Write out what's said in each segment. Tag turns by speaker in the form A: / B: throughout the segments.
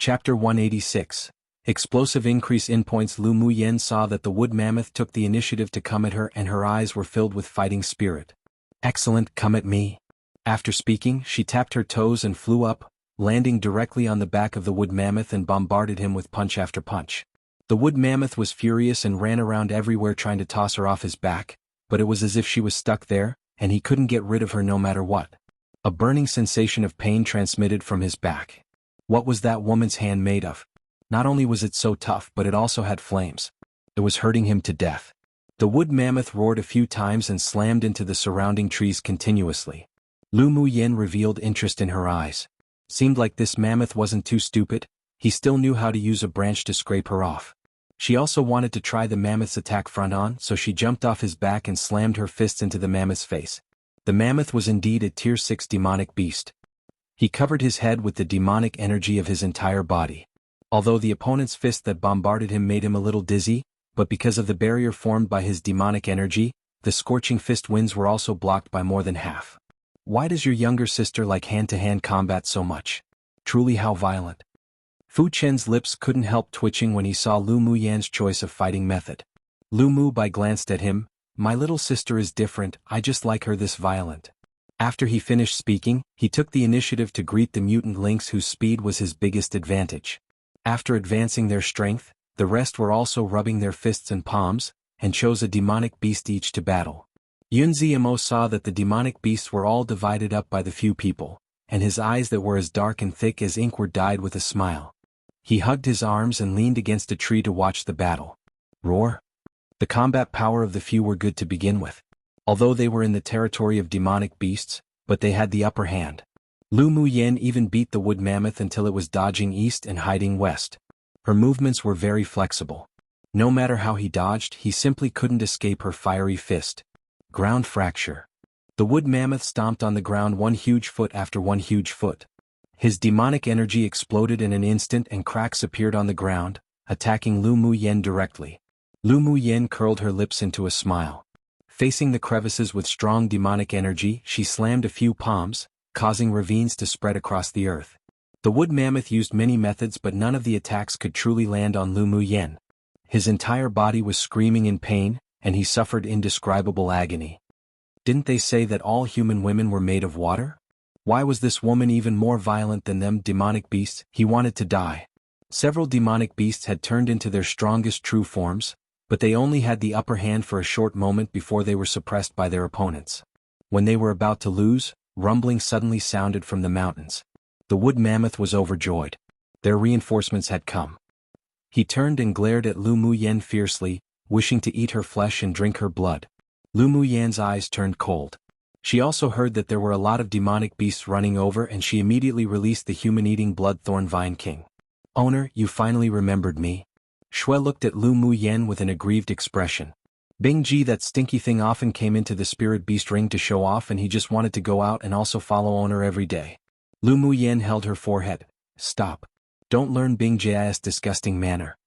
A: Chapter 186. Explosive increase in points. Lu Muyen saw that the wood mammoth took the initiative to come at her, and her eyes were filled with fighting spirit. Excellent, come at me. After speaking, she tapped her toes and flew up, landing directly on the back of the wood mammoth and bombarded him with punch after punch. The wood mammoth was furious and ran around everywhere trying to toss her off his back, but it was as if she was stuck there, and he couldn't get rid of her no matter what. A burning sensation of pain transmitted from his back. What was that woman's hand made of? Not only was it so tough, but it also had flames. It was hurting him to death. The wood mammoth roared a few times and slammed into the surrounding trees continuously. Lu Muyen revealed interest in her eyes. Seemed like this mammoth wasn't too stupid, he still knew how to use a branch to scrape her off. She also wanted to try the mammoth's attack front on, so she jumped off his back and slammed her fists into the mammoth's face. The mammoth was indeed a tier 6 demonic beast. He covered his head with the demonic energy of his entire body. Although the opponent's fist that bombarded him made him a little dizzy, but because of the barrier formed by his demonic energy, the scorching fist winds were also blocked by more than half. Why does your younger sister like hand-to-hand combat so much? Truly how violent. Fu Chen's lips couldn't help twitching when he saw Lu Muyen's choice of fighting method. Lu Mu Bai glanced at him. My little sister is different, I just like her this violent. After he finished speaking, he took the initiative to greet the mutant lynx whose speed was his biggest advantage. After advancing their strength, the rest were also rubbing their fists and palms, and chose a demonic beast each to battle. Yunziamo saw that the demonic beasts were all divided up by the few people, and his eyes that were as dark and thick as ink were dyed with a smile. He hugged his arms and leaned against a tree to watch the battle. Roar! The combat power of the few were good to begin with. Although they were in the territory of demonic beasts, but they had the upper hand. Lu Muyen even beat the wood mammoth until it was dodging east and hiding west. Her movements were very flexible. No matter how he dodged, he simply couldn't escape her fiery fist. Ground fracture. The wood mammoth stomped on the ground one huge foot after one huge foot. His demonic energy exploded in an instant and cracks appeared on the ground, attacking Lu Muyen directly. Lu Muyen curled her lips into a smile. Facing the crevices with strong demonic energy, she slammed a few palms, causing ravines to spread across the earth. The wood mammoth used many methods, but none of the attacks could truly land on Lu Muyen. His entire body was screaming in pain, and he suffered indescribable agony. Didn't they say that all human women were made of water? Why was this woman even more violent than them demonic beasts? He wanted to die. Several demonic beasts had turned into their strongest true forms, but they only had the upper hand for a short moment before they were suppressed by their opponents. When they were about to lose, rumbling suddenly sounded from the mountains. The wood mammoth was overjoyed. Their reinforcements had come. He turned and glared at Lu Muyen fiercely, wishing to eat her flesh and drink her blood. Lu Muyen's eyes turned cold. She also heard that there were a lot of demonic beasts running over, and she immediately released the human-eating bloodthorn vine king. Owner, you finally remembered me. Xue looked at Lu Muyen with an aggrieved expression. Bingji, that stinky thing, often came into the spirit beast ring to show off, and he just wanted to go out and also follow owner every day. Lu Muyen held her forehead. Stop. Don't learn Bingji's disgusting manner.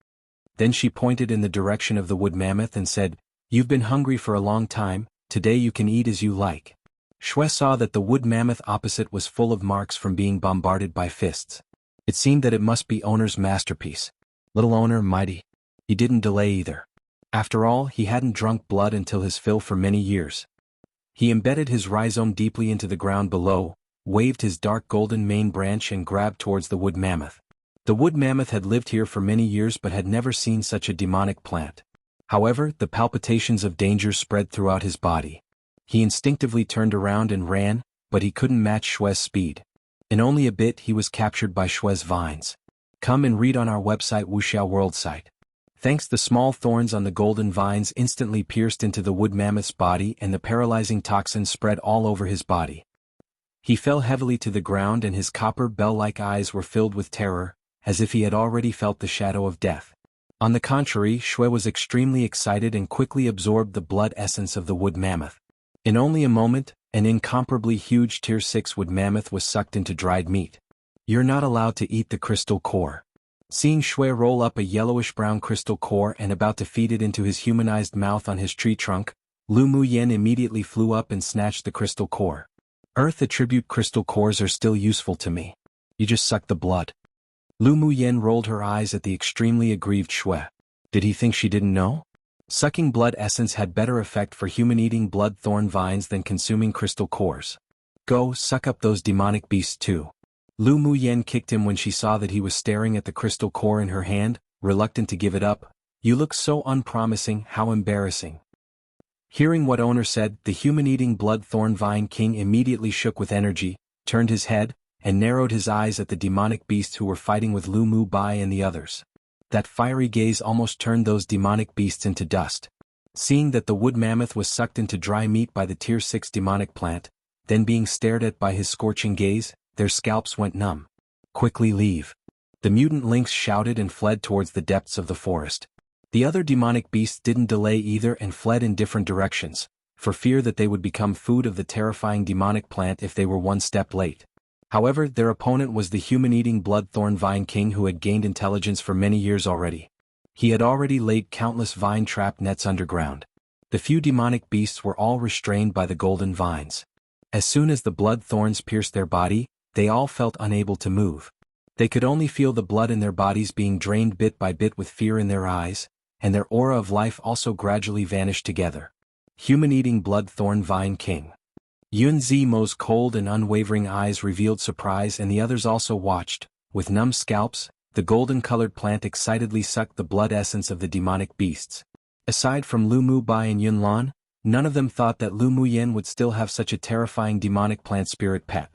A: Then she pointed in the direction of the wood mammoth and said, You've been hungry for a long time, today you can eat as you like. Xue saw that the wood mammoth opposite was full of marks from being bombarded by fists. It seemed that it must be owner's masterpiece. Little owner mighty. He didn't delay either. After all, he hadn't drunk blood until his fill for many years. He embedded his rhizome deeply into the ground below, waved his dark golden main branch and grabbed towards the wood mammoth. The wood mammoth had lived here for many years but had never seen such a demonic plant. However, the palpitations of danger spread throughout his body. He instinctively turned around and ran, but he couldn't match Xue's speed. In only a bit he was captured by Xue's vines. Come and read on our website wuxialover site. Thanks, the small thorns on the golden vines instantly pierced into the wood mammoth's body, and the paralyzing toxin spread all over his body. He fell heavily to the ground, and his copper bell-like eyes were filled with terror, as if he had already felt the shadow of death. On the contrary, Xue was extremely excited and quickly absorbed the blood essence of the wood mammoth. In only a moment, an incomparably huge tier 6 wood mammoth was sucked into dried meat. You're not allowed to eat the crystal core. Seeing Xue roll up a yellowish-brown crystal core and about to feed it into his humanized mouth on his tree trunk, Lu Muyen immediately flew up and snatched the crystal core. Earth attribute crystal cores are still useful to me. You just suck the blood. Lu Muyen rolled her eyes at the extremely aggrieved Xue. Did he think she didn't know? Sucking blood essence had better effect for human-eating blood thorn vines than consuming crystal cores. Go, suck up those demonic beasts too. Lu Muyen kicked him when she saw that he was staring at the crystal core in her hand, reluctant to give it up. You look so unpromising, how embarrassing. Hearing what owner said, the human-eating blood thorn vine king immediately shook with energy, turned his head, and narrowed his eyes at the demonic beasts who were fighting with Lu Mu Bai and the others. That fiery gaze almost turned those demonic beasts into dust. Seeing that the wood mammoth was sucked into dry meat by the tier 6 demonic plant, then being stared at by his scorching gaze, their scalps went numb. Quickly leave. The mutant lynx shouted and fled towards the depths of the forest. The other demonic beasts didn't delay either and fled in different directions, for fear that they would become food of the terrifying demonic plant if they were one step late. However, their opponent was the human-eating bloodthorn vine king who had gained intelligence for many years already. He had already laid countless vine trap nets underground. The few demonic beasts were all restrained by the golden vines. As soon as the blood thorns pierced their body, they all felt unable to move. They could only feel the blood in their bodies being drained bit by bit with fear in their eyes, and their aura of life also gradually vanished together. Human-eating bloodthorn vine king. Yun Zimo's cold and unwavering eyes revealed surprise, and the others also watched. With numb scalps, the golden-colored plant excitedly sucked the blood essence of the demonic beasts. Aside from Lu Mu Bai and Yun Lan, none of them thought that Lu Muyen would still have such a terrifying demonic plant spirit pet.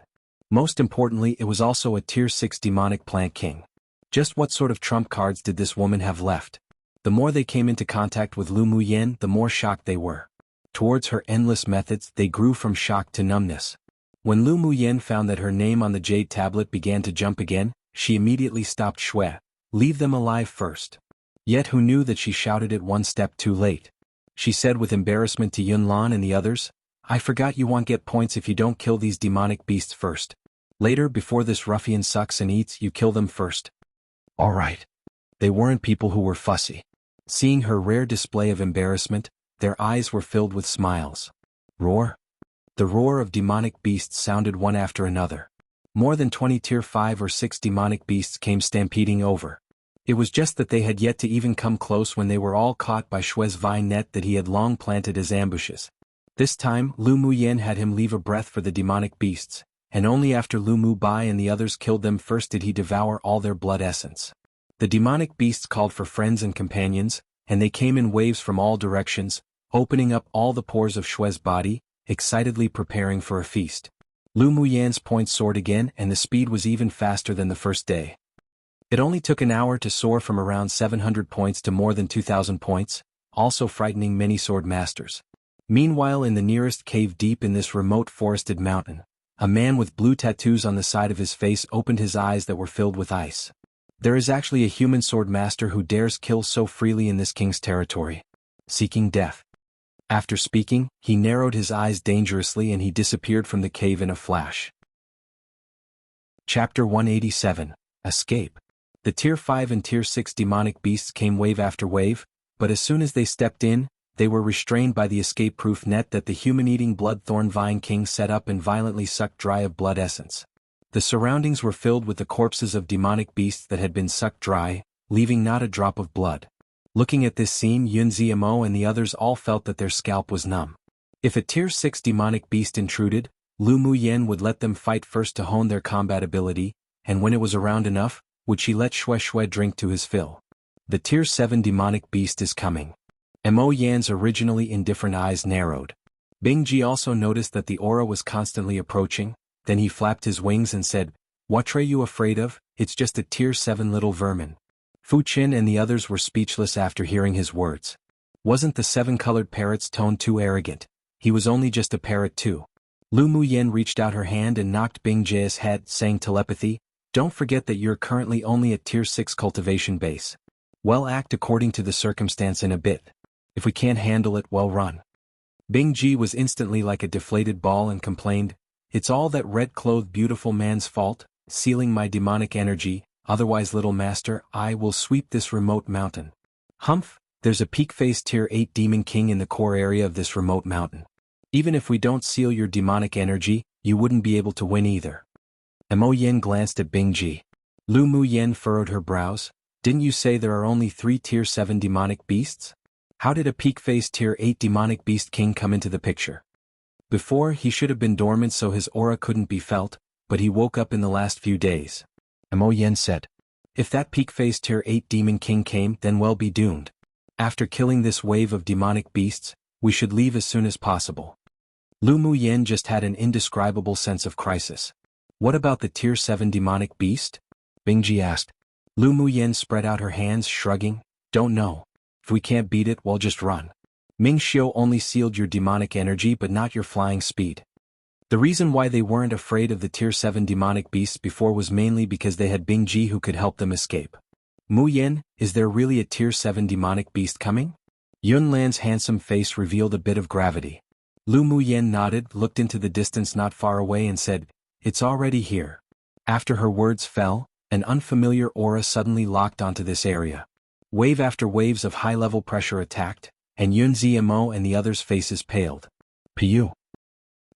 A: Most importantly, it was also a tier 6 demonic plant king. Just what sort of trump cards did this woman have left? The more they came into contact with Lu Muyen, the more shocked they were. Towards her endless methods, they grew from shock to numbness. When Lu Muyen found that her name on the jade tablet began to jump again, she immediately stopped Xue. Leave them alive first. Yet who knew that she shouted it one step too late? She said with embarrassment to Yun Lan and the others, I forgot you won't get points if you don't kill these demonic beasts first. Later, before this ruffian sucks and eats, you kill them first. Alright. They weren't people who were fussy. Seeing her rare display of embarrassment, their eyes were filled with smiles. Roar? The roar of demonic beasts sounded one after another. More than 20 tier 5 or 6 demonic beasts came stampeding over. It was just that they had yet to even come close when they were all caught by Xue's vine net that he had long planted as ambushes. This time, Lu Muyen had him leave a breath for the demonic beasts, and only after Lu Mu Bai and the others killed them first did he devour all their blood essence. The demonic beasts called for friends and companions, and they came in waves from all directions, opening up all the pores of Xue's body, excitedly preparing for a feast. Lu Muyen's points soared again, and the speed was even faster than the first day. It only took an hour to soar from around 700 points to more than 2,000 points, also frightening many swordmasters. Meanwhile, in the nearest cave deep in this remote forested mountain, a man with blue tattoos on the side of his face opened his eyes that were filled with ice. There is actually a human swordmaster who dares kill so freely in this king's territory. Seeking death. After speaking, he narrowed his eyes dangerously and he disappeared from the cave in a flash. Chapter 187. Escape. The tier 5 and tier 6 demonic beasts came wave after wave, but as soon as they stepped in, they were restrained by the escape-proof net that the human-eating bloodthorn vine king set up and violently sucked dry of blood essence. The surroundings were filled with the corpses of demonic beasts that had been sucked dry, leaving not a drop of blood. Looking at this scene, Yun Zimo and the others all felt that their scalp was numb. If a tier 6 demonic beast intruded, Lu Muyen would let them fight first to hone their combat ability, and when it was around enough, would she let Xue drink to his fill. The tier 7 demonic beast is coming. Mo Yan's originally indifferent eyes narrowed. Bing Ji also noticed that the aura was constantly approaching, then he flapped his wings and said, What are you afraid of? It's just a tier 7 little vermin. Fu Qin and the others were speechless after hearing his words. Wasn't the 7-colored parrot's tone too arrogant? He was only just a parrot too. Lu Muyen reached out her hand and knocked Bing Ji's head, saying telepathy, Don't forget that you're currently only at tier 6 cultivation base. Well, act according to the circumstance in a bit. If we can't handle it, well, run. Bing Ji was instantly like a deflated ball and complained, It's all that red-clothed beautiful man's fault, sealing my demonic energy, otherwise little master, I will sweep this remote mountain. Humph, there's a peak-phase tier 8 demon king in the core area of this remote mountain. Even if we don't seal your demonic energy, you wouldn't be able to win either. Mo Yin glanced at Bing Ji. Lu Muyen furrowed her brows. Didn't you say there are only 3 Tier 7 demonic beasts? How did a peak-phase Tier 8 demonic beast king come into the picture? Before, he should have been dormant so his aura couldn't be felt, but he woke up in the last few days. Mo Yen said. If that peak-phase Tier 8 demon king came, then we'll be doomed. After killing this wave of demonic beasts, we should leave as soon as possible. Lu Muyen just had an indescribable sense of crisis. What about the Tier 7 demonic beast? Bingji asked. Lu Muyen spread out her hands, shrugging. Don't know. If we can't beat it, we'll just run. Ming Xiu only sealed your demonic energy but not your flying speed. The reason why they weren't afraid of the Tier 7 demonic beasts before was mainly because they had Bingji who could help them escape. Mu Yen, is there really a Tier 7 demonic beast coming? Yun Lan's handsome face revealed a bit of gravity. Lu Muyen nodded, looked into the distance not far away and said, It's already here. After her words fell, an unfamiliar aura suddenly locked onto this area. Wave after waves of high-level pressure attacked, and Yun Zimo and the others' faces paled. Piyu.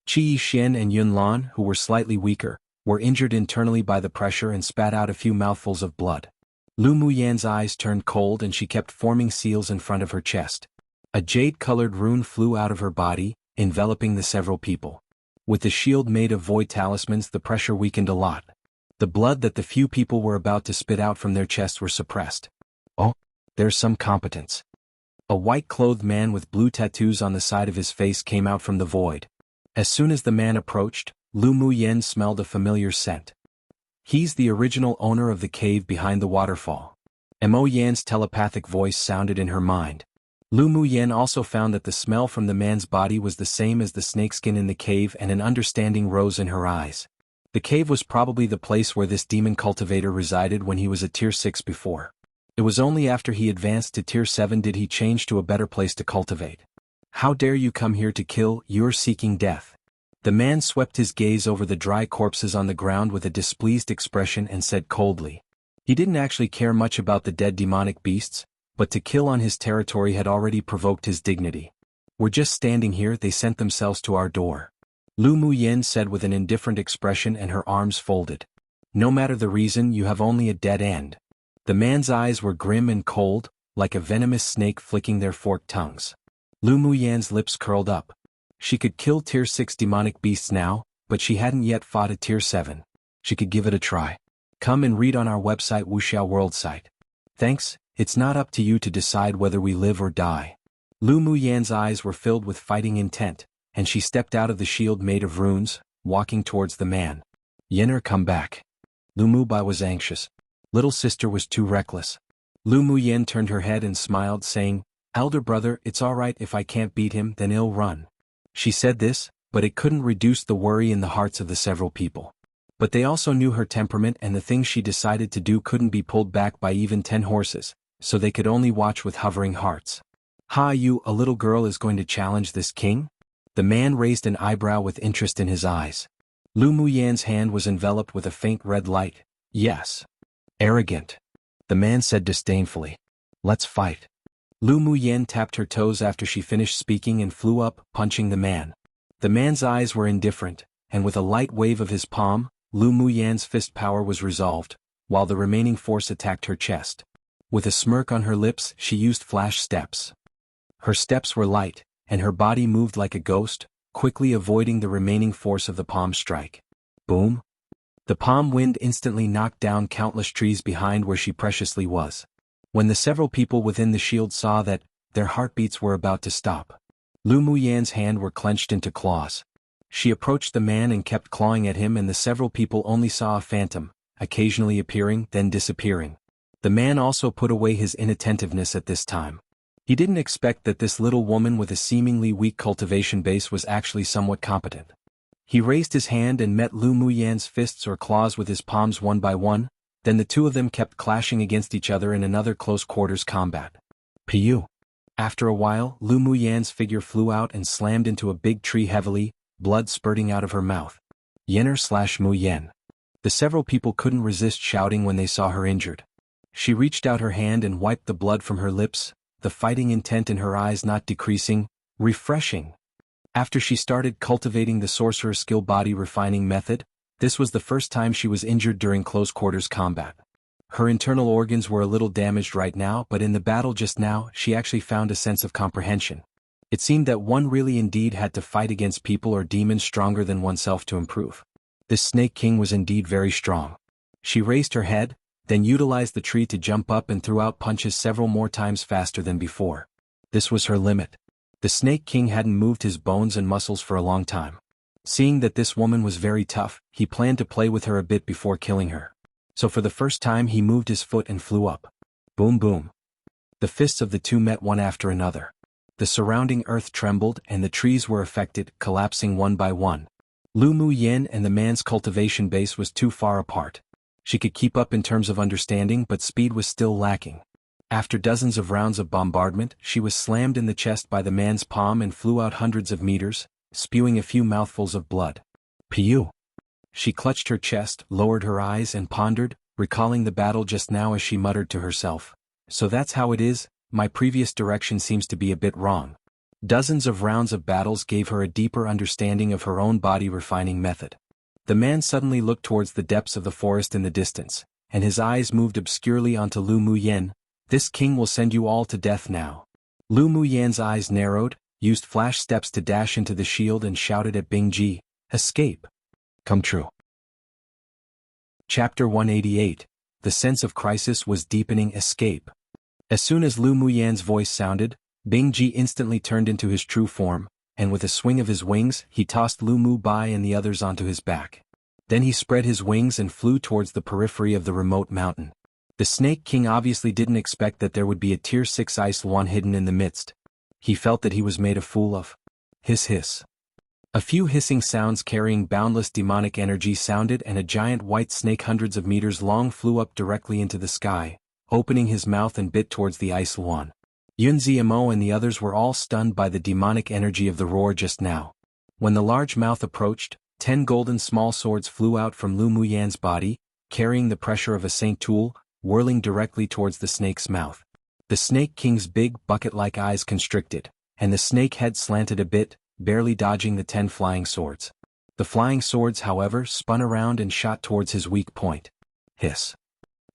A: Qi Xian and Yun Lan, who were slightly weaker, were injured internally by the pressure and spat out a few mouthfuls of blood. Lu Muyan's eyes turned cold and she kept forming seals in front of her chest. A jade-colored rune flew out of her body, enveloping the several people. With the shield made of void talismans, the pressure weakened a lot. The blood that the few people were about to spit out from their chests were suppressed. Oh, there's some competence. A white-clothed man with blue tattoos on the side of his face came out from the void. As soon as the man approached, Lu Muyen smelled a familiar scent. He's the original owner of the cave behind the waterfall. Mo Yan's telepathic voice sounded in her mind. Lu Muyen also found that the smell from the man's body was the same as the snakeskin in the cave and an understanding rose in her eyes. The cave was probably the place where this demon cultivator resided when he was a Tier 6 before. It was only after he advanced to Tier 7 did he change to a better place to cultivate. How dare you come here to kill, you're seeking death. The man swept his gaze over the dry corpses on the ground with a displeased expression and said coldly. He didn't actually care much about the dead demonic beasts, but to kill on his territory had already provoked his dignity. We're just standing here, they sent themselves to our door. Lu Muyen said with an indifferent expression and her arms folded. No matter the reason, you have only a dead end. The man's eyes were grim and cold, like a venomous snake flicking their forked tongues. Lu Muyen's lips curled up. She could kill Tier 6 demonic beasts now, but she hadn't yet fought a Tier 7. She could give it a try. Come and read on our website wuxialover site. Thanks, it's not up to you to decide whether we live or die. Lu Muyen's eyes were filled with fighting intent, and she stepped out of the shield made of runes, walking towards the man. Yenner, come back. Lu Mubai was anxious. Little sister was too reckless. Lu Muyen turned her head and smiled, saying, Elder brother, it's all right if I can't beat him, then he'll run. She said this, but it couldn't reduce the worry in the hearts of the several people. But they also knew her temperament and the things she decided to do couldn't be pulled back by even 10 horses, so they could only watch with hovering hearts. Ha, you, a little girl is going to challenge this king? The man raised an eyebrow with interest in his eyes. Lu Muyen's hand was enveloped with a faint red light. Yes. Arrogant. The man said disdainfully. Let's fight. Lu Muyen tapped her toes after she finished speaking and flew up, punching the man. The man's eyes were indifferent, and with a light wave of his palm, Lu Muyen's fist power was resolved, while the remaining force attacked her chest. With a smirk on her lips, she used flash steps. Her steps were light, and her body moved like a ghost, quickly avoiding the remaining force of the palm strike. Boom! The palm wind instantly knocked down countless trees behind where she preciously was. When the several people within the shield saw that, their heartbeats were about to stop. Lu Muyen's hand were clenched into claws. She approached the man and kept clawing at him, and the several people only saw a phantom, occasionally appearing, then disappearing. The man also put away his inattentiveness at this time. He didn't expect that this little woman with a seemingly weak cultivation base was actually somewhat competent. He raised his hand and met Lu Muyen's fists or claws with his palms one by one, then the two of them kept clashing against each other in another close-quarters combat. Piyu. After a while, Lu Muyen's figure flew out and slammed into a big tree heavily, blood spurting out of her mouth. Yenner/Muyen. The several people couldn't resist shouting when they saw her injured. She reached out her hand and wiped the blood from her lips, the fighting intent in her eyes not decreasing. Refreshing. After she started cultivating the sorcerer skill body refining method, this was the first time she was injured during close-quarters combat. Her internal organs were a little damaged right now, but in the battle just now, she actually found a sense of comprehension. It seemed that one really indeed had to fight against people or demons stronger than oneself to improve. This Snake King was indeed very strong. She raised her head, then utilized the tree to jump up and threw out punches several more times faster than before. This was her limit. The Snake King hadn't moved his bones and muscles for a long time. Seeing that this woman was very tough, he planned to play with her a bit before killing her. So for the first time he moved his foot and flew up. Boom boom. The fists of the two met one after another. The surrounding earth trembled and the trees were affected, collapsing one by one. Lu Mu Yen and the man's cultivation base was too far apart. She could keep up in terms of understanding, but speed was still lacking. After dozens of rounds of bombardment, she was slammed in the chest by the man's palm and flew out hundreds of meters, spewing a few mouthfuls of blood. Piu! She clutched her chest, lowered her eyes and pondered, recalling the battle just now as she muttered to herself. So that's how it is, my previous direction seems to be a bit wrong. Dozens of rounds of battles gave her a deeper understanding of her own body refining method. The man suddenly looked towards the depths of the forest in the distance, and his eyes moved obscurely onto Lu Mu Yen. This king will send you all to death now. Lu Mu Yan's eyes narrowed, used flash steps to dash into the shield and shouted at Bing Ji, "Escape! Come true." Chapter 188. The sense of crisis was deepening. Escape. As soon as Lu Mu Yan's voice sounded, Bing Ji instantly turned into his true form, and with a swing of his wings he tossed Lu Mu Bai and the others onto his back. Then he spread his wings and flew towards the periphery of the remote mountain. The Snake King obviously didn't expect that there would be a Tier 6 xuanhuan hidden in the midst. He felt that he was made a fool of. Hiss hiss. A few hissing sounds carrying boundless demonic energy sounded and a giant white snake hundreds of meters long flew up directly into the sky, opening his mouth and bit towards the xuanhuan. Yunzi and the others were all stunned by the demonic energy of the roar just now. When the large mouth approached, 10 golden small swords flew out from Lu Mu Yan's body, carrying the pressure of a Saint tool, whirling directly towards the snake's mouth. The Snake King's big bucket-like eyes constricted, and the snake head slanted a bit, barely dodging the 10 flying swords. The flying swords, however, spun around and shot towards his weak point. Hiss.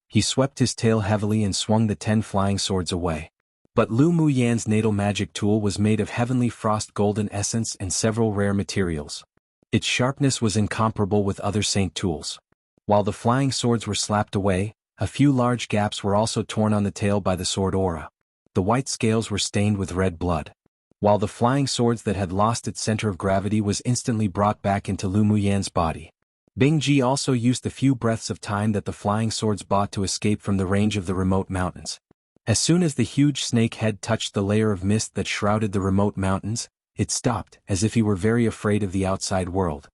A: He swept his tail heavily and swung the 10 flying swords away. But Lu Mu Yan's natal magic tool was made of heavenly frost golden essence and several rare materials. Its sharpness was incomparable with other saint tools. While the flying swords were slapped away, a few large gaps were also torn on the tail by the sword aura. The white scales were stained with red blood. While the flying swords that had lost its center of gravity was instantly brought back into Lu Mu Yan's body. Bing Ji also used the few breaths of time that the flying swords bought to escape from the range of the remote mountains. As soon as the huge snake head touched the layer of mist that shrouded the remote mountains, it stopped, as if he were very afraid of the outside world.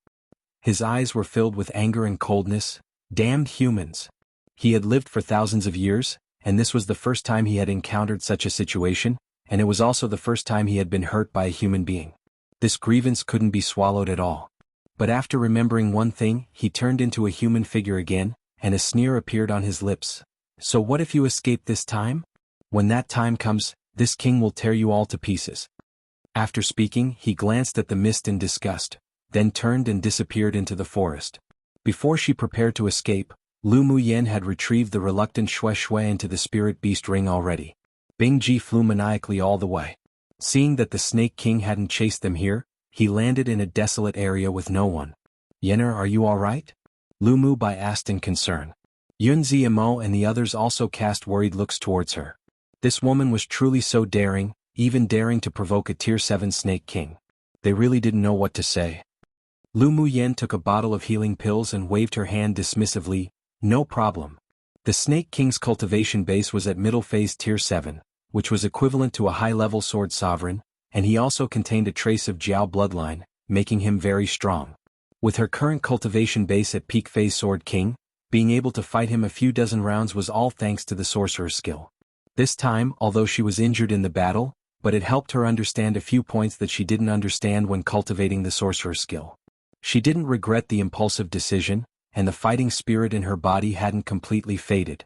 A: His eyes were filled with anger and coldness. Damned humans! He had lived for thousands of years, and this was the first time he had encountered such a situation, and it was also the first time he had been hurt by a human being. This grievance couldn't be swallowed at all. But after remembering one thing, he turned into a human figure again, and a sneer appeared on his lips. So what if you escape this time? When that time comes, this king will tear you all to pieces. After speaking, he glanced at the mist in disgust, then turned and disappeared into the forest. Before she prepared to escape, Lu Mu Yen had retrieved the reluctant Shui into the spirit beast ring already. Bing Ji flew maniacally all the way. Seeing that the Snake King hadn't chased them here, he landed in a desolate area with no one. "Yenner, are you alright?" Lu Mu Bai asked in concern. Yunzi and the others also cast worried looks towards her. This woman was truly so daring, even daring to provoke a Tier 7 Snake King. They really didn't know what to say. Lu Mu Yen took a bottle of healing pills and waved her hand dismissively. No problem. The Snake King's cultivation base was at middle phase Tier 7, which was equivalent to a high-level sword sovereign, and he also contained a trace of Jiao bloodline, making him very strong. With her current cultivation base at peak phase Sword King, being able to fight him a few dozen rounds was all thanks to the sorcerer's skill. This time, although she was injured in the battle, but it helped her understand a few points that she didn't understand when cultivating the sorcerer's skill. She didn't regret the impulsive decision, and the fighting spirit in her body hadn't completely faded.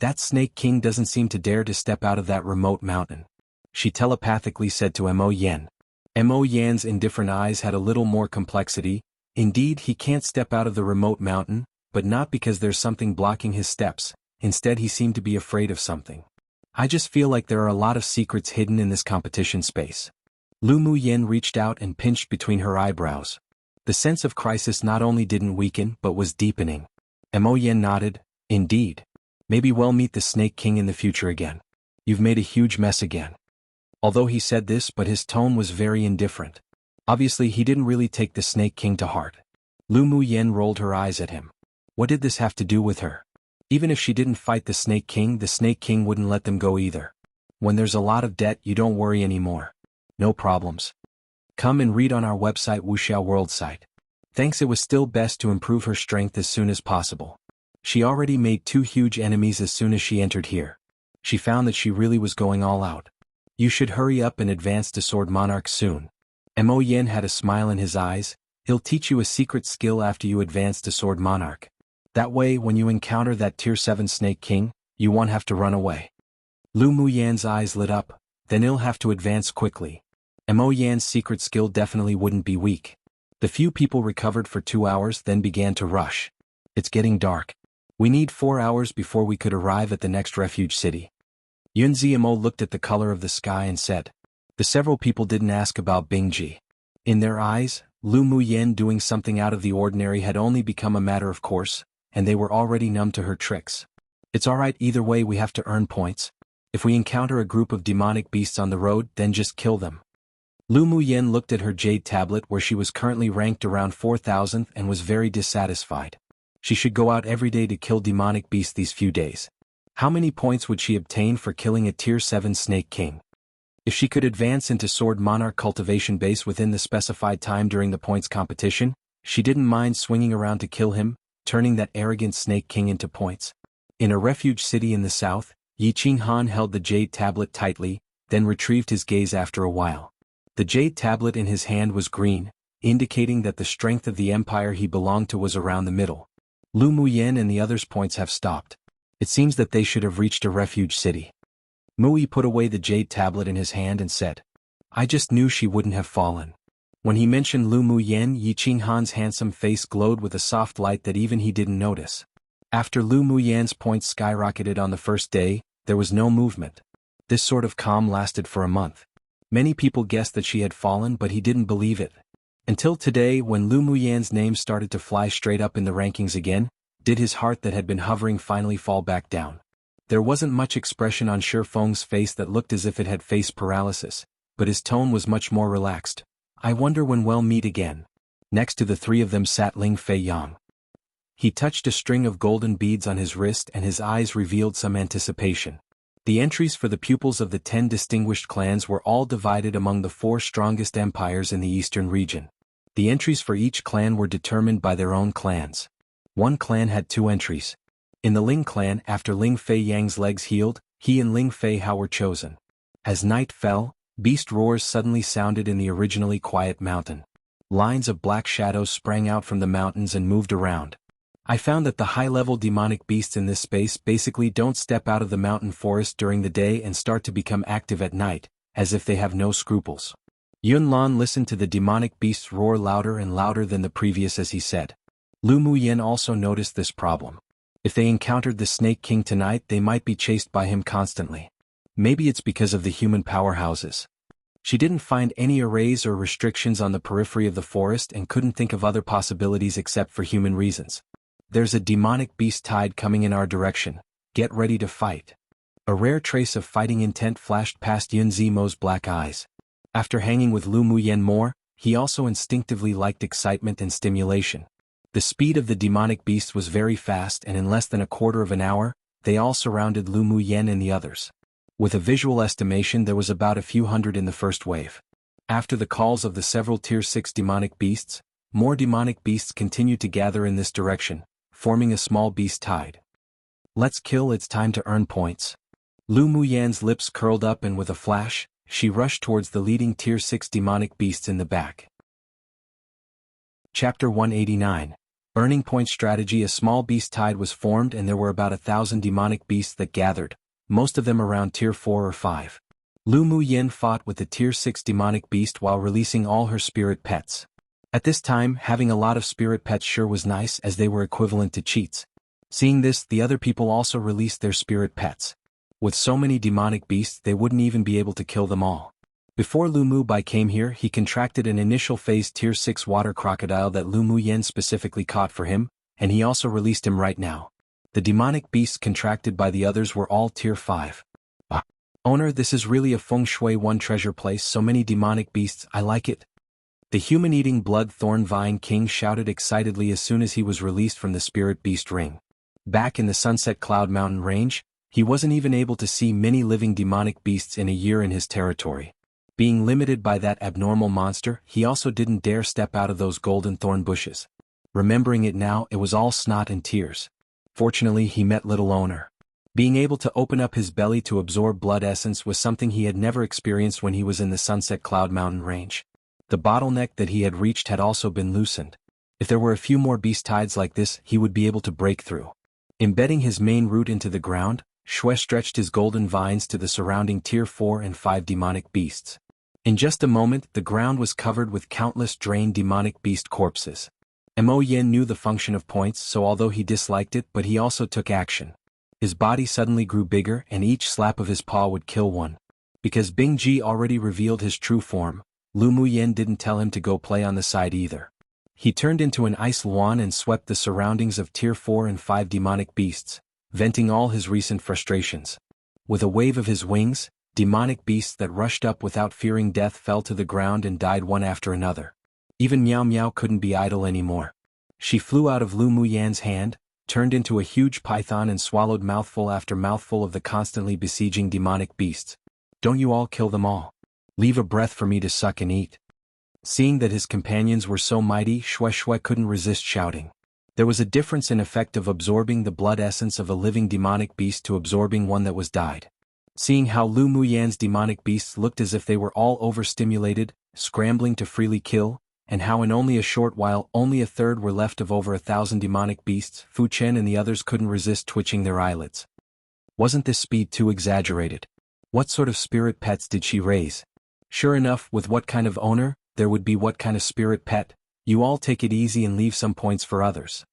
A: That Snake King doesn't seem to dare to step out of that remote mountain. She telepathically said to Mo Yen. Mo Yan's indifferent eyes had a little more complexity. Indeed, he can't step out of the remote mountain, but not because there's something blocking his steps, Instead he seemed to be afraid of something. I just feel like there are a lot of secrets hidden in this competition space. Lu Muyen reached out and pinched between her eyebrows. The sense of crisis not only didn't weaken but was deepening. Mo Yen nodded, indeed. Maybe we'll meet the Snake King in the future again. You've made a huge mess again. Although he said this, but his tone was very indifferent. Obviously he didn't really take the Snake King to heart. Lu Muyen rolled her eyes at him. What did this have to do with her? Even if she didn't fight the Snake King wouldn't let them go either. When there's a lot of debt, you don't worry anymore. No problems. Come and read on our website wuxialover site. Thanks. It was still best to improve her strength as soon as possible. She already made 2 huge enemies as soon as she entered here. She found that she really was going all out. You should hurry up and advance to Sword Monarch soon. Mo Yen had a smile in his eyes. He'll teach you a secret skill after you advance to Sword Monarch. That way when you encounter that Tier 7 Snake King, you won't have to run away. Lu Muyan's eyes lit up, then he'll have to advance quickly. Mo Yan's secret skill definitely wouldn't be weak. The few people recovered for 2 hours then began to rush. It's getting dark. We need 4 hours before we could arrive at the next refuge city. Yunzi Mo looked at the color of the sky and said. The several people didn't ask about Bingji. In their eyes, Lu Muyen doing something out of the ordinary had only become a matter of course, and they were already numb to her tricks. It's alright, either way we have to earn points. If we encounter a group of demonic beasts on the road, then just kill them. Lu Muyen looked at her jade tablet where she was currently ranked around 4,000 and was very dissatisfied. She should go out every day to kill demonic beasts these few days. How many points would she obtain for killing a Tier 7 Snake King? If she could advance into Sword Monarch cultivation base within the specified time during the points competition, she didn't mind swinging around to kill him, turning that arrogant Snake King into points. In a refuge city in the south, Xuanhuan held the jade tablet tightly, then retrieved his gaze after a while. The jade tablet in his hand was green, indicating that the strength of the empire he belonged to was around the middle. Lu Muyen and the others' points have stopped. It seems that they should have reached a refuge city. Mui put away the jade tablet in his hand and said, I just knew she wouldn't have fallen. When he mentioned Lu Muyen, Xuanhuan's handsome face glowed with a soft light that even he didn't notice. After Lu Muyen's points skyrocketed on the first day, there was no movement. This sort of calm lasted for a month. Many people guessed that she had fallen, but he didn't believe it. Until today, when Lu Muyen's name started to fly straight up in the rankings again, did his heart that had been hovering finally fall back down. There wasn't much expression on Shi Feng's face that looked as if it had face paralysis, but his tone was much more relaxed. I wonder when we'll meet again. Next to the 3 of them sat Ling Fei Yang. He touched a string of golden beads on his wrist and his eyes revealed some anticipation. The entries for the pupils of the 10 distinguished clans were all divided among the 4 strongest empires in the eastern region. The entries for each clan were determined by their own clans. One clan had 2 entries. In the Ling clan, after Ling Fei Yang's legs healed, he and Ling Fei Hao were chosen. As night fell, beast roars suddenly sounded in the originally quiet mountain. Lines of black shadows sprang out from the mountains and moved around. I found that the high-level demonic beasts in this space basically don't step out of the mountain forest during the day and start to become active at night, as if they have no scruples. Yun Lan listened to the demonic beasts roar louder and louder than the previous as he said. Lu Muyen also noticed this problem. If they encountered the Snake King tonight, they might be chased by him constantly. Maybe it's because of the human powerhouses. She didn't find any arrays or restrictions on the periphery of the forest and couldn't think of other possibilities except for human reasons. There's a demonic beast tide coming in our direction. Get ready to fight. A rare trace of fighting intent flashed past Yun Zimo's black eyes. After hanging with Lu Muyen more, he also instinctively liked excitement and stimulation. The speed of the demonic beast was very fast and in less than a quarter of an hour, they all surrounded Lu Muyen and the others. With a visual estimation there was about a few hundred in the first wave. After the calls of the several Tier 6 demonic beasts, more demonic beasts continued to gather in this direction, forming a small beast tide. Let's kill, it's time to earn points. Lu Muyen's lips curled up and with a flash, she rushed towards the leading Tier 6 demonic beasts in the back. Chapter 189. Earning Point Strategy. A small beast tide was formed and there were about 1,000 demonic beasts that gathered, most of them around Tier 4 or 5. Lu Muyen fought with the Tier 6 demonic beast while releasing all her spirit pets. At this time, having a lot of spirit pets sure was nice as they were equivalent to cheats. Seeing this, the other people also released their spirit pets. With so many demonic beasts, they wouldn't even be able to kill them all. Before Lu Mubai came here, he contracted an initial phase tier 6 water crocodile that Lu Muyen specifically caught for him, and he also released him right now. The demonic beasts contracted by the others were all tier 5. Owner, this is really a feng shui 1 treasure place, so many demonic beasts, I like it. The human-eating blood thorn vine king shouted excitedly as soon as he was released from the spirit beast ring. Back in the Sunset Cloud Mountain range, he wasn't even able to see many living demonic beasts in a year in his territory. Being limited by that abnormal monster, he also didn't dare step out of those golden thorn bushes. Remembering it now, it was all snot and tears. Fortunately, he met little Owner. Being able to open up his belly to absorb blood essence was something he had never experienced when he was in the Sunset Cloud Mountain range. The bottleneck that he had reached had also been loosened. If there were a few more beast tides like this, he would be able to break through. Embedding his main root into the ground, Shui stretched his golden vines to the surrounding tier 4 and 5 demonic beasts. In just a moment, the ground was covered with countless drained demonic beast corpses. Mo Yen knew the function of points, so although he disliked it, but he also took action. His body suddenly grew bigger, and each slap of his paw would kill one. Because Bing Ji already revealed his true form, Lu Muyen didn't tell him to go play on the side either. He turned into an ice luan and swept the surroundings of tier 4 and 5 demonic beasts, venting all his recent frustrations. With a wave of his wings, demonic beasts that rushed up without fearing death fell to the ground and died one after another. Even Miao Miao couldn't be idle anymore. She flew out of Lu Muyan's hand, turned into a huge python and swallowed mouthful after mouthful of the constantly besieging demonic beasts. Don't you all kill them all. Leave a breath for me to suck and eat. Seeing that his companions were so mighty, Shui couldn't resist shouting. There was a difference in effect of absorbing the blood essence of a living demonic beast to absorbing one that was died. Seeing how Lu Muyan's demonic beasts looked as if they were all overstimulated, scrambling to freely kill, and how in only a short while only a third were left of over 1,000 demonic beasts, Fu Chen and the others couldn't resist twitching their eyelids. Wasn't this speed too exaggerated? What sort of spirit pets did she raise? Sure enough, with what kind of owner, there would be what kind of spirit pet. You all take it easy and leave some points for others.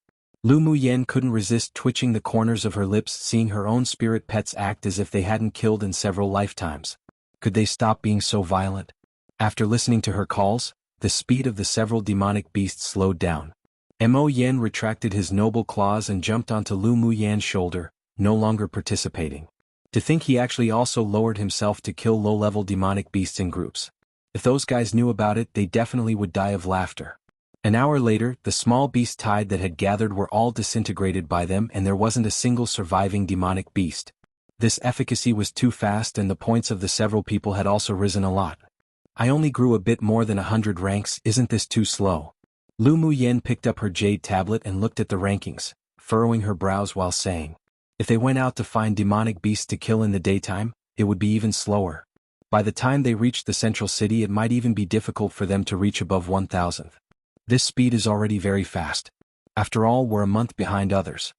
A: Lu Muyen couldn't resist twitching the corners of her lips, seeing her own spirit pets act as if they hadn't killed in several lifetimes. Could they stop being so violent? After listening to her calls, the speed of the several demonic beasts slowed down. Mo Yen retracted his noble claws and jumped onto Lu Muyan's shoulder, no longer participating. To think he actually also lowered himself to kill low-level demonic beasts in groups. If those guys knew about it, they definitely would die of laughter. An hour later, the small beast tide that had gathered were all disintegrated by them, and there wasn't a single surviving demonic beast. This efficacy was too fast, and the points of the several people had also risen a lot. I only grew a bit more than 100 ranks, isn't this too slow? Lu Muyen picked up her jade tablet and looked at the rankings, furrowing her brows while saying, if they went out to find demonic beasts to kill in the daytime, it would be even slower. By the time they reached the central city, it might even be difficult for them to reach above 1,000th. This speed is already very fast. After all, we're a month behind others.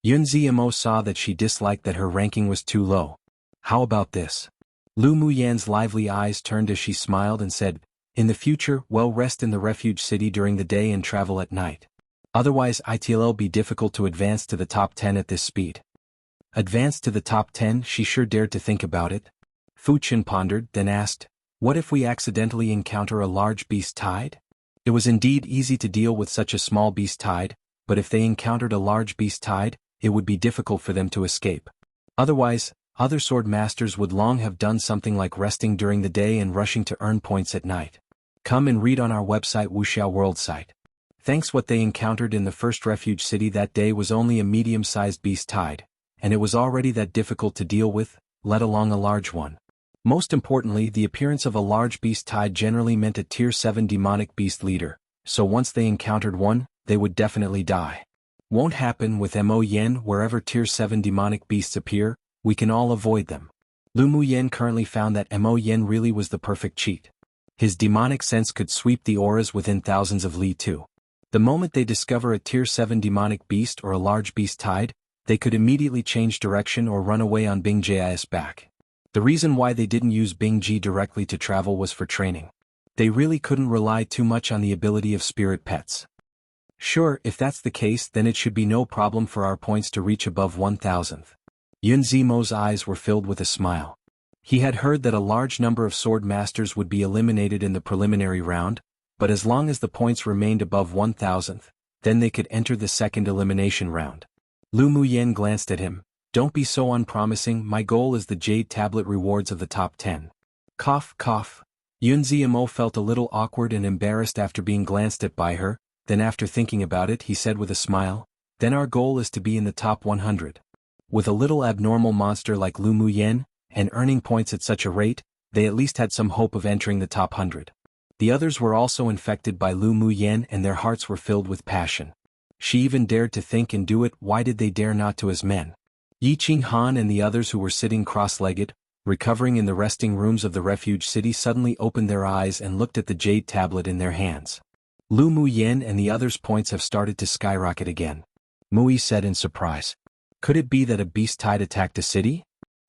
A: Yun Ziamo saw that she disliked that her ranking was too low. How about this? Lu Muyan's lively eyes turned as she smiled and said, in the future, well, rest in the refuge city during the day and travel at night. Otherwise, it'll be difficult to advance to the top 10 at this speed. Advance to the top 10, she sure dared to think about it. Fu Chen pondered, then asked, what if we accidentally encounter a large beast tide? It was indeed easy to deal with such a small beast tide, but if they encountered a large beast tide, it would be difficult for them to escape. Otherwise, other sword masters would long have done something like resting during the day and rushing to earn points at night. Come and read on our website wuxialover site. Thanks. What they encountered in the first refuge city that day was only a medium-sized beast tide, and it was already that difficult to deal with, let alone a large one. Most importantly, the appearance of a large beast tide generally meant a tier 7 demonic beast leader, so once they encountered one, they would definitely die. Won't happen with Mo Yen. Wherever tier 7 demonic beasts appear, we can all avoid them. Lu Muyen currently found that Mo Yen really was the perfect cheat. His demonic sense could sweep the auras within thousands of li too. The moment they discover a tier 7 demonic beast or a large beast tide, they could immediately change direction or run away on Bing Ji's back. The reason why they didn't use Bing Ji directly to travel was for training. They really couldn't rely too much on the ability of spirit pets. Sure, if that's the case then it should be no problem for our points to reach above 1000th. Yun Zimo's eyes were filled with a smile. He had heard that a large number of swordmasters would be eliminated in the preliminary round, but as long as the points remained above 1000th, then they could enter the second elimination round. Lu Muyen glanced at him. Don't be so unpromising, my goal is the Jade Tablet rewards of the top 10. Cough, cough. Yun Zimo felt a little awkward and embarrassed after being glanced at by her, then after thinking about it he said with a smile, then our goal is to be in the top 100. With a little abnormal monster like Lu Muyen, and earning points at such a rate, they at least had some hope of entering the top 100. The others were also infected by Lu Muyen and their hearts were filled with passion. She even dared to think and do it. Why did they dare not to as men? Xuanhuan and the others who were sitting cross-legged, recovering in the resting rooms of the refuge city suddenly opened their eyes and looked at the jade tablet in their hands. Lu Muyen and the others' points have started to skyrocket again. Mui said in surprise. Could it be that a beast tide attacked a city?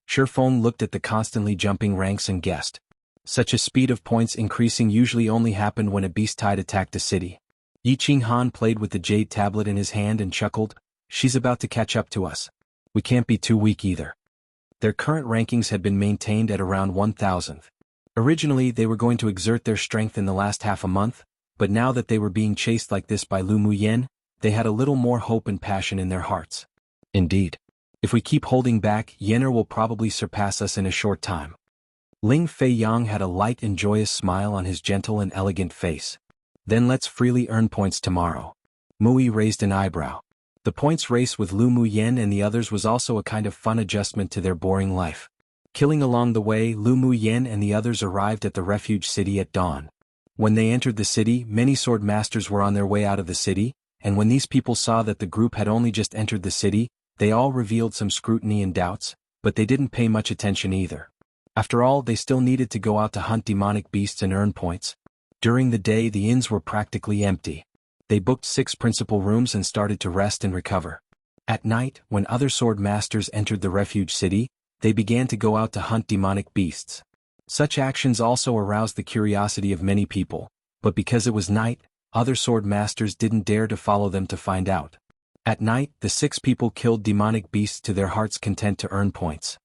A: Shifeng looked at the constantly jumping ranks and guessed. Such a speed of points increasing usually only happened when a beast tide attacked a city. Xuanhuan played with the jade tablet in his hand and chuckled, she's about to catch up to us. We can't be too weak either. Their current rankings had been maintained at around 1000th. Originally they were going to exert their strength in the last half a month, but now that they were being chased like this by Lu Muyen, they had a little more hope and passion in their hearts. Indeed. If we keep holding back, Yener will probably surpass us in a short time. Ling Feiyang had a light and joyous smile on his gentle and elegant face. Then let's freely earn points tomorrow. Mui raised an eyebrow. The points race with Lu Muyen and the others was also a kind of fun adjustment to their boring life. Killing along the way, Lu Muyen and the others arrived at the refuge city at dawn. When they entered the city, many swordmasters were on their way out of the city, and when these people saw that the group had only just entered the city, they all revealed some scrutiny and doubts, but they didn't pay much attention either. After all, they still needed to go out to hunt demonic beasts and earn points. During the day the inns were practically empty. They booked 6 principal rooms and started to rest and recover. At night, when other sword masters entered the refuge city, they began to go out to hunt demonic beasts. Such actions also aroused the curiosity of many people, but because it was night, other sword masters didn't dare to follow them to find out. At night, the 6 people killed demonic beasts to their heart's content to earn points.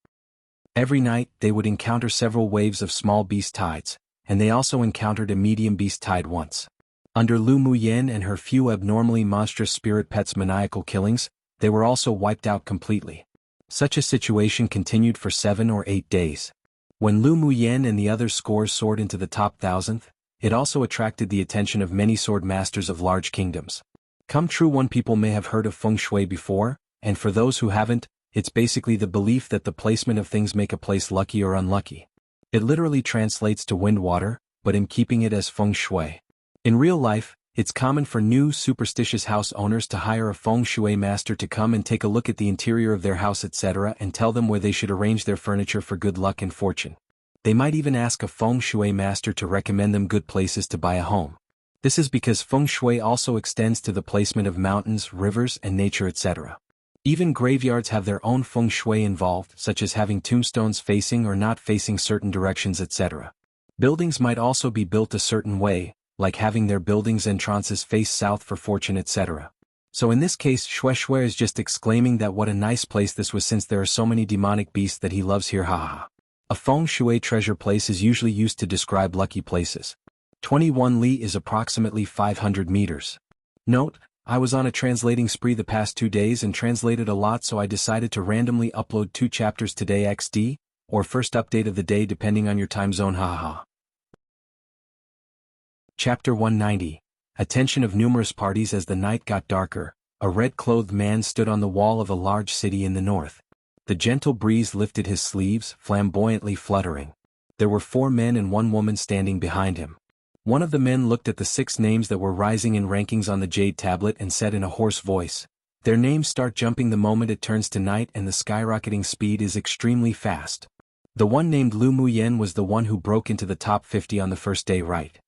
A: Every night, they would encounter several waves of small beast tides, and they also encountered a medium beast tide once. Under Lu Muyen and her few abnormally monstrous spirit pets' maniacal killings, they were also wiped out completely. Such a situation continued for 7 or 8 days. When Lu Muyen and the others' scores soared into the top 1000th, it also attracted the attention of many sword masters of large kingdoms. Come true one people may have heard of feng shui before, and for those who haven't, it's basically the belief that the placement of things make a place lucky or unlucky. It literally translates to wind water, but I'm keeping it as feng shui. In real life, it's common for new superstitious house owners to hire a feng shui master to come and take a look at the interior of their house etc. and tell them where they should arrange their furniture for good luck and fortune. They might even ask a feng shui master to recommend them good places to buy a home. This is because feng shui also extends to the placement of mountains, rivers, and nature etc. Even graveyards have their own feng shui involved, such as having tombstones facing or not facing certain directions etc. Buildings might also be built a certain way, like having their buildings' entrances face south for fortune etc. So in this case Shui is just exclaiming that what a nice place this was since there are so many demonic beasts that he loves here haha. A feng shui treasure place is usually used to describe lucky places. 21 li is approximately 500 meters. Note, I was on a translating spree the past 2 days and translated a lot, so I decided to randomly upload 2 chapters today XD, or first update of the day depending on your time zone haha. Chapter 190. Attention of numerous parties. As the night got darker, a red-clothed man stood on the wall of a large city in the north. The gentle breeze lifted his sleeves, flamboyantly fluttering. There were 4 men and 1 woman standing behind him. One of the men looked at the 6 names that were rising in rankings on the jade tablet and said in a hoarse voice, "Their names start jumping the moment it turns to night and the skyrocketing speed is extremely fast." The one named Lu Muyen was the one who broke into the top 50 on the first day, right?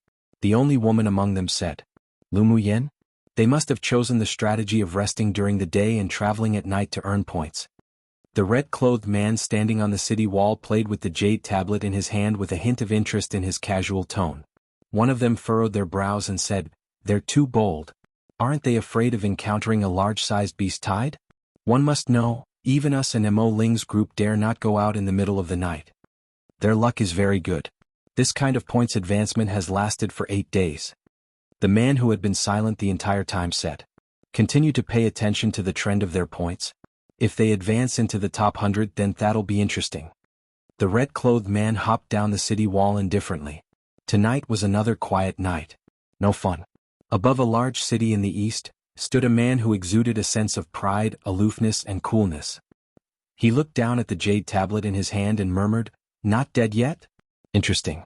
A: The only woman among them said, "Lu Muyen? They must have chosen the strategy of resting during the day and traveling at night to earn points." The red-clothed man standing on the city wall played with the jade tablet in his hand with a hint of interest in his casual tone. One of them furrowed their brows and said, "They're too bold. Aren't they afraid of encountering a large-sized beast tide? One must know, even us and Mo Ling's group dare not go out in the middle of the night. Their luck is very good. This kind of points advancement has lasted for 8 days. The man who had been silent the entire time said. Continue to pay attention to the trend of their points. If they advance into the top 100, then that'll be interesting. The red-clothed man hopped down the city wall indifferently. Tonight was another quiet night. No fun. Above a large city in the east, stood a man who exuded a sense of pride, aloofness, and coolness. He looked down at the jade tablet in his hand and murmured, "Not dead yet? Interesting."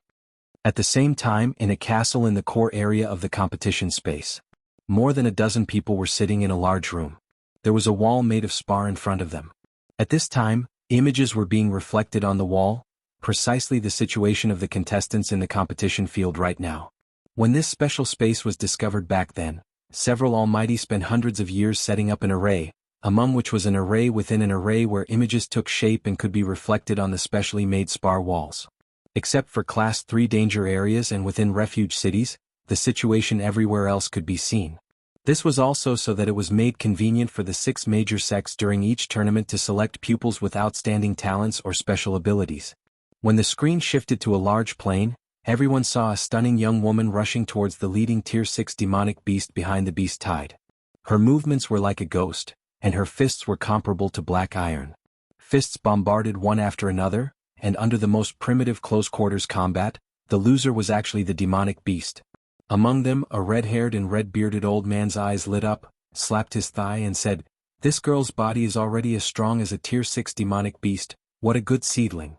A: At the same time, in a castle in the core area of the competition space, more than a dozen people were sitting in a large room. There was a wall made of spar in front of them. At this time, images were being reflected on the wall, precisely the situation of the contestants in the competition field right now. When this special space was discovered back then, several almighty spent hundreds of years setting up an array, among which was an array within an array where images took shape and could be reflected on the specially made spar walls. Except for Class 3 danger areas and within refuge cities, the situation everywhere else could be seen. This was also so that it was made convenient for the 6 major sects during each tournament to select pupils with outstanding talents or special abilities. When the screen shifted to a large plain, everyone saw a stunning young woman rushing towards the leading Tier 6 demonic beast behind the beast tide. Her movements were like a ghost, and her fists were comparable to black iron. Fists bombarded one after another, and under the most primitive close-quarters combat, the loser was actually the demonic beast. Among them, a red-haired and red-bearded old man's eyes lit up, slapped his thigh and said, "This girl's body is already as strong as a Tier 6 demonic beast, what a good seedling."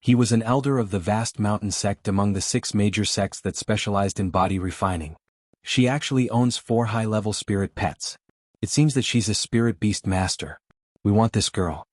A: He was an elder of the vast mountain sect among the 6 major sects that specialized in body refining. She actually owns 4 high-level spirit pets. It seems that she's a spirit beast master. We want this girl.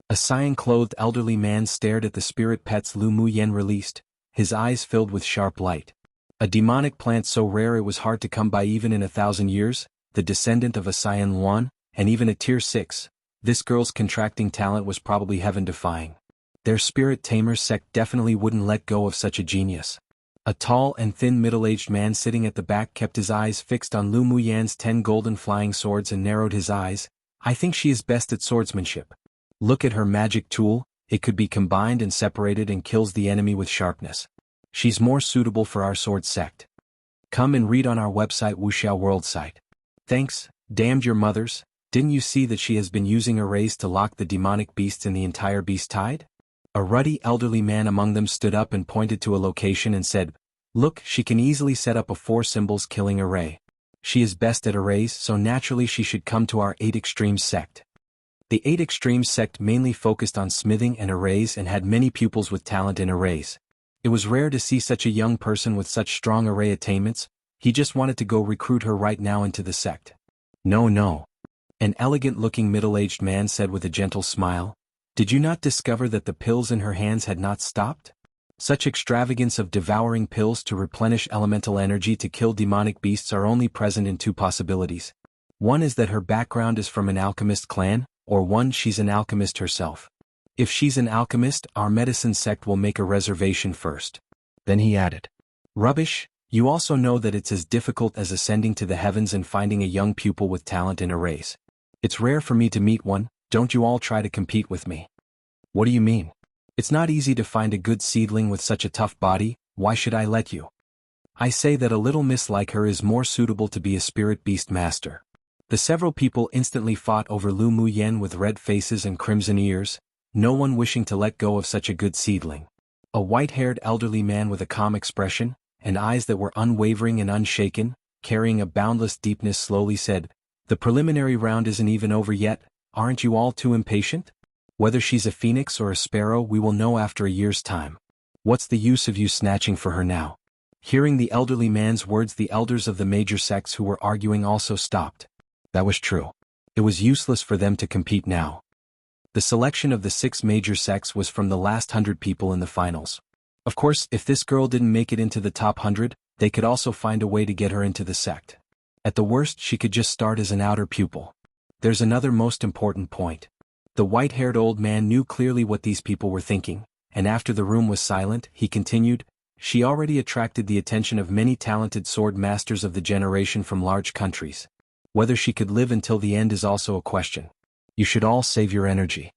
A: A cyan-clothed elderly man stared at the spirit pets Lu Muyen released, his eyes filled with sharp light. A demonic plant so rare it was hard to come by even in 1,000 years, the descendant of a xuanhuan, and even a Tier 6, this girl's contracting talent was probably heaven-defying. Their spirit tamer sect definitely wouldn't let go of such a genius. A tall and thin middle-aged man sitting at the back kept his eyes fixed on Lu Muyan's 10 golden flying swords and narrowed his eyes. "I think she is best at swordsmanship. Look at her magic tool, it could be combined and separated and kills the enemy with sharpness. She's more suitable for our sword sect. Come and read on our website wuxialover site." "Thanks, damned your mothers, didn't you see that she has been using arrays to lock the demonic beasts in the entire beast tide?" A ruddy elderly man among them stood up and pointed to a location and said, "Look, she can easily set up a 4 symbols killing array. She is best at arrays, so naturally she should come to our 8 Extremes sect." The 8 Extremes sect mainly focused on smithing and arrays and had many pupils with talent in arrays. It was rare to see such a young person with such strong array attainments. He just wanted to go recruit her right now into the sect. No. An elegant-looking middle-aged man said with a gentle smile, "Did you not discover that the pills in her hands had not stopped? Such extravagance of devouring pills to replenish elemental energy to kill demonic beasts are only present in 2 possibilities. One is that her background is from an alchemist clan, or one she's an alchemist herself. If she's an alchemist, our medicine sect will make a reservation first." Then he added, "Rubbish, you also know that it's as difficult as ascending to the heavens and finding a young pupil with talent in arrays. It's rare for me to meet one, don't you all try to compete with me." "What do you mean? It's not easy to find a good seedling with such a tough body, why should I let you? I say that a little miss like her is more suitable to be a spirit beast master." The several people instantly fought over Lu Muyen with red faces and crimson ears, no one wishing to let go of such a good seedling. A white-haired elderly man with a calm expression, and eyes that were unwavering and unshaken, carrying a boundless deepness slowly said, "The preliminary round isn't even over yet, aren't you all too impatient? Whether she's a phoenix or a sparrow we will know after a year's time. What's the use of you snatching for her now?" Hearing the elderly man's words, the elders of the major sects who were arguing also stopped. That was true. It was useless for them to compete now. The selection of the 6 major sects was from the last 100 people in the finals. Of course, if this girl didn't make it into the top 100, they could also find a way to get her into the sect. At the worst, she could just start as an outer pupil. There's another most important point. The white-haired old man knew clearly what these people were thinking, and after the room was silent, he continued, she already attracted the attention of many talented sword masters of the generation from large countries. Whether she could live until the end is also a question. You should all save your energy.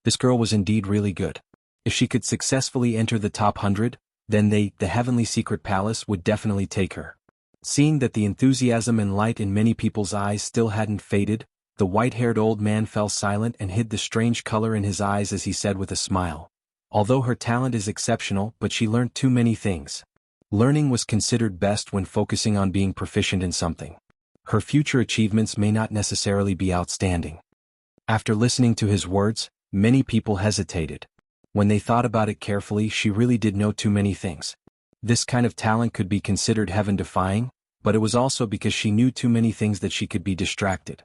A: This girl was indeed really good. If she could successfully enter the top 100, then the heavenly secret palace would definitely take her. Seeing that the enthusiasm and light in many people's eyes still hadn't faded, the white-haired old man fell silent and hid the strange color in his eyes as he said with a smile. Although her talent is exceptional, but she learned too many things. Learning was considered best when focusing on being proficient in something. Her future achievements may not necessarily be outstanding. After listening to his words, many people hesitated. When they thought about it carefully, she really did know too many things. This kind of talent could be considered heaven-defying, but it was also because she knew too many things that she could be distracted.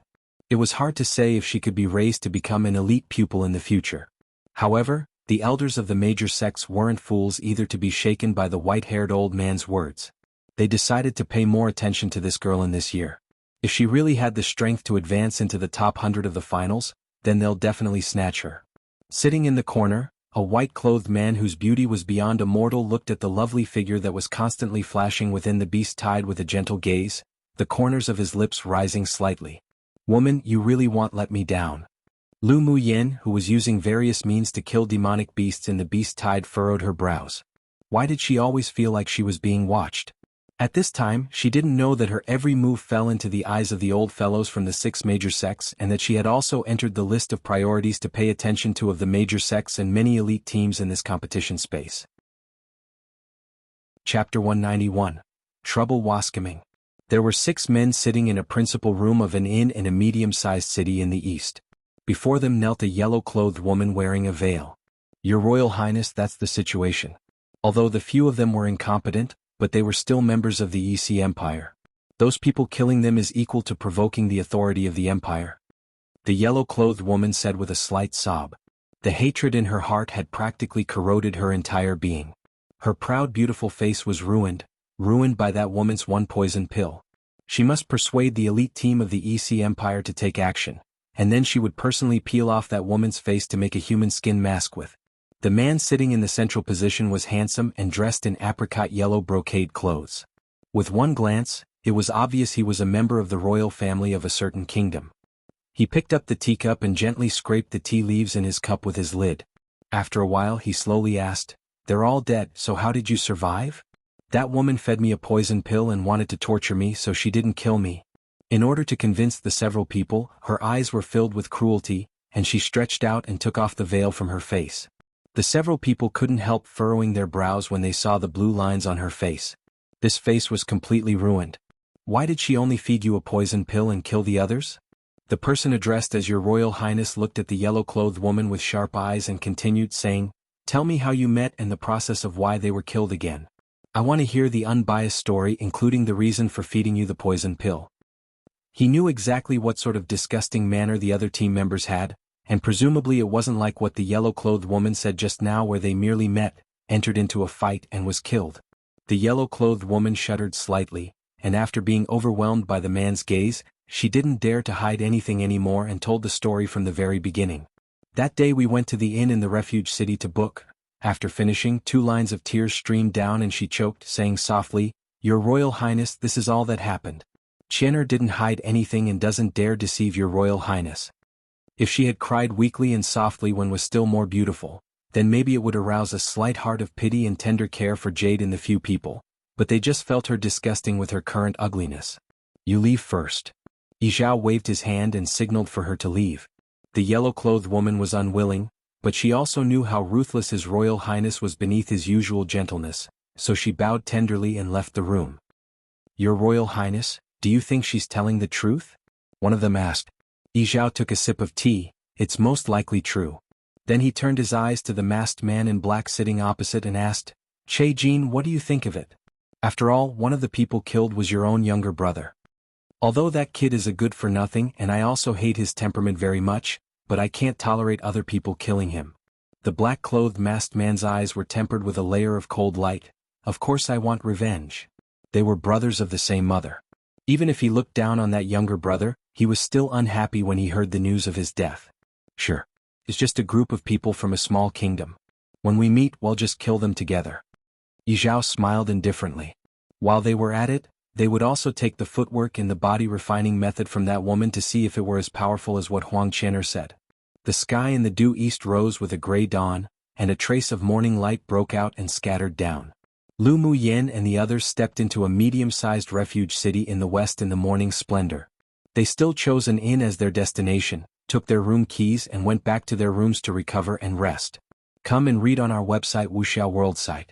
A: It was hard to say if she could be raised to become an elite pupil in the future. However, the elders of the major sects weren't fools either to be shaken by the white-haired old man's words. They decided to pay more attention to this girl in this year. If she really had the strength to advance into the top 100 of the finals, then they'll definitely snatch her. Sitting in the corner, a white-clothed man whose beauty was beyond a mortal looked at the lovely figure that was constantly flashing within the beast tide with a gentle gaze, the corners of his lips rising slightly. "Woman, you really won't let me down." Lu Muyen, who was using various means to kill demonic beasts in the beast tide, furrowed her brows. Why did she always feel like she was being watched? At this time, she didn't know that her every move fell into the eyes of the old fellows from the 6 major sects and that she had also entered the list of priorities to pay attention to of the major sects and many elite teams in this competition space. Chapter 191. Trouble Wascoming. There were 6 men sitting in a principal room of an inn in a medium-sized city in the east. Before them knelt a yellow-clothed woman wearing a veil. "Your Royal Highness, that's the situation." Although the few of them were incompetent, but they were still members of the EC Empire. Those people killing them is equal to provoking the authority of the Empire. The yellow-clothed woman said with a slight sob. The hatred in her heart had practically corroded her entire being. Her proud beautiful face was ruined by that woman's one poison pill. She must persuade the elite team of the EC Empire to take action, and then she would personally peel off that woman's face to make a human skin mask with. The man sitting in the central position was handsome and dressed in apricot yellow brocade clothes. With one glance, it was obvious he was a member of the royal family of a certain kingdom. He picked up the teacup and gently scraped the tea leaves in his cup with his lid. After a while he slowly asked, "They're all dead, so how did you survive?" "That woman fed me a poison pill and wanted to torture me, so she didn't kill me." In order to convince the several people, her eyes were filled with cruelty, and she stretched out and took off the veil from her face. The several people couldn't help furrowing their brows when they saw the blue lines on her face. This face was completely ruined. Why did she only feed you a poison pill and kill the others? The person addressed as Your Royal Highness looked at the yellow-clothed woman with sharp eyes and continued saying, "Tell me how you met and the process of why they were killed again. I want to hear the unbiased story, including the reason for feeding you the poison pill." He knew exactly what sort of disgusting manner the other team members had, and presumably it wasn't like what the yellow-clothed woman said just now, where they merely met, entered into a fight and was killed. The yellow-clothed woman shuddered slightly, and after being overwhelmed by the man's gaze, she didn't dare to hide anything anymore and told the story from the very beginning. "That day we went to the inn in the refuge city to book." After finishing, 2 lines of tears streamed down and she choked, saying softly, "Your Royal Highness, this is all that happened. Qian'er didn't hide anything and doesn't dare deceive Your Royal Highness." If she had cried weakly and softly when was still more beautiful, then maybe it would arouse a slight heart of pity and tender care for Jade in the few people, but they just felt her disgusting with her current ugliness. "You leave first." Yizhao waved his hand and signaled for her to leave. The yellow-clothed woman was unwilling, but she also knew how ruthless His Royal Highness was beneath his usual gentleness, so she bowed tenderly and left the room. "Your Royal Highness, do you think she's telling the truth?" one of them asked. Yizhao took a sip of tea. "It's most likely true." Then he turned his eyes to the masked man in black sitting opposite and asked, "Che Jin, what do you think of it? After all, one of the people killed was your own younger brother. Although that kid is a good-for-nothing and I also hate his temperament very much, but I can't tolerate other people killing him." The black-clothed masked man's eyes were tempered with a layer of cold light. "Of course I want revenge. They were brothers of the same mother." Even if he looked down on that younger brother, he was still unhappy when he heard the news of his death. "Sure. It's just a group of people from a small kingdom. When we meet, we'll just kill them together." Yi Zhao smiled indifferently. While they were at it, they would also take the footwork and the body refining method from that woman to see if it were as powerful as what Huang Qian'er said. The sky in the due east rose with a gray dawn, and a trace of morning light broke out and scattered down. Lu Muyen and the others stepped into a medium-sized refuge city in the west in the morning splendor. They still chose an inn as their destination, took their room keys and went back to their rooms to recover and rest. Come and read on our website wuxialover site.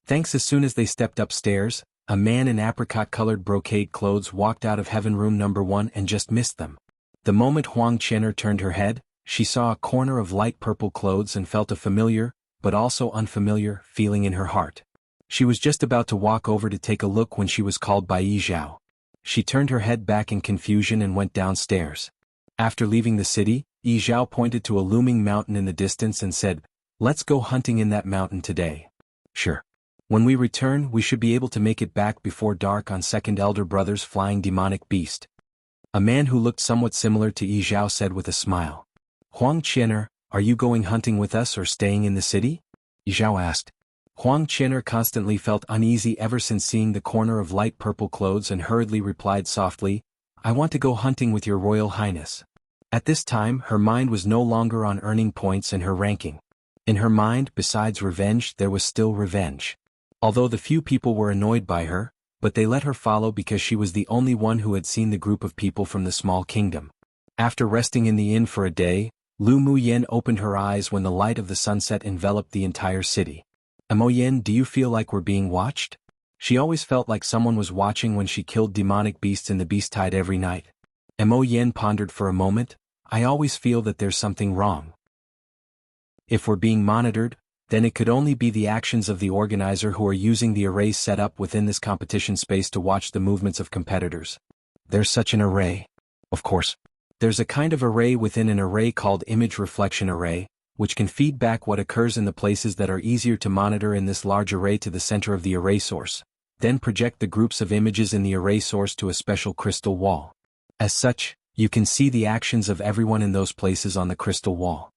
A: Thanks. As soon as they stepped upstairs, a man in apricot-colored brocade clothes walked out of heaven room number 1 and just missed them. The moment Huang Qian'er turned her head, she saw a corner of light purple clothes and felt a familiar, but also unfamiliar, feeling in her heart. She was just about to walk over to take a look when she was called by Yi Zhao. She turned her head back in confusion and went downstairs. After leaving the city, Yi Zhao pointed to a looming mountain in the distance and said, "Let's go hunting in that mountain today." "Sure. When we return, we should be able to make it back before dark on Second Elder Brother's flying demonic beast." A man who looked somewhat similar to Yi Zhao said with a smile. "Huang Qian'er, are you going hunting with us or staying in the city?" Yi Zhao asked. Huang Qian'er constantly felt uneasy ever since seeing the corner of light purple clothes and hurriedly replied softly, "I want to go hunting with your Royal Highness." At this time, her mind was no longer on earning points and her ranking. In her mind, besides revenge, there was still revenge. Although the few people were annoyed by her, but they let her follow because she was the only one who had seen the group of people from the small kingdom. After resting in the inn for a day, Lu Muyen opened her eyes when the light of the sunset enveloped the entire city. "Moyen, do you feel like we're being watched?" She always felt like someone was watching when she killed demonic beasts in the beast tide every night. Moyen pondered for a moment. "I always feel that there's something wrong. If we're being monitored, then it could only be the actions of the organizer who are using the arrays set up within this competition space to watch the movements of competitors." "There's such an array." "Of course. There's a kind of array within an array called image reflection array, which can feed back what occurs in the places that are easier to monitor in this large array to the center of the array source, then project the groups of images in the array source to a special crystal wall. As such, you can see the actions of everyone in those places on the crystal wall."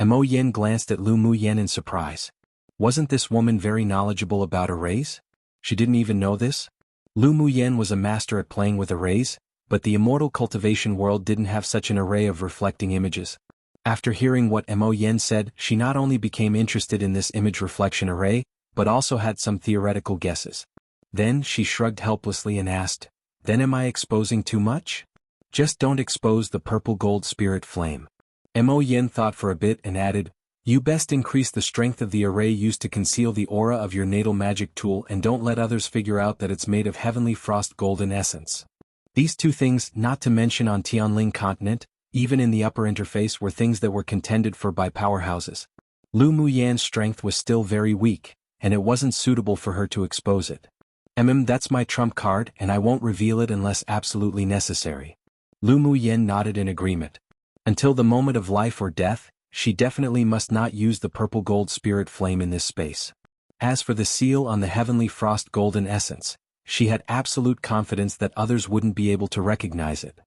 A: Mo Yen glanced at Lu Muyen in surprise. Wasn't this woman very knowledgeable about arrays? She didn't even know this? Lu Muyen was a master at playing with arrays, but the immortal cultivation world didn't have such an array of reflecting images. After hearing what Mo Yen said, she not only became interested in this image reflection array, but also had some theoretical guesses. Then she shrugged helplessly and asked, "Then am I exposing too much?" "Just don't expose the purple gold spirit flame." Mo Yen thought for a bit and added, "You best increase the strength of the array used to conceal the aura of your natal magic tool and don't let others figure out that it's made of heavenly frost golden essence." These two things, not to mention on Tianling continent, even in the upper interface, were things that were contended for by powerhouses. Lu Muyan's strength was still very weak, and it wasn't suitable for her to expose it. That's my trump card and I won't reveal it unless absolutely necessary." Lu Muyen nodded in agreement. Until the moment of life or death, she definitely must not use the purple gold spirit flame in this space. As for the seal on the heavenly frost golden essence, she had absolute confidence that others wouldn't be able to recognize it.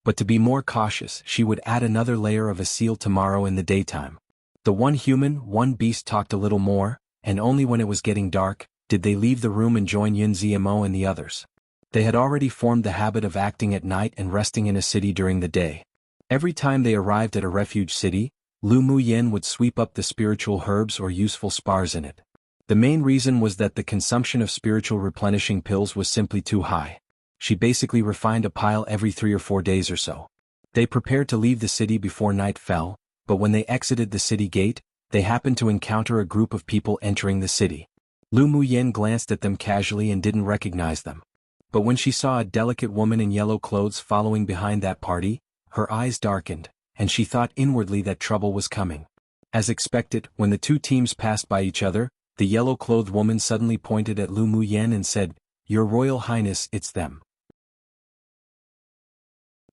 A: But to be more cautious, she would add another layer of a seal tomorrow in the daytime. The one human, one beast talked a little more, and only when it was getting dark, did they leave the room and join Yun Ziamo and the others. They had already formed the habit of acting at night and resting in a city during the day. Every time they arrived at a refuge city, Lu Muyen would sweep up the spiritual herbs or useful spars in it. The main reason was that the consumption of spiritual replenishing pills was simply too high. She basically refined a pile every 3 or 4 days or so. They prepared to leave the city before night fell, but when they exited the city gate, they happened to encounter a group of people entering the city. Lu Muyen glanced at them casually and didn't recognize them. But when she saw a delicate woman in yellow clothes following behind that party, her eyes darkened, and she thought inwardly that trouble was coming. As expected, when the two teams passed by each other, the yellow-clothed woman suddenly pointed at Lu Muyen and said, "Your Royal Highness, it's them.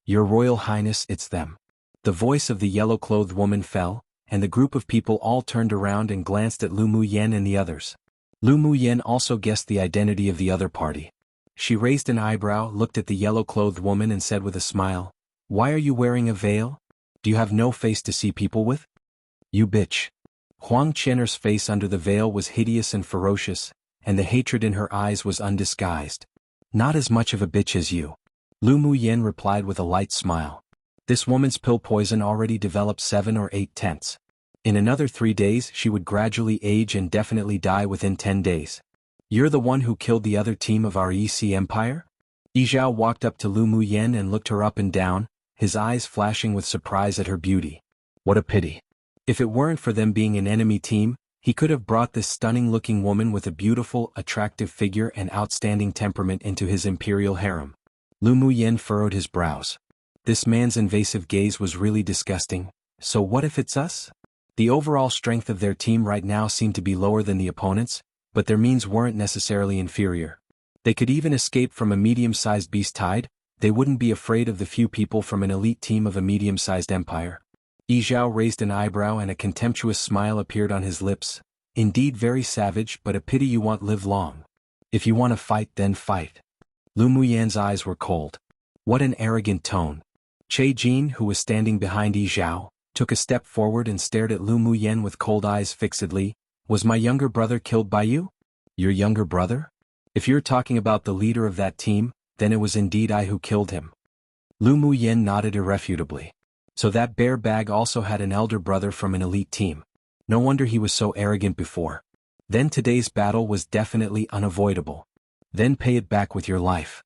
A: Your Royal Highness, it's them." The voice of the yellow-clothed woman fell, and the group of people all turned around and glanced at Lu Muyen and the others. Lu Muyen also guessed the identity of the other party. She raised an eyebrow, looked at the yellow-clothed woman and said with a smile, "Why are you wearing a veil? Do you have no face to see people with? You bitch." Huang Qian'er's face under the veil was hideous and ferocious, and the hatred in her eyes was undisguised. "Not as much of a bitch as you," Lu Muyen replied with a light smile. "This woman's pill poison already developed 7 or 8 tenths. In another 3 days she would gradually age and definitely die within 10 days. You're the one who killed the other team of our EC Empire?" Yizhao walked up to Lu Muyen and looked her up and down, his eyes flashing with surprise at her beauty. What a pity. If it weren't for them being an enemy team, he could have brought this stunning-looking woman with a beautiful, attractive figure and outstanding temperament into his imperial harem. Lu Muyen furrowed his brows. This man's invasive gaze was really disgusting. So what if it's us? The overall strength of their team right now seemed to be lower than the opponents, but their means weren't necessarily inferior. They could even escape from a medium-sized beast tide. They wouldn't be afraid of the few people from an elite team of a medium-sized empire. Yizhao raised an eyebrow and a contemptuous smile appeared on his lips. Indeed very savage, but a pity you won't live long. If you want to fight, then fight. Lu Muyen's eyes were cold. What an arrogant tone. Che Jin, who was standing behind Yizhao, took a step forward and stared at Lu Muyen with cold eyes fixedly. "Was my younger brother killed by you?" "Your younger brother? If you're talking about the leader of that team, then it was indeed I who killed him." Lu Muyen nodded irrefutably. So that bear bag also had an elder brother from an elite team. No wonder he was so arrogant before. Then today's battle was definitely unavoidable. Then pay it back with your life.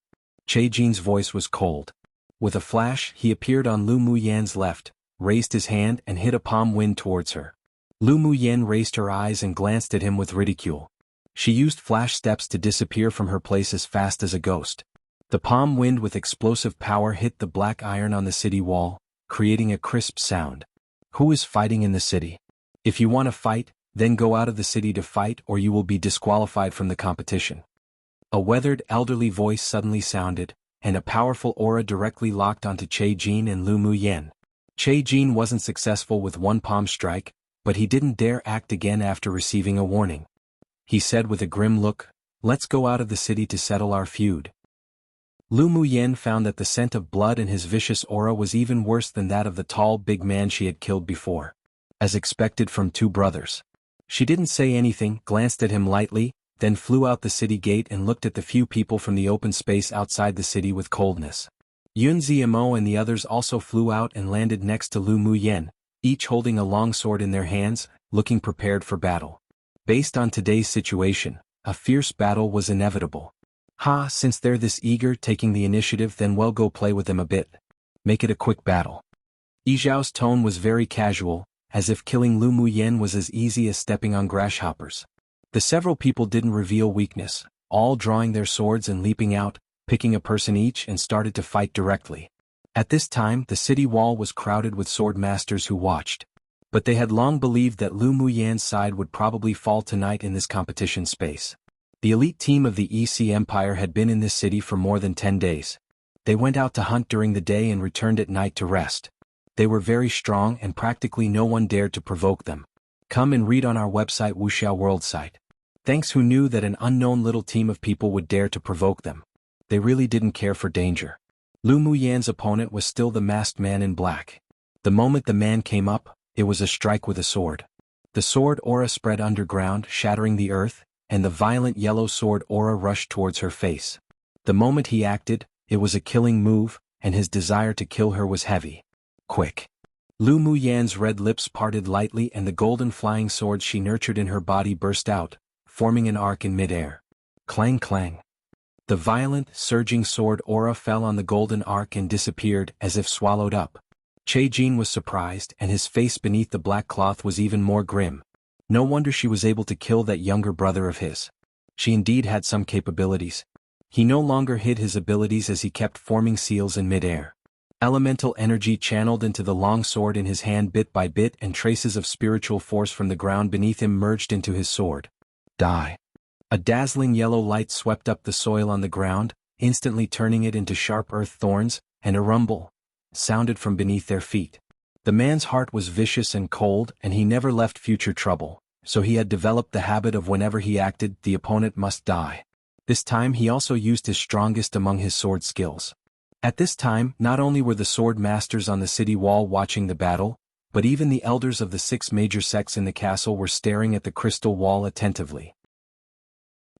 A: Che Jin's voice was cold. With a flash, he appeared on Lu Muyen's left, raised his hand and hit a palm wind towards her. Lu Muyen raised her eyes and glanced at him with ridicule. She used flash steps to disappear from her place as fast as a ghost. The palm wind with explosive power hit the black iron on the city wall, creating a crisp sound. "Who is fighting in the city? If you want to fight, then go out of the city to fight or you will be disqualified from the competition." A weathered, elderly voice suddenly sounded, and a powerful aura directly locked onto Che Jin and Lu Muyen. Che Jin wasn't successful with one palm strike, but he didn't dare act again after receiving a warning. He said with a grim look, "Let's go out of the city to settle our feud." Lu Muyen found that the scent of blood in his vicious aura was even worse than that of the tall big man she had killed before. As expected from two brothers. She didn't say anything, glanced at him lightly, then flew out the city gate and looked at the few people from the open space outside the city with coldness. Yun Ziamo and the others also flew out and landed next to Lu Muyen, each holding a long sword in their hands, looking prepared for battle. Based on today's situation, a fierce battle was inevitable. Since they're this eager taking the initiative, then we'll go play with them a bit. Make it a quick battle. Yizhao's tone was very casual, as if killing Lu Muyen was as easy as stepping on grasshoppers. The several people didn't reveal weakness, all drawing their swords and leaping out, picking a person each and started to fight directly. At this time the city wall was crowded with swordmasters who watched. But they had long believed that Lu Muyen's side would probably fall tonight in this competition space. The elite team of the EC Empire had been in this city for more than 10 days. They went out to hunt during the day and returned at night to rest. They were very strong and practically no one dared to provoke them. Come and read on our website wuxialover site. Thanks who knew that an unknown little team of people would dare to provoke them. They really didn't care for danger. Lu Muyen's opponent was still the masked man in black. The moment the man came up, it was a strike with a sword. The sword aura spread underground, shattering the earth, and the violent yellow sword aura rushed towards her face. The moment he acted, it was a killing move, and his desire to kill her was heavy. Quick. Lu Muyen's red lips parted lightly and the golden flying swords she nurtured in her body burst out, forming an arc in midair. Clang clang. The violent, surging sword aura fell on the golden arc and disappeared as if swallowed up. Che Jin was surprised and his face beneath the black cloth was even more grim. No wonder she was able to kill that younger brother of his. She indeed had some capabilities. He no longer hid his abilities as he kept forming seals in midair. Elemental energy channeled into the long sword in his hand bit by bit and traces of spiritual force from the ground beneath him merged into his sword. Die. A dazzling yellow light swept up the soil on the ground, instantly turning it into sharp earth thorns, and a rumble sounded from beneath their feet. The man's heart was vicious and cold and he never left future trouble, so he had developed the habit of whenever he acted the opponent must die. This time he also used his strongest among his sword skills. At this time not only were the sword masters on the city wall watching the battle, but even the elders of the 6 major sects in the castle were staring at the crystal wall attentively.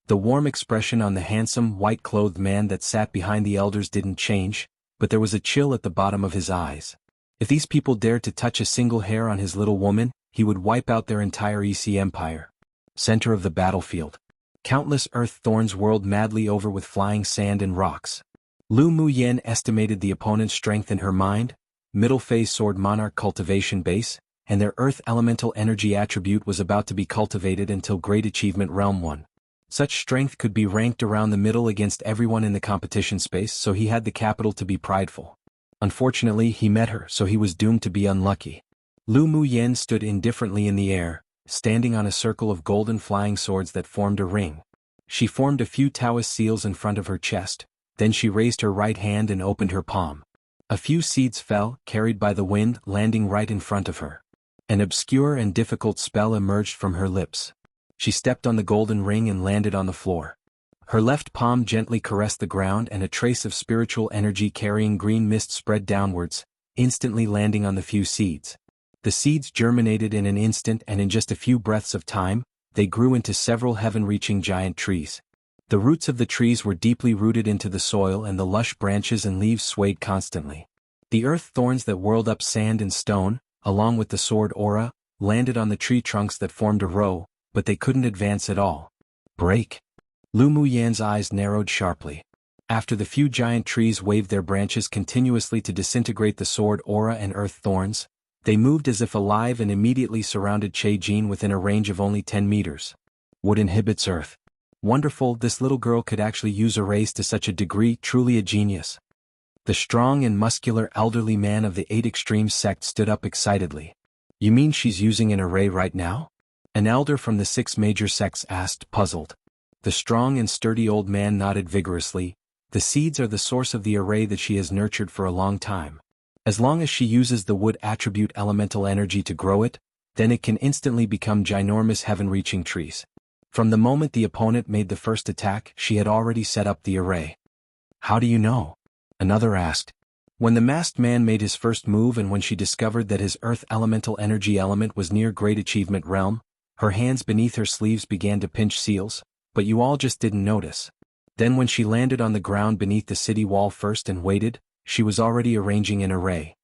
A: The warm expression on the handsome, white-clothed man that sat behind the elders didn't change, but there was a chill at the bottom of his eyes. If these people dared to touch a single hair on his little woman, he would wipe out their entire EC empire. Center of the battlefield. Countless earth thorns whirled madly over with flying sand and rocks. Lu Muyen estimated the opponent's strength in her mind, middle phase sword monarch cultivation base, and their earth elemental energy attribute was about to be cultivated until Great Achievement Realm 1. Such strength could be ranked around the middle against everyone in the competition space, so he had the capital to be prideful. Unfortunately, he met her, so he was doomed to be unlucky. Lu Muyen stood indifferently in the air, standing on a circle of golden flying swords that formed a ring. She formed a few Taoist seals in front of her chest, then she raised her right hand and opened her palm. A few seeds fell, carried by the wind, landing right in front of her. An obscure and difficult spell emerged from her lips. She stepped on the golden ring and landed on the floor. Her left palm gently caressed the ground and a trace of spiritual energy carrying green mist spread downwards, instantly landing on the few seeds. The seeds germinated in an instant, and in just a few breaths of time, they grew into several heaven-reaching giant trees. The roots of the trees were deeply rooted into the soil and the lush branches and leaves swayed constantly. The earth thorns that whirled up sand and stone, along with the sword aura, landed on the tree trunks that formed a row, but they couldn't advance at all. Break. Lu Muyan's eyes narrowed sharply. After the few giant trees waved their branches continuously to disintegrate the sword aura and earth thorns, they moved as if alive and immediately surrounded Che Jin within a range of only 10 meters. Wood inhibits earth. Wonderful, this little girl could actually use arrays to such a degree, truly a genius. The strong and muscular elderly man of the 8 Extremes sect stood up excitedly. You mean she's using an array right now? An elder from the 6 major sects asked, puzzled. The strong and sturdy old man nodded vigorously. The seeds are the source of the array that she has nurtured for a long time. As long as she uses the wood attribute elemental energy to grow it, then it can instantly become ginormous heaven-reaching trees. From the moment the opponent made the first attack, she had already set up the array. How do you know? Another asked. When the masked man made his first move and when she discovered that his earth elemental energy element was near Great Achievement Realm, her hands beneath her sleeves began to pinch seals, but you all just didn't notice. Then when she landed on the ground beneath the city wall first and waited, she was already arranging an array.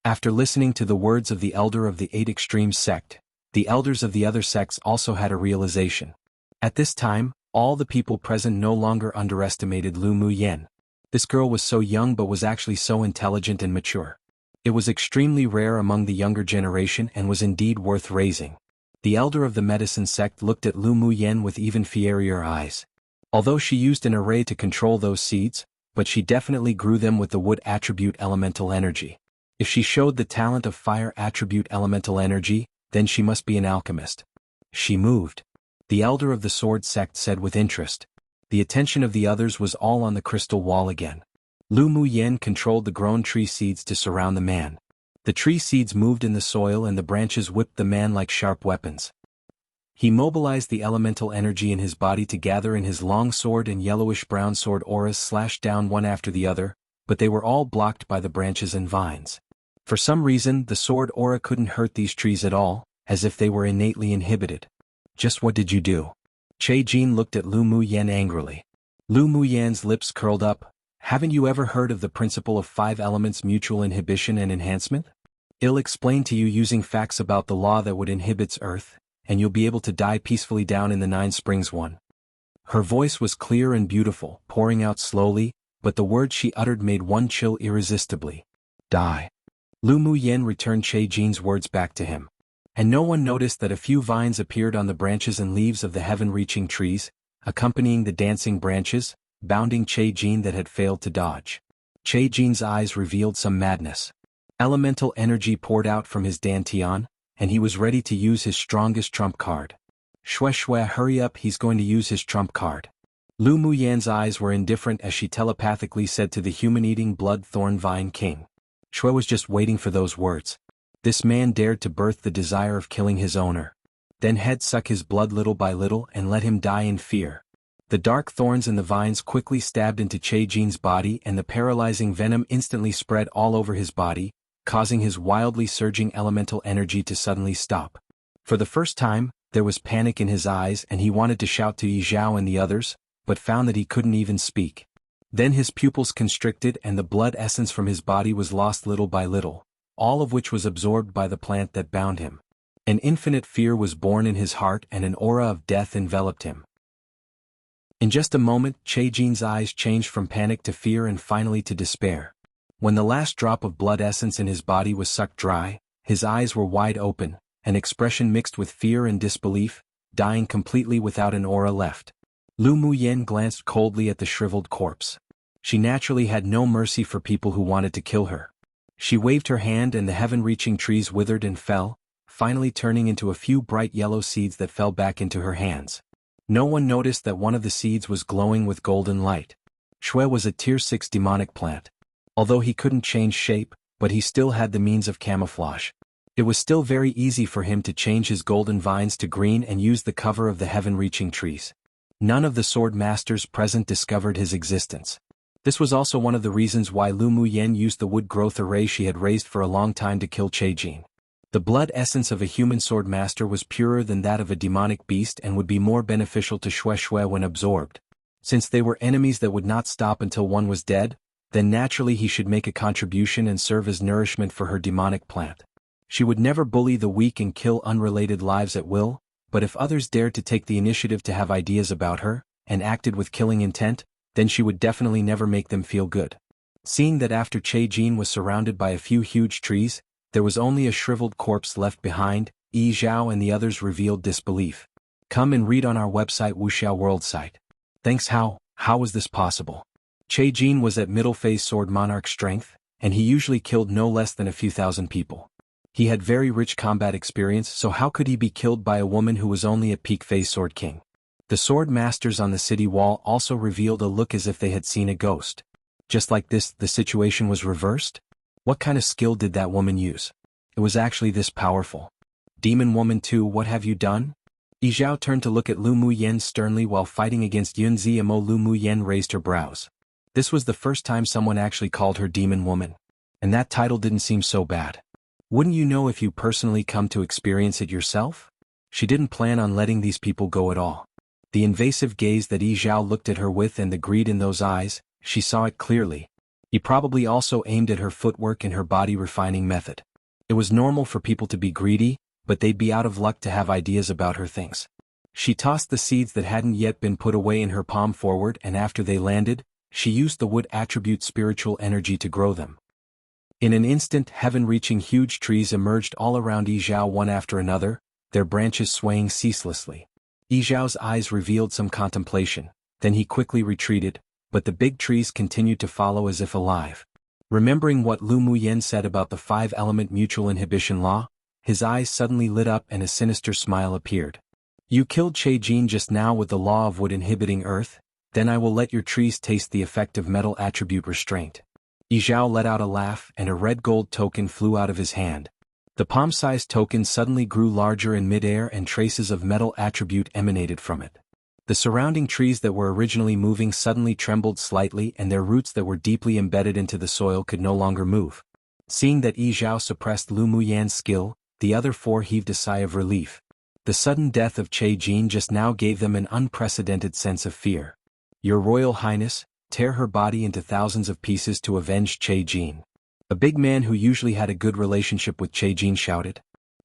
A: After listening to the words of the elder of the 8 Extremes sect, the elders of the other sects also had a realization. At this time, all the people present no longer underestimated Lu Muyen. This girl was so young but was actually so intelligent and mature. It was extremely rare among the younger generation and was indeed worth raising. The elder of the medicine sect looked at Lu Muyen with even fierier eyes. Although she used an array to control those seeds, but she definitely grew them with the wood attribute elemental energy. If she showed the talent of fire attribute elemental energy, then she must be an alchemist. She moved. The elder of the sword sect said with interest. The attention of the others was all on the crystal wall again. Lu Muyen controlled the grown tree seeds to surround the man. The tree seeds moved in the soil and the branches whipped the man like sharp weapons. He mobilized the elemental energy in his body to gather in his long sword and yellowish-brown sword auras slashed down one after the other, but they were all blocked by the branches and vines. For some reason, the sword aura couldn't hurt these trees at all, as if they were innately inhibited. Just what did you do? Che Jin looked at Lu Muyen angrily. Lu Muyen's lips curled up. Haven't you ever heard of the principle of 5 elements mutual inhibition and enhancement? I'll explain to you using facts about the law that would inhibits earth, and you'll be able to die peacefully down in the 9 springs one. Her voice was clear and beautiful, pouring out slowly, but the words she uttered made one chill irresistibly. Die. Lu Muyen returned Che Jin's words back to him. And no one noticed that a few vines appeared on the branches and leaves of the heaven-reaching trees, accompanying the dancing branches, bounding Che Jin that had failed to dodge. Che Jin's eyes revealed some madness. Elemental energy poured out from his dantian, and he was ready to use his strongest trump card. Shue, hurry up, he's going to use his trump card. Lu Muyan's eyes were indifferent as she telepathically said to the human-eating blood thorn vine king. Shue was just waiting for those words. This man dared to birth the desire of killing his owner. Then he'd suck his blood little by little and let him die in fear. The dark thorns and the vines quickly stabbed into Che Jin's body and the paralyzing venom instantly spread all over his body, causing his wildly surging elemental energy to suddenly stop. For the first time, There was panic in his eyes and he wanted to shout to Yi Zhao and the others, but found that he couldn't even speak. Then his pupils constricted and the blood essence from his body was lost little by little, all of which was absorbed by the plant that bound him. An infinite fear was born in his heart and an aura of death enveloped him. In just a moment, Che Jin's eyes changed from panic to fear and finally to despair. When the last drop of blood essence in his body was sucked dry, his eyes were wide open, an expression mixed with fear and disbelief, dying completely without an aura left. Lu Muyen glanced coldly at the shriveled corpse. She naturally had no mercy for people who wanted to kill her. She waved her hand and the heaven-reaching trees withered and fell, finally turning into a few bright yellow seeds that fell back into her hands. No one noticed that one of the seeds was glowing with golden light. Shui was a tier 6 demonic plant. Although he couldn't change shape, but he still had the means of camouflage. It was still very easy for him to change his golden vines to green and use the cover of the heaven-reaching trees. None of the swordmasters present discovered his existence. This was also one of the reasons why Lu Muyen used the wood growth array she had raised for a long time to kill Che Jin. The blood essence of a human swordmaster was purer than that of a demonic beast and would be more beneficial to Shui when absorbed. Since they were enemies that would not stop until one was dead, then naturally he should make a contribution and serve as nourishment for her demonic plant. She would never bully the weak and kill unrelated lives at will, but if others dared to take the initiative to have ideas about her, and acted with killing intent, then she would definitely never make them feel good. Seeing that after Che Jin was surrounded by a few huge trees, there was only a shriveled corpse left behind, Yi Zhao and the others revealed disbelief. Come and read on our website wuxialover site. Thanks. How was this possible? Che Jin was at middle phase sword monarch strength, and he usually killed no less than a few thousand people. He had very rich combat experience, so how could he be killed by a woman who was only a peak phase sword king? The sword masters on the city wall also revealed a look as if they had seen a ghost. Just like this, the situation was reversed? What kind of skill did that woman use? It was actually this powerful. Demon woman 2, what have you done? Yi Zhao turned to look at Lu Muyen sternly while fighting against Yun Ziamo. Lu Muyen raised her brows. This was the first time someone actually called her demon woman. And that title didn't seem so bad. Wouldn't you know if you personally come to experience it yourself? She didn't plan on letting these people go at all. The invasive gaze that Yi Zhao looked at her with and the greed in those eyes, she saw it clearly. He probably also aimed at her footwork and her body refining method. It was normal for people to be greedy, but they'd be out of luck to have ideas about her things. She tossed the seeds that hadn't yet been put away in her palm forward, and after they landed, she used the wood attribute spiritual energy to grow them. In an instant, heaven-reaching huge trees emerged all around Yi Zhao one after another, their branches swaying ceaselessly. Yi Zhao's eyes revealed some contemplation, then he quickly retreated, but the big trees continued to follow as if alive. Remembering what Lu Muyen said about the 5-element mutual inhibition law, his eyes suddenly lit up and a sinister smile appeared. You killed Che Jin just now with the law of wood inhibiting earth, then I will let your trees taste the effect of metal attribute restraint. Yi Zhao let out a laugh and a red gold token flew out of his hand. The palm-sized token suddenly grew larger in midair and traces of metal attribute emanated from it. The surrounding trees that were originally moving suddenly trembled slightly and their roots that were deeply embedded into the soil could no longer move. Seeing that Yi Zhao suppressed Lu Muyen's skill, the other 4 heaved a sigh of relief. The sudden death of Che Jin just now gave them an unprecedented sense of fear. Your Royal Highness, tear her body into thousands of pieces to avenge Che Jin. A big man who usually had a good relationship with Che Jin shouted.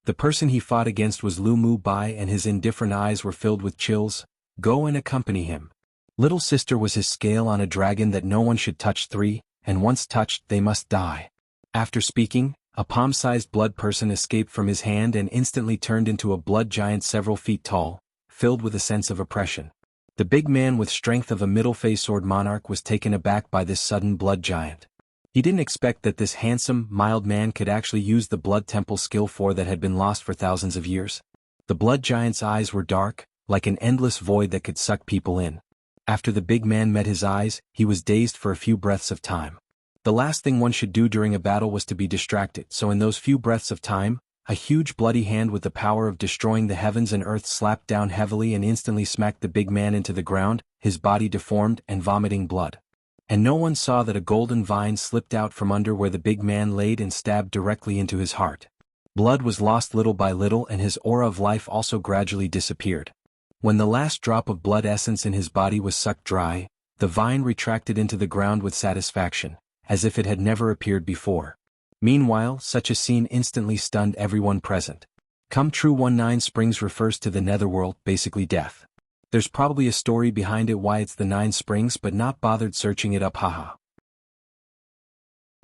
A: The person he fought against was Lu Mu Bai and his indifferent eyes were filled with chills. Go and accompany him. Little sister was his scale on a dragon that no one should touch 3, and once touched they must die. After speaking, a palm-sized blood person escaped from his hand and instantly turned into a blood giant several feet tall, filled with a sense of oppression. The big man with strength of a middle-phase sword monarch was taken aback by this sudden blood giant. He didn't expect that this handsome, mild man could actually use the blood temple skill 4 that had been lost for thousands of years. The blood giant's eyes were dark, like an endless void that could suck people in. After the big man met his eyes, he was dazed for a few breaths of time. The last thing one should do during a battle was to be distracted, so in those few breaths of time, a huge bloody hand with the power of destroying the heavens and earth slapped down heavily and instantly smacked the big man into the ground, his body deformed and vomiting blood. And no one saw that a golden vine slipped out from under where the big man laid and stabbed directly into his heart. Blood was lost little by little and his aura of life also gradually disappeared. When the last drop of blood essence in his body was sucked dry, the vine retracted into the ground with satisfaction, as if it had never appeared before. Meanwhile, such a scene instantly stunned everyone present. Come True 19 Springs refers to the netherworld, basically death. There's probably a story behind it why it's the 9 springs but not bothered searching it up, haha.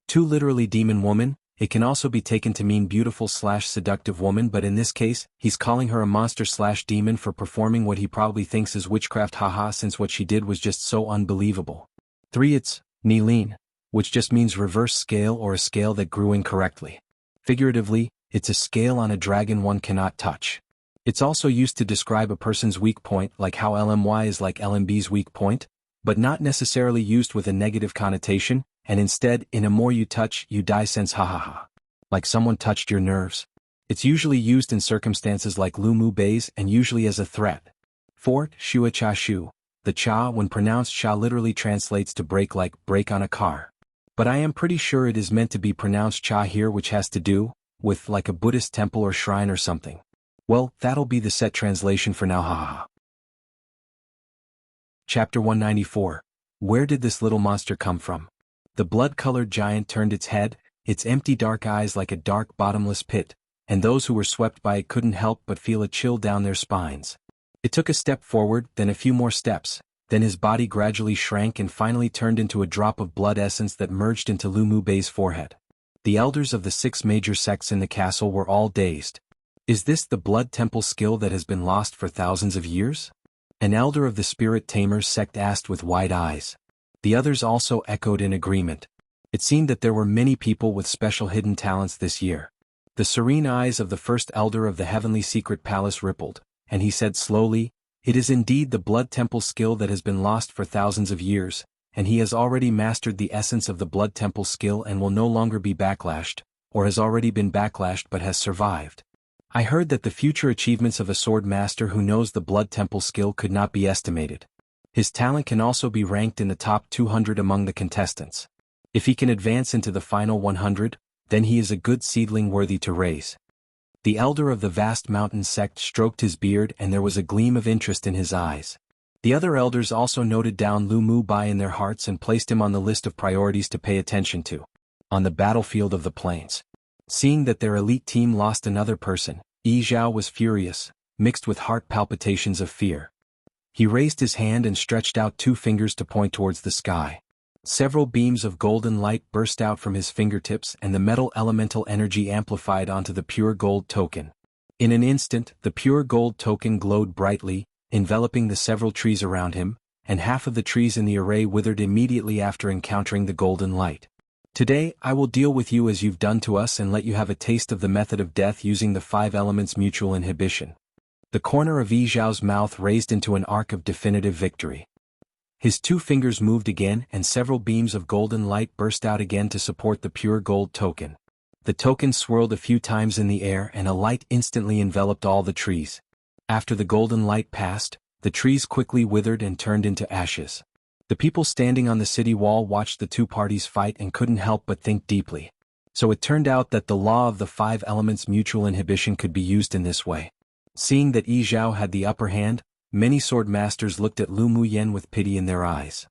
A: 2 Literally demon woman. It can also be taken to mean beautiful/seductive woman, but in this case, he's calling her a monster/demon for performing what he probably thinks is witchcraft, haha, since what she did was just so unbelievable. 3 It's Nileen, which just means reverse scale or a scale that grew incorrectly. Figuratively, it's a scale on a dragon one cannot touch. It's also used to describe a person's weak point, like how LMY is like LMB's weak point, but not necessarily used with a negative connotation, and instead, in a more you touch, you die sense, hahaha. Like someone touched your nerves. It's usually used in circumstances like Lu Mu Bays and usually as a threat. 4 Shua Cha Shu. The cha when pronounced sha literally translates to break, like break on a car. But I am pretty sure it is meant to be pronounced cha here, which has to do with like a Buddhist temple or shrine or something. Well, that'll be the set translation for now, hahaha. Chapter 194. Where did this little monster come from? The blood-colored giant turned its head, its empty dark eyes like a dark bottomless pit, and those who were swept by it couldn't help but feel a chill down their spines. It took a step forward, then a few more steps, then his body gradually shrank and finally turned into a drop of blood essence that merged into Lu Mu Bei's forehead. The elders of the 6 major sects in the castle were all dazed. Is this the blood temple skill that has been lost for thousands of years? An elder of the Spirit Tamers sect asked with wide eyes. The others also echoed in agreement. It seemed that there were many people with special hidden talents this year. The serene eyes of the first elder of the heavenly secret palace rippled, and he said slowly, "It is indeed the blood temple skill that has been lost for thousands of years, and he has already mastered the essence of the blood temple skill and will no longer be backlashed, or has already been backlashed but has survived. I heard that the future achievements of a swordmaster who knows the blood temple skill could not be estimated. His talent can also be ranked in the top 200 among the contestants. If he can advance into the final 100, then he is a good seedling worthy to raise." The elder of the vast mountain sect stroked his beard and there was a gleam of interest in his eyes. The other elders also noted down Lu Mu Bai in their hearts and placed him on the list of priorities to pay attention to. On the battlefield of the plains. Seeing that their elite team lost another person, Yi Zhao was furious, mixed with heart palpitations of fear. He raised his hand and stretched out 2 fingers to point towards the sky. Several beams of golden light burst out from his fingertips and the metal elemental energy amplified onto the pure gold token. In an instant, the pure gold token glowed brightly, enveloping the several trees around him, and half of the trees in the array withered immediately after encountering the golden light. "Today, I will deal with you as you've done to us and let you have a taste of the method of death using the 5 elements mutual inhibition." The corner of Yi Zhao's mouth raised into an arc of definitive victory. His 2 fingers moved again and several beams of golden light burst out again to support the pure gold token. The token swirled a few times in the air and a light instantly enveloped all the trees. After the golden light passed, the trees quickly withered and turned into ashes. The people standing on the city wall watched the 2 parties fight and couldn't help but think deeply. So it turned out that the law of the 5 elements mutual inhibition could be used in this way. Seeing that Yi Zhao had the upper hand, many swordmasters looked at Lu Mu Yen with pity in their eyes.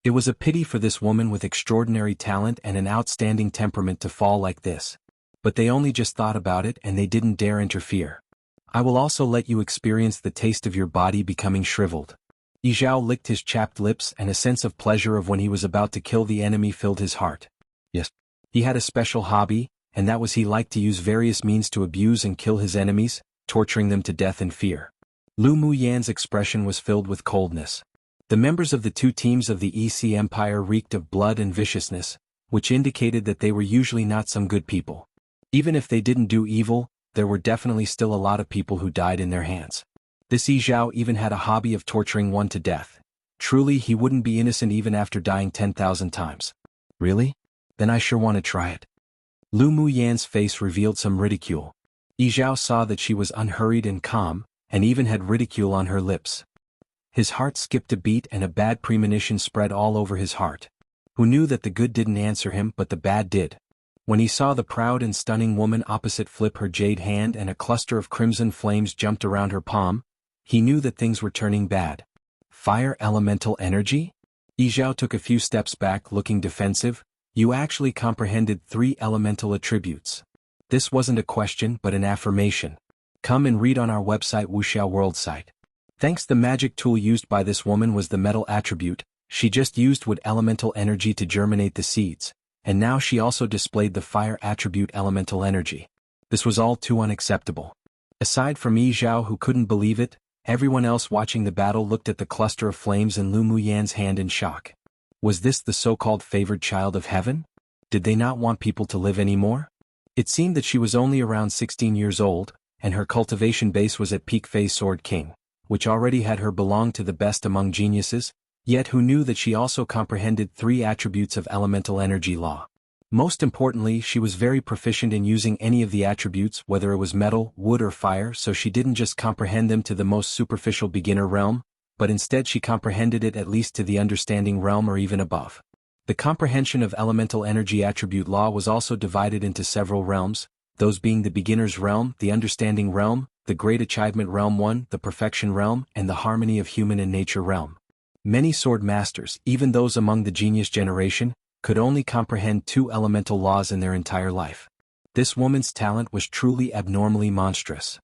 A: It was a pity for this woman with extraordinary talent and an outstanding temperament to fall like this. But they only just thought about it and they didn't dare interfere. "I will also let you experience the taste of your body becoming shriveled." Yi Zhao licked his chapped lips and a sense of pleasure of when he was about to kill the enemy filled his heart. Yes. He had a special hobby, and that was he liked to use various means to abuse and kill his enemies, torturing them to death in fear. Lu Mu Yan's expression was filled with coldness. The members of the 2 teams of the EC Empire reeked of blood and viciousness, which indicated that they were usually not some good people. Even if they didn't do evil, there were definitely still a lot of people who died in their hands. This Yi Zhao even had a hobby of torturing one to death. Truly he wouldn't be innocent even after dying 10,000 times. Really? Then I sure want to try it. Lu Mu Yan's face revealed some ridicule. Yi Zhao saw that she was unhurried and calm, and even had ridicule on her lips. His heart skipped a beat and a bad premonition spread all over his heart. Who knew that the good didn't answer him but the bad did? When he saw the proud and stunning woman opposite flip her jade hand and a cluster of crimson flames jumped around her palm, he knew that things were turning bad. Fire elemental energy? Yi Zhao took a few steps back, looking defensive. You actually comprehended 3 elemental attributes. This wasn't a question but an affirmation. Come and read on our website wuxialover site. Thanks, the magic tool used by this woman was the metal attribute. She just used wood elemental energy to germinate the seeds, and now she also displayed the fire attribute elemental energy. This was all too unacceptable. Aside from Yi Zhao, who couldn't believe it, everyone else watching the battle looked at the cluster of flames in Lu Muyan's hand in shock. Was this the so-called favored child of heaven? Did they not want people to live anymore? It seemed that she was only around 16 years old, and her cultivation base was at peak phase Sword King, which already had her belong to the best among geniuses, yet who knew that she also comprehended 3 attributes of elemental energy law. Most importantly, she was very proficient in using any of the attributes, whether it was metal, wood or fire, so she didn't just comprehend them to the most superficial beginner realm, but instead she comprehended it at least to the understanding realm or even above. The comprehension of elemental energy attribute law was also divided into several realms, those being the beginner's realm, the understanding realm, the great achievement realm 1, the perfection realm, and the harmony of human and nature realm. Many sword masters, even those among the genius generation, could only comprehend 2 elemental laws in their entire life. This woman's talent was truly abnormally monstrous.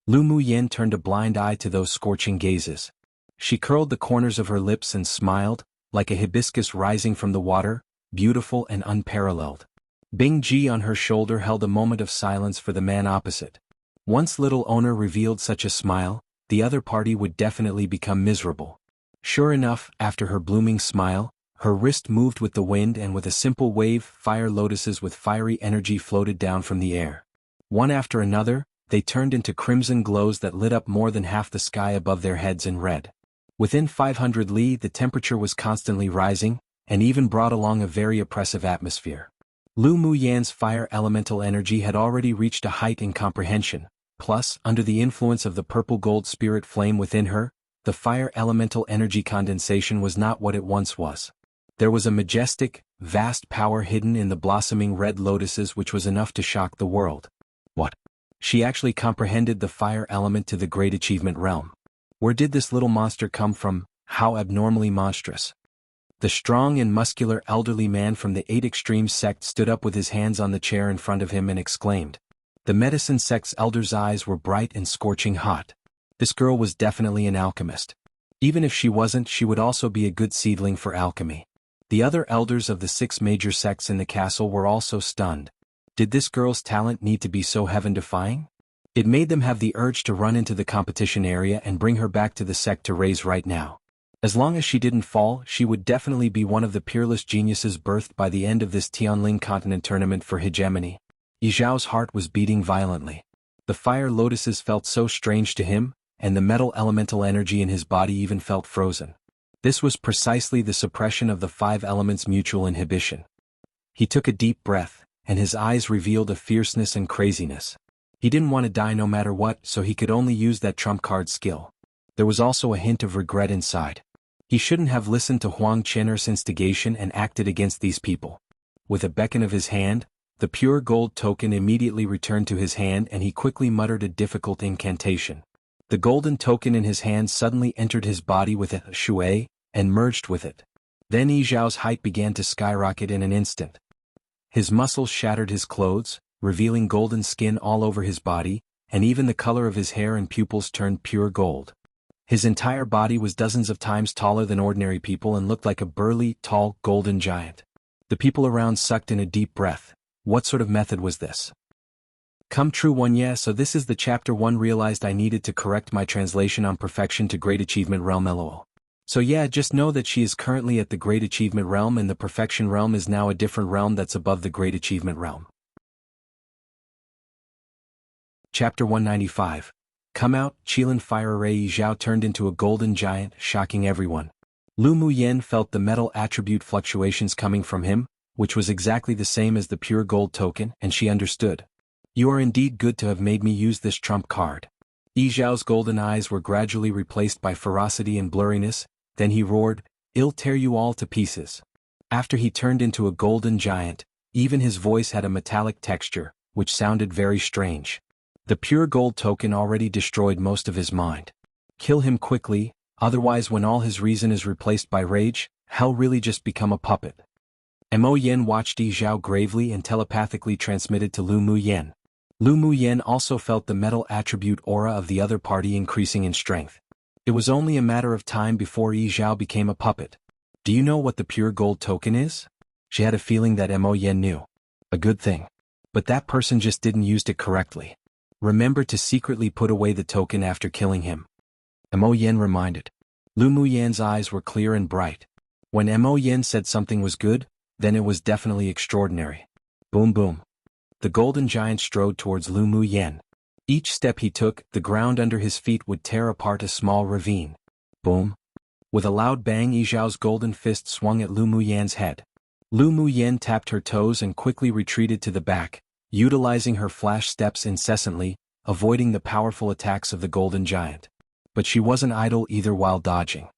A: Lu Muyan turned a blind eye to those scorching gazes. She curled the corners of her lips and smiled, like a hibiscus rising from the water, beautiful and unparalleled. Bing Ji on her shoulder held a moment of silence for the man opposite. Once little owner revealed such a smile, the other party would definitely become miserable. Sure enough, after her blooming smile, her wrist moved with the wind, and with a simple wave, fire lotuses with fiery energy floated down from the air. One after another, they turned into crimson glows that lit up more than half the sky above their heads in red. Within 500 li, the temperature was constantly rising, and even brought along a very oppressive atmosphere. Lu Muyan's fire elemental energy had already reached a height in comprehension, plus, under the influence of the purple-gold spirit flame within her, the fire elemental energy condensation was not what it once was. There was a majestic, vast power hidden in the blossoming red lotuses which was enough to shock the world. What? She actually comprehended the fire element to the great achievement realm. Where did this little monster come from? How abnormally monstrous. The strong and muscular elderly man from the 8 Extremes sect stood up with his hands on the chair in front of him and exclaimed. The medicine sect's elder's eyes were bright and scorching hot. This girl was definitely an alchemist. Even if she wasn't, she would also be a good seedling for alchemy. The other elders of the 6 major sects in the castle were also stunned. Did this girl's talent need to be so heaven-defying? It made them have the urge to run into the competition area and bring her back to the sect to raise right now. As long as she didn't fall, she would definitely be one of the peerless geniuses birthed by the end of this Tianling continent tournament for hegemony. Yi Zhao's heart was beating violently. The fire lotuses felt so strange to him, and the metal elemental energy in his body even felt frozen. This was precisely the suppression of the 5 elements' mutual inhibition. He took a deep breath, and his eyes revealed a fierceness and craziness. He didn't want to die no matter what, so he could only use that trump card skill. There was also a hint of regret inside. He shouldn't have listened to Huang Qian'er's instigation and acted against these people. With a beckon of his hand, the pure gold token immediately returned to his hand, and he quickly muttered a difficult incantation. The golden token in his hand suddenly entered his body with a shui, and merged with it. Then Yi Zhao's height began to skyrocket in an instant. His muscles shattered his clothes, revealing golden skin all over his body, and even the color of his hair and pupils turned pure gold. His entire body was dozens of times taller than ordinary people and looked like a burly, tall, golden giant. The people around sucked in a deep breath. What sort of method was this? Come true one. Yeah, so this is the chapter 1. Realized I needed to correct my translation on perfection to great achievement realm lol. So yeah, just know that she is currently at the great achievement realm, and the perfection realm is now a different realm that's above the great achievement realm. Chapter 195. Come out, Qilin Fire Ray. Yi Zhao turned into a golden giant, shocking everyone. Lu Muyan felt the metal attribute fluctuations coming from him, which was exactly the same as the pure gold token, and she understood. You are indeed good to have made me use this trump card. Yi Zhao's golden eyes were gradually replaced by ferocity and blurriness, then he roared, I'll tear you all to pieces. After he turned into a golden giant, Even his voice had a metallic texture, which sounded very strange. The pure gold token already destroyed most of his mind. Kill him quickly, otherwise when all his reason is replaced by rage, he'll really just become a puppet. Mo Yen watched Yi Zhao gravely and telepathically transmitted to Lu Mu Yen. Lu Mu Yen also felt the metal attribute aura of the other party increasing in strength. It was only a matter of time before Yi Zhao became a puppet. Do you know what the pure gold token is? She had a feeling that Mo Yen knew. A good thing. But that person just didn't use it correctly. Remember to secretly put away the token after killing him. Mo Yen reminded. Lu Mu Yan's eyes were clear and bright. When Mo Yen said something was good, then it was definitely extraordinary. Boom boom. The golden giant strode towards Lu Mu Yen. Each step he took, the ground under his feet would tear apart a small ravine. Boom. With a loud bang, Yi Zhao's golden fist swung at Lu Mu Yan's head. Lu Mu Yen tapped her toes and quickly retreated to the back, utilizing her flash steps incessantly, avoiding the powerful attacks of the golden giant. But she wasn't idle either while dodging.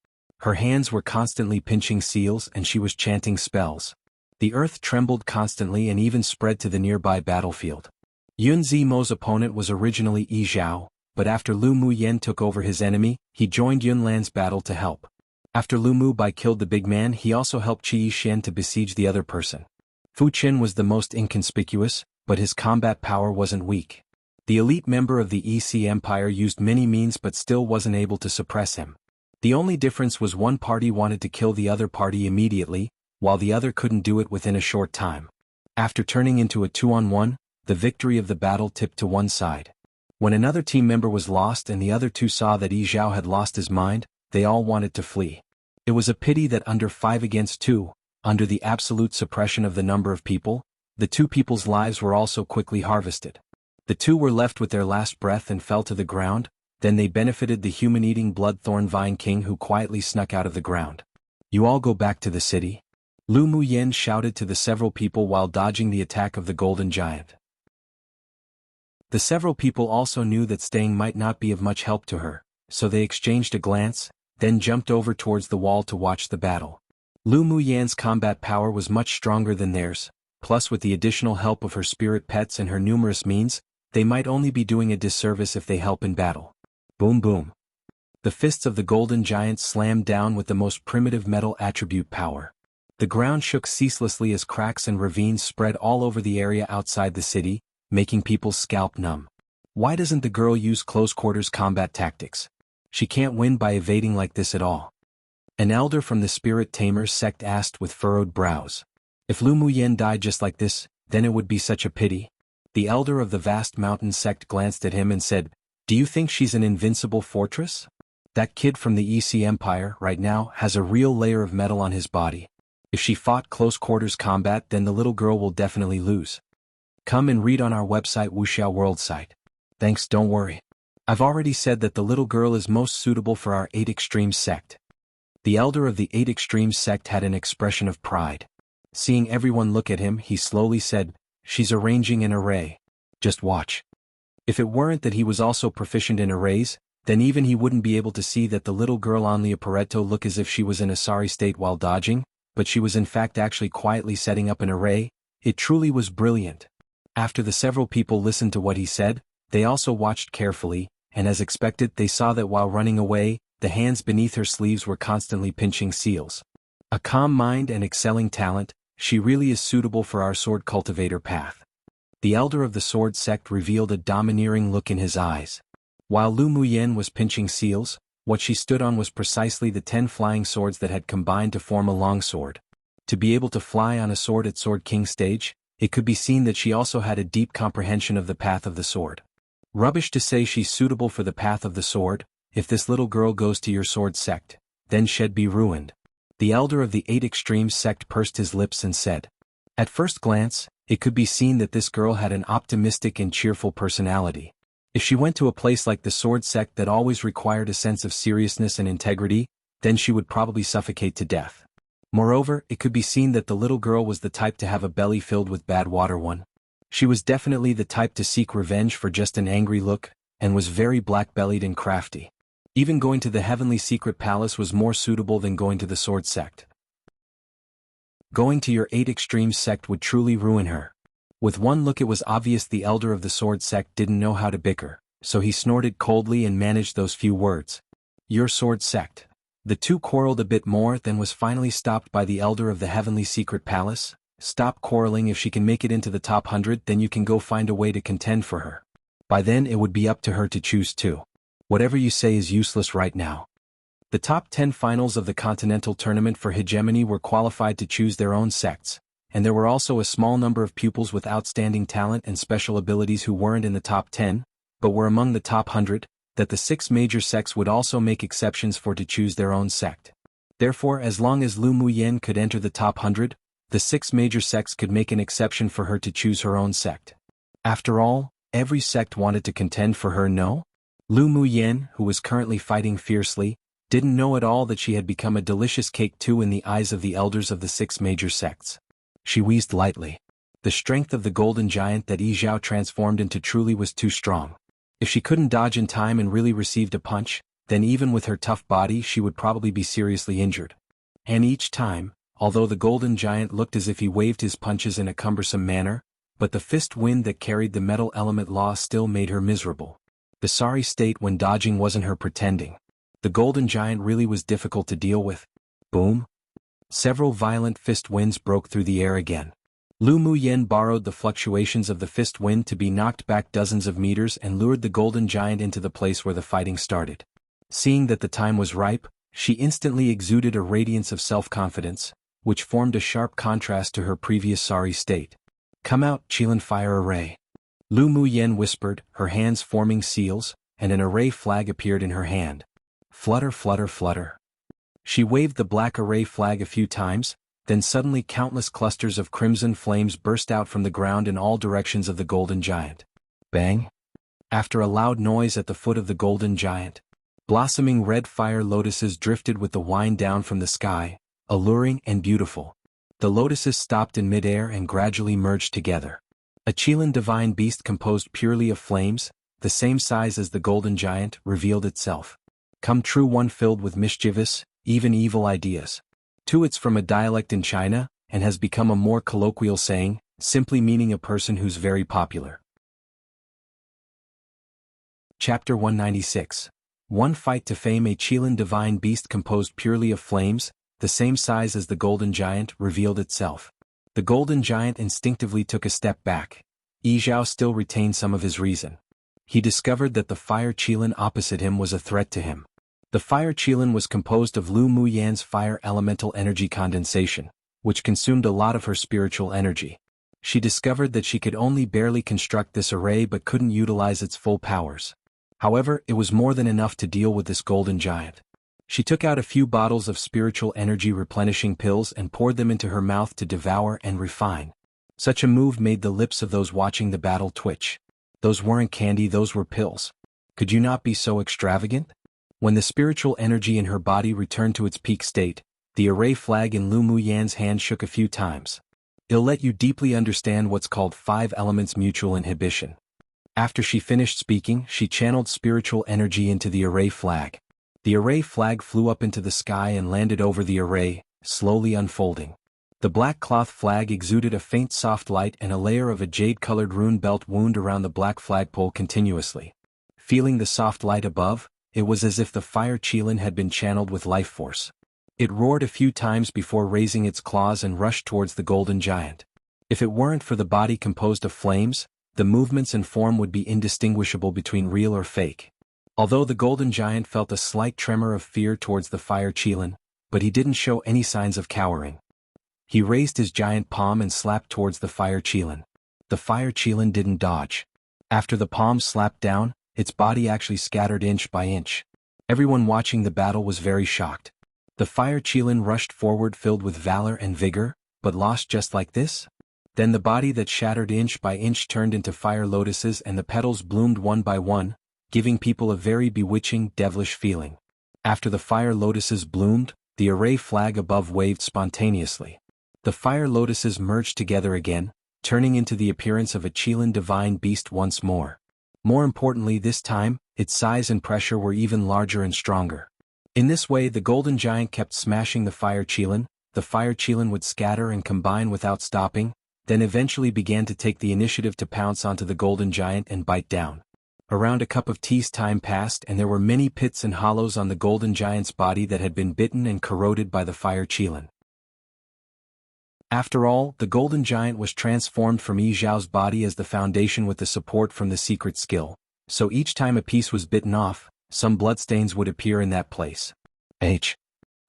A: Her hands were constantly pinching seals and she was chanting spells. The earth trembled constantly and even spread to the nearby battlefield. Yun Zimo's opponent was originally Yi Zhao, but after Lu Mu Yen took over his enemy, he joined Yun Lan's battle to help. After Lu Mu Bai killed the big man, he also helped Qi Yishen to besiege the other person. Fu Qin was the most inconspicuous, but his combat power wasn't weak. The elite member of the EC Empire used many means but still wasn't able to suppress him. The only difference was one party wanted to kill the other party immediately, while the other couldn't do it within a short time. After turning into a 2-on-1, the victory of the battle tipped to one side. When another team member was lost and the other two saw that Yi Zhao had lost his mind, they all wanted to flee. It was a pity that under 5 against 2, under the absolute suppression of the number of people, the two people's lives were also quickly harvested. The two were left with their last breath and fell to the ground, then they benefited the human-eating bloodthorn vine king who quietly snuck out of the ground. You all go back to the city? Lu Mu Yen shouted to the several people while dodging the attack of the golden giant. The several people also knew that staying might not be of much help to her, so they exchanged a glance, then jumped over towards the wall to watch the battle. Lu Mu Yan's combat power was much stronger than theirs, plus with the additional help of her spirit pets and her numerous means, they might only be doing a disservice if they help in battle. Boom boom. The fists of the golden giant slammed down with the most primitive metal attribute power. The ground shook ceaselessly as cracks and ravines spread all over the area outside the city, making people's scalp numb. Why doesn't the girl use close-quarters combat tactics? She can't win by evading like this at all. An elder from the Spirit Tamers sect asked with furrowed brows. If Lu Mu Yen died just like this, then it would be such a pity. The elder of the vast mountain sect glanced at him and said, "Do you think she's an invincible fortress? That kid from the EC Empire right now has a real layer of metal on his body. If she fought close-quarters combat, then the little girl will definitely lose. Come and read on our website wuxialover site. Thanks, don't worry. I've already said that the little girl is most suitable for our 8 Extremes sect." The elder of the 8 Extremes sect had an expression of pride. Seeing everyone look at him, he slowly said, "She's arranging an array. Just watch." If it weren't that he was also proficient in arrays, then even he wouldn't be able to see that the little girl on the Pareto looked as if she was in a sorry state while dodging, but she was in fact actually quietly setting up an array. It truly was brilliant. After the several people listened to what he said, they also watched carefully, and as expected they saw that while running away, the hands beneath her sleeves were constantly pinching seals. A calm mind and excelling talent, she really is suitable for our sword cultivator path. The elder of the sword sect revealed a domineering look in his eyes. While Lu Mu Yen was pinching seals, what she stood on was precisely the 10 flying swords that had combined to form a longsword. To be able to fly on a sword at Sword King stage, it could be seen that she also had a deep comprehension of the path of the sword. Rubbish to say she's suitable for the path of the sword. If this little girl goes to your sword sect, then she'd be ruined. The elder of the 8 Extremes sect pursed his lips and said. At first glance, it could be seen that this girl had an optimistic and cheerful personality. If she went to a place like the sword sect that always required a sense of seriousness and integrity, then she would probably suffocate to death. Moreover, it could be seen that the little girl was the type to have a belly filled with bad water one. She was definitely the type to seek revenge for just an angry look, and was very black-bellied and crafty. Even going to the heavenly secret palace was more suitable than going to the sword sect. Going to your 8 extremes sect would truly ruin her. With one look it was obvious the elder of the sword sect didn't know how to bicker, so he snorted coldly and managed those few words. Your sword sect. The two quarreled a bit more, then was finally stopped by the elder of the heavenly secret palace. Stop quarreling. If she can make it into the top 100, then you can go find a way to contend for her. By then it would be up to her to choose too. Whatever you say is useless right now. The top 10 finals of the continental tournament for hegemony were qualified to choose their own sects, and there were also a small number of pupils with outstanding talent and special abilities who weren't in the top 10, but were among the top 100, that the 6 major sects would also make exceptions for to choose their own sect. Therefore, as long as Lu Muyen could enter the top 100, the 6 major sects could make an exception for her to choose her own sect. After all, every sect wanted to contend for her, no? Lu Muyen, who was currently fighting fiercely, didn't know at all that she had become a delicious cake too in the eyes of the elders of the 6 major sects. She wheezed lightly. The strength of the golden giant that Yi Zhao transformed into truly was too strong. If she couldn't dodge in time and really received a punch, then even with her tough body she would probably be seriously injured. And each time, although the golden giant looked as if he waved his punches in a cumbersome manner, but the fist wind that carried the metal element law still made her miserable. The sorry state when dodging wasn't her pretending. The golden giant really was difficult to deal with. Boom. Several violent fist winds broke through the air again. Lu Muyen borrowed the fluctuations of the fist wind to be knocked back dozens of meters and lured the golden giant into the place where the fighting started. Seeing that the time was ripe, she instantly exuded a radiance of self-confidence, which formed a sharp contrast to her previous sorry state. Come out, Qilin fire array. Lu Muyen whispered, her hands forming seals, and an array flag appeared in her hand. Flutter, flutter, flutter. She waved the black array flag a few times, then suddenly countless clusters of crimson flames burst out from the ground in all directions of the golden giant. Bang! After a loud noise at the foot of the golden giant, blossoming red fire lotuses drifted with the wind down from the sky, alluring and beautiful. The lotuses stopped in midair and gradually merged together. A Qilin divine beast composed purely of flames, the same size as the golden giant, revealed itself. Come true, one filled with mischievous, even evil ideas. It's from a dialect in China, and has become a more colloquial saying, simply meaning a person who's very popular. Chapter 196. One fight to fame. A Qilin divine beast composed purely of flames, the same size as the golden giant, revealed itself. The golden giant instinctively took a step back. Yi Zhao still retained some of his reason. He discovered that the fire Qilin opposite him was a threat to him. The fire Qilin was composed of Lu Muyen's fire elemental energy condensation, which consumed a lot of her spiritual energy. She discovered that she could only barely construct this array but couldn't utilize its full powers. However, it was more than enough to deal with this golden giant. She took out a few bottles of spiritual energy replenishing pills and poured them into her mouth to devour and refine. Such a move made the lips of those watching the battle twitch. Those weren't candy, those were pills. Could you not be so extravagant? When the spiritual energy in her body returned to its peak state, the array flag in Lu Muyen's hand shook a few times. It'll let you deeply understand what's called 5 elements mutual inhibition. After she finished speaking, she channeled spiritual energy into the array flag. The array flag flew up into the sky and landed over the array, slowly unfolding. The black cloth flag exuded a faint soft light, and a layer of a jade-colored rune belt wound around the black flagpole continuously. Feeling the soft light above, it was as if the fire Qilin had been channeled with life force. It roared a few times before raising its claws and rushed towards the golden giant. If it weren't for the body composed of flames, the movements and form would be indistinguishable between real or fake. Although the golden giant felt a slight tremor of fear towards the fire Qilin, but he didn't show any signs of cowering. He raised his giant palm and slapped towards the fire Qilin. The fire Qilin didn't dodge. After the palm slapped down, its body actually scattered inch by inch. Everyone watching the battle was very shocked. The fire Qilin rushed forward filled with valor and vigor, but lost just like this? Then the body that shattered inch by inch turned into fire lotuses and the petals bloomed one by one, giving people a very bewitching, devilish feeling. After the fire lotuses bloomed, the array flag above waved spontaneously. The fire lotuses merged together again, turning into the appearance of a Qilin divine beast once more. More importantly this time, its size and pressure were even larger and stronger. In this way the golden giant kept smashing the fire Qilin, the fire qilin would scatter and combine without stopping, then eventually began to take the initiative to pounce onto the golden giant and bite down. Around a cup of tea's time passed and there were many pits and hollows on the golden giant's body that had been bitten and corroded by the fire qilin. After all, the golden giant was transformed from Yi Zhao's body as the foundation with the support from the secret skill, so each time a piece was bitten off, some bloodstains would appear in that place.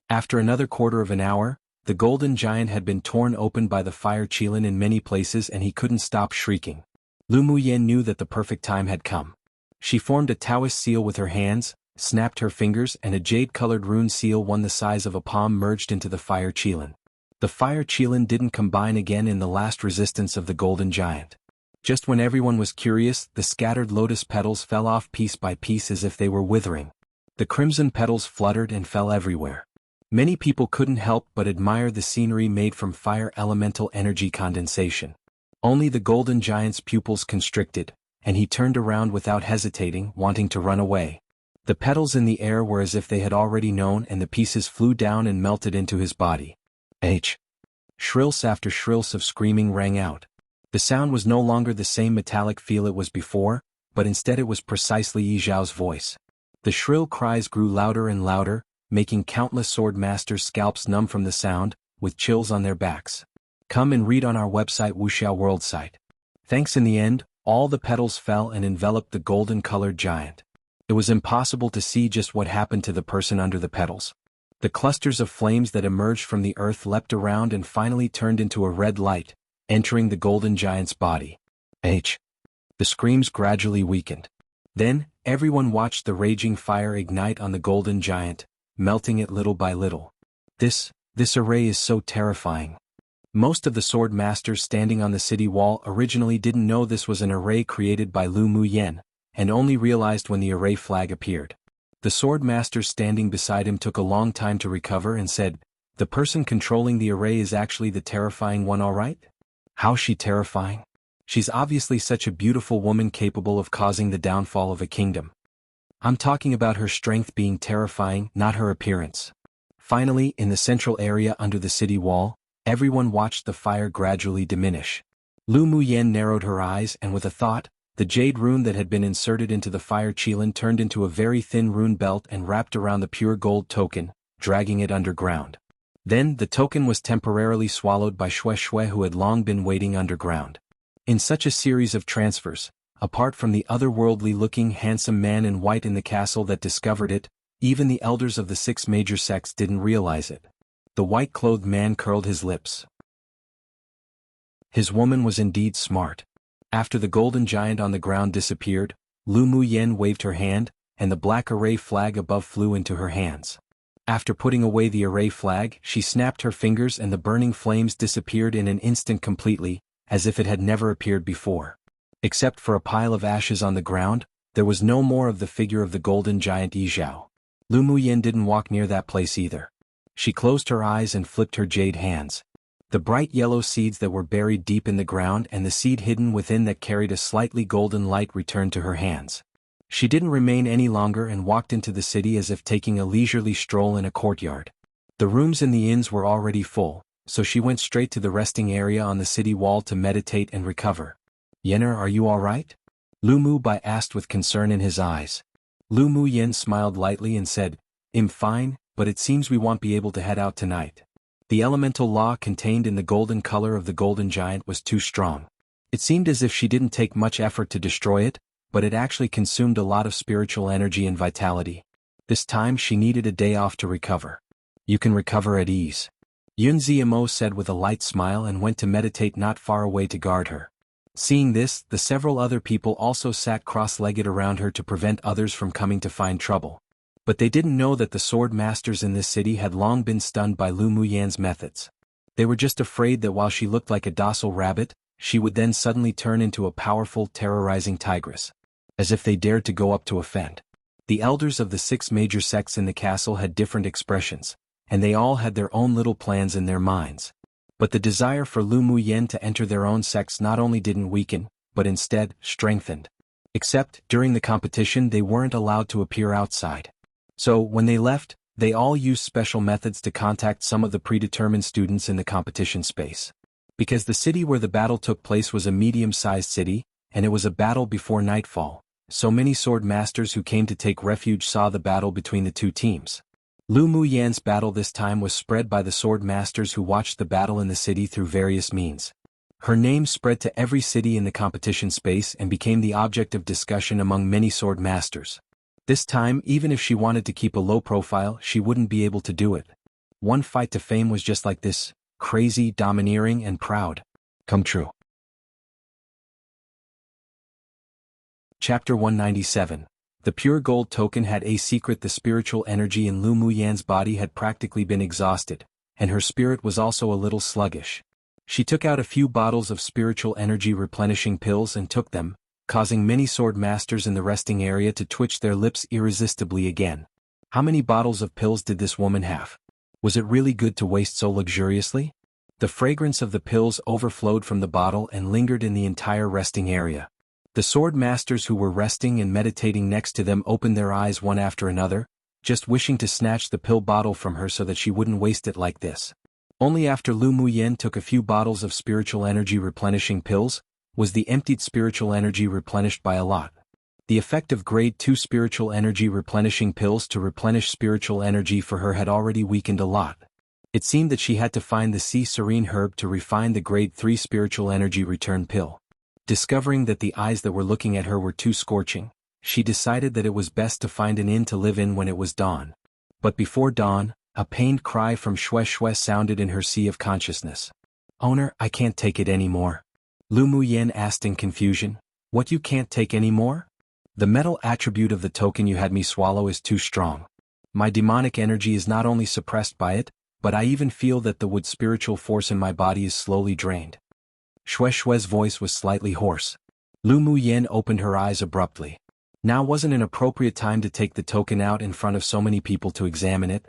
A: After another quarter of an hour, the golden giant had been torn open by the fire qilin in many places and he couldn't stop shrieking. Lu Muyen knew that the perfect time had come. She formed a Taoist seal with her hands, snapped her fingers and a jade-colored rune seal one the size of a palm merged into the fire qilin. The fire qilin didn't combine again in the last resistance of the golden giant. Just when everyone was curious, the scattered lotus petals fell off piece by piece as if they were withering. The crimson petals fluttered and fell everywhere. Many people couldn't help but admire the scenery made from fire elemental energy condensation. Only the golden giant's pupils constricted, and he turned around without hesitating, wanting to run away. The petals in the air were as if they had already known and the pieces flew down and melted into his body. Shrills after shrills of screaming rang out. The sound was no longer the same metallic feel it was before, but instead it was precisely Yi Zhao's voice. The shrill cries grew louder and louder, making countless swordmasters' scalps numb from the sound, with chills on their backs. Come and read on our website wuxialover site. Thanks. In the end, all the petals fell and enveloped the golden-colored giant. It was impossible to see just what happened to the person under the petals. The clusters of flames that emerged from the earth leapt around and finally turned into a red light, entering the golden giant's body. The screams gradually weakened. Then, everyone watched the raging fire ignite on the golden giant, melting it little by little. This array is so terrifying. Most of the swordmasters standing on the city wall originally didn't know this was an array created by Lu Muyen, and only realized when the array flag appeared. The swordmaster standing beside him took a long time to recover and said, "The person controlling the array is actually the terrifying one, all right? How's she terrifying? She's obviously such a beautiful woman capable of causing the downfall of a kingdom. I'm talking about her strength being terrifying, not her appearance." Finally, in the central area under the city wall, everyone watched the fire gradually diminish. Lu Muyen narrowed her eyes and with a thought, the jade rune that had been inserted into the fire qilin turned into a very thin rune belt and wrapped around the pure gold token, dragging it underground. Then the token was temporarily swallowed by Xue who had long been waiting underground. In such a series of transfers, apart from the otherworldly-looking handsome man in white in the castle that discovered it, even the elders of the 6 major sects didn't realize it. The white-clothed man curled his lips. His woman was indeed smart. After the golden giant on the ground disappeared, Lu Muyen waved her hand, and the black array flag above flew into her hands. After putting away the array flag, she snapped her fingers and the burning flames disappeared in an instant completely, as if it had never appeared before. Except for a pile of ashes on the ground, there was no more of the figure of the golden giant Yi Zhao. Lu Muyen didn't walk near that place either. She closed her eyes and flipped her jade hands. The bright yellow seeds that were buried deep in the ground and the seed hidden within that carried a slightly golden light returned to her hands. She didn't remain any longer and walked into the city as if taking a leisurely stroll in a courtyard. The rooms in the inns were already full, so she went straight to the resting area on the city wall to meditate and recover. "Yener, are you all right?" Lu Mubai asked with concern in his eyes. Lu Muyen smiled lightly and said, "I'm fine, but it seems we won't be able to head out tonight. The elemental law contained in the golden color of the golden giant was too strong. It seemed as if she didn't take much effort to destroy it, but it actually consumed a lot of spiritual energy and vitality. This time she needed a day off to recover." "You can recover at ease," Yun Ziamo said with a light smile and went to meditate not far away to guard her. Seeing this, the several other people also sat cross-legged around her to prevent others from coming to find trouble. But they didn't know that the sword masters in this city had long been stunned by Lu Muyen's methods. They were just afraid that while she looked like a docile rabbit, she would then suddenly turn into a powerful, terrorizing tigress. As if they dared to go up to offend. The elders of the 6 major sects in the castle had different expressions, and they all had their own little plans in their minds. But the desire for Lu Muyen to enter their own sects not only didn't weaken, but instead, strengthened. Except, during the competition they weren't allowed to appear outside. So, when they left, They all used special methods to contact some of the predetermined students in the competition space. Because the city where the battle took place was a medium-sized city, and it was a battle before nightfall, so many sword masters who came to take refuge saw the battle between the two teams. Lu Muyan's battle this time was spread by the sword masters who watched the battle in the city through various means. Her name spread to every city in the competition space and became the object of discussion among many sword masters. This time, even if she wanted to keep a low profile, she wouldn't be able to do it. One fight to fame was just like this, crazy, domineering, and proud. Come true. Chapter 197. The pure gold token had a secret. The spiritual energy in Lu Muyan's body had practically been exhausted, and her spirit was also a little sluggish. She took out a few bottles of spiritual energy replenishing pills and took them, causing many sword masters in the resting area to twitch their lips irresistibly again. How many bottles of pills did this woman have? Was it really good to waste so luxuriously? The fragrance of the pills overflowed from the bottle and lingered in the entire resting area. The sword masters who were resting and meditating next to them opened their eyes one after another, just wishing to snatch the pill bottle from her so that she wouldn't waste it like this. Only after Lu Muyan took a few bottles of spiritual energy replenishing pills, was the emptied spiritual energy replenished by a lot. The effect of grade 2 spiritual energy replenishing pills to replenish spiritual energy for her had already weakened a lot. It seemed that she had to find the sea serene herb to refine the grade 3 spiritual energy return pill. Discovering that the eyes that were looking at her were too scorching, she decided that it was best to find an inn to live in when it was dawn. But before dawn, a pained cry from Xue sounded in her sea of consciousness. "Owner, I can't take it anymore." Lu Muyan asked in confusion. "What, you can't take anymore?" "The metal attribute of the token you had me swallow is too strong. My demonic energy is not only suppressed by it, but I even feel that the wood spiritual force in my body is slowly drained." Xue's voice was slightly hoarse. Lu Muyan opened her eyes abruptly. Now wasn't an appropriate time to take the token out in front of so many people to examine it.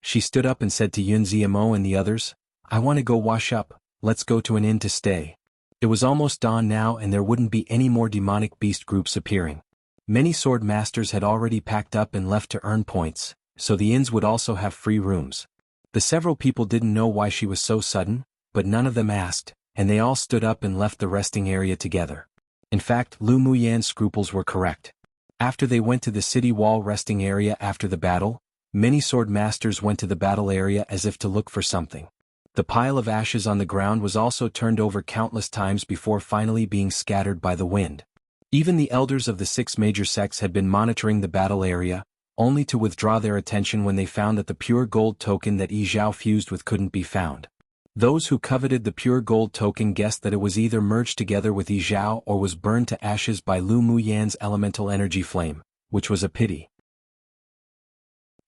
A: She stood up and said to Yunziamo and the others, "I want to go wash up, let's go to an inn to stay." It was almost dawn now and there wouldn't be any more demonic beast groups appearing. Many sword masters had already packed up and left to earn points, so the inns would also have free rooms. The several people didn't know why she was so sudden, but none of them asked, and they all stood up and left the resting area together. In fact, Lu Muyan's scruples were correct. After they went to the city wall resting area after the battle, many sword masters went to the battle area as if to look for something. The pile of ashes on the ground was also turned over countless times before finally being scattered by the wind. Even the elders of the 6 major sects had been monitoring the battle area, only to withdraw their attention when they found that the pure gold token that Yi Zhao fused with couldn't be found. Those who coveted the pure gold token guessed that it was either merged together with Yi Zhao or was burned to ashes by Lu Muyan's elemental energy flame, which was a pity.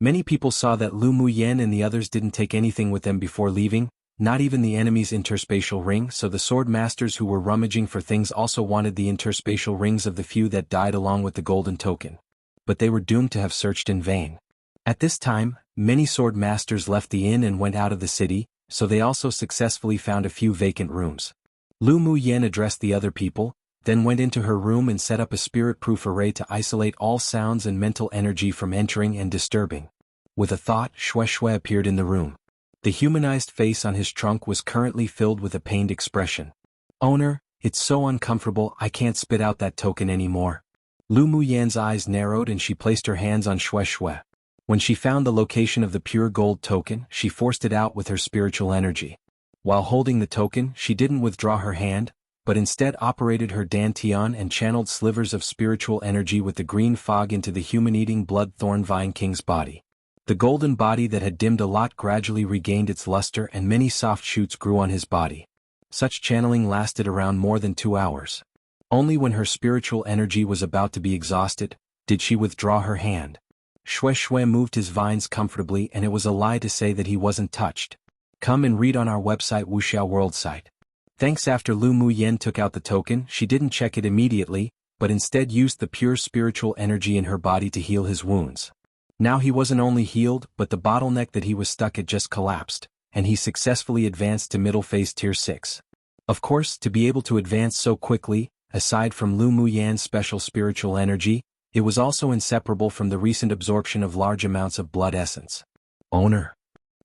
A: Many people saw that Lu Muyan and the others didn't take anything with them before leaving, not even the enemy's interspatial ring, so the sword masters who were rummaging for things also wanted the interspatial rings of the few that died along with the golden token. But they were doomed to have searched in vain. At this time, many sword masters left the inn and went out of the city, so they also successfully found a few vacant rooms. Lu Muyan addressed the other people, then went into her room and set up a spirit-proof array to isolate all sounds and mental energy from entering and disturbing. With a thought, Xue appeared in the room. The humanized face on his trunk was currently filled with a pained expression. "Owner, it's so uncomfortable, I can't spit out that token anymore." Lu Muyan's eyes narrowed and she placed her hands on Xue. When she found the location of the pure gold token, she forced it out with her spiritual energy. While holding the token, she didn't withdraw her hand, but instead operated her dantian and channeled slivers of spiritual energy with the green fog into the human-eating blood thorn vine king's body. The golden body that had dimmed a lot gradually regained its luster and many soft shoots grew on his body. Such channeling lasted around more than 2 hours. Only when her spiritual energy was about to be exhausted, did she withdraw her hand. Xue moved his vines comfortably and it was a lie to say that he wasn't touched. Come and read on our website wuxialover site. Thanks. After Lu Muyan took out the token, she didn't check it immediately, but instead used the pure spiritual energy in her body to heal his wounds. Now he wasn't only healed, but the bottleneck that he was stuck at just collapsed, and he successfully advanced to middle phase tier 6. Of course, to be able to advance so quickly, aside from Lu Muyan's special spiritual energy, it was also inseparable from the recent absorption of large amounts of blood essence. Owner.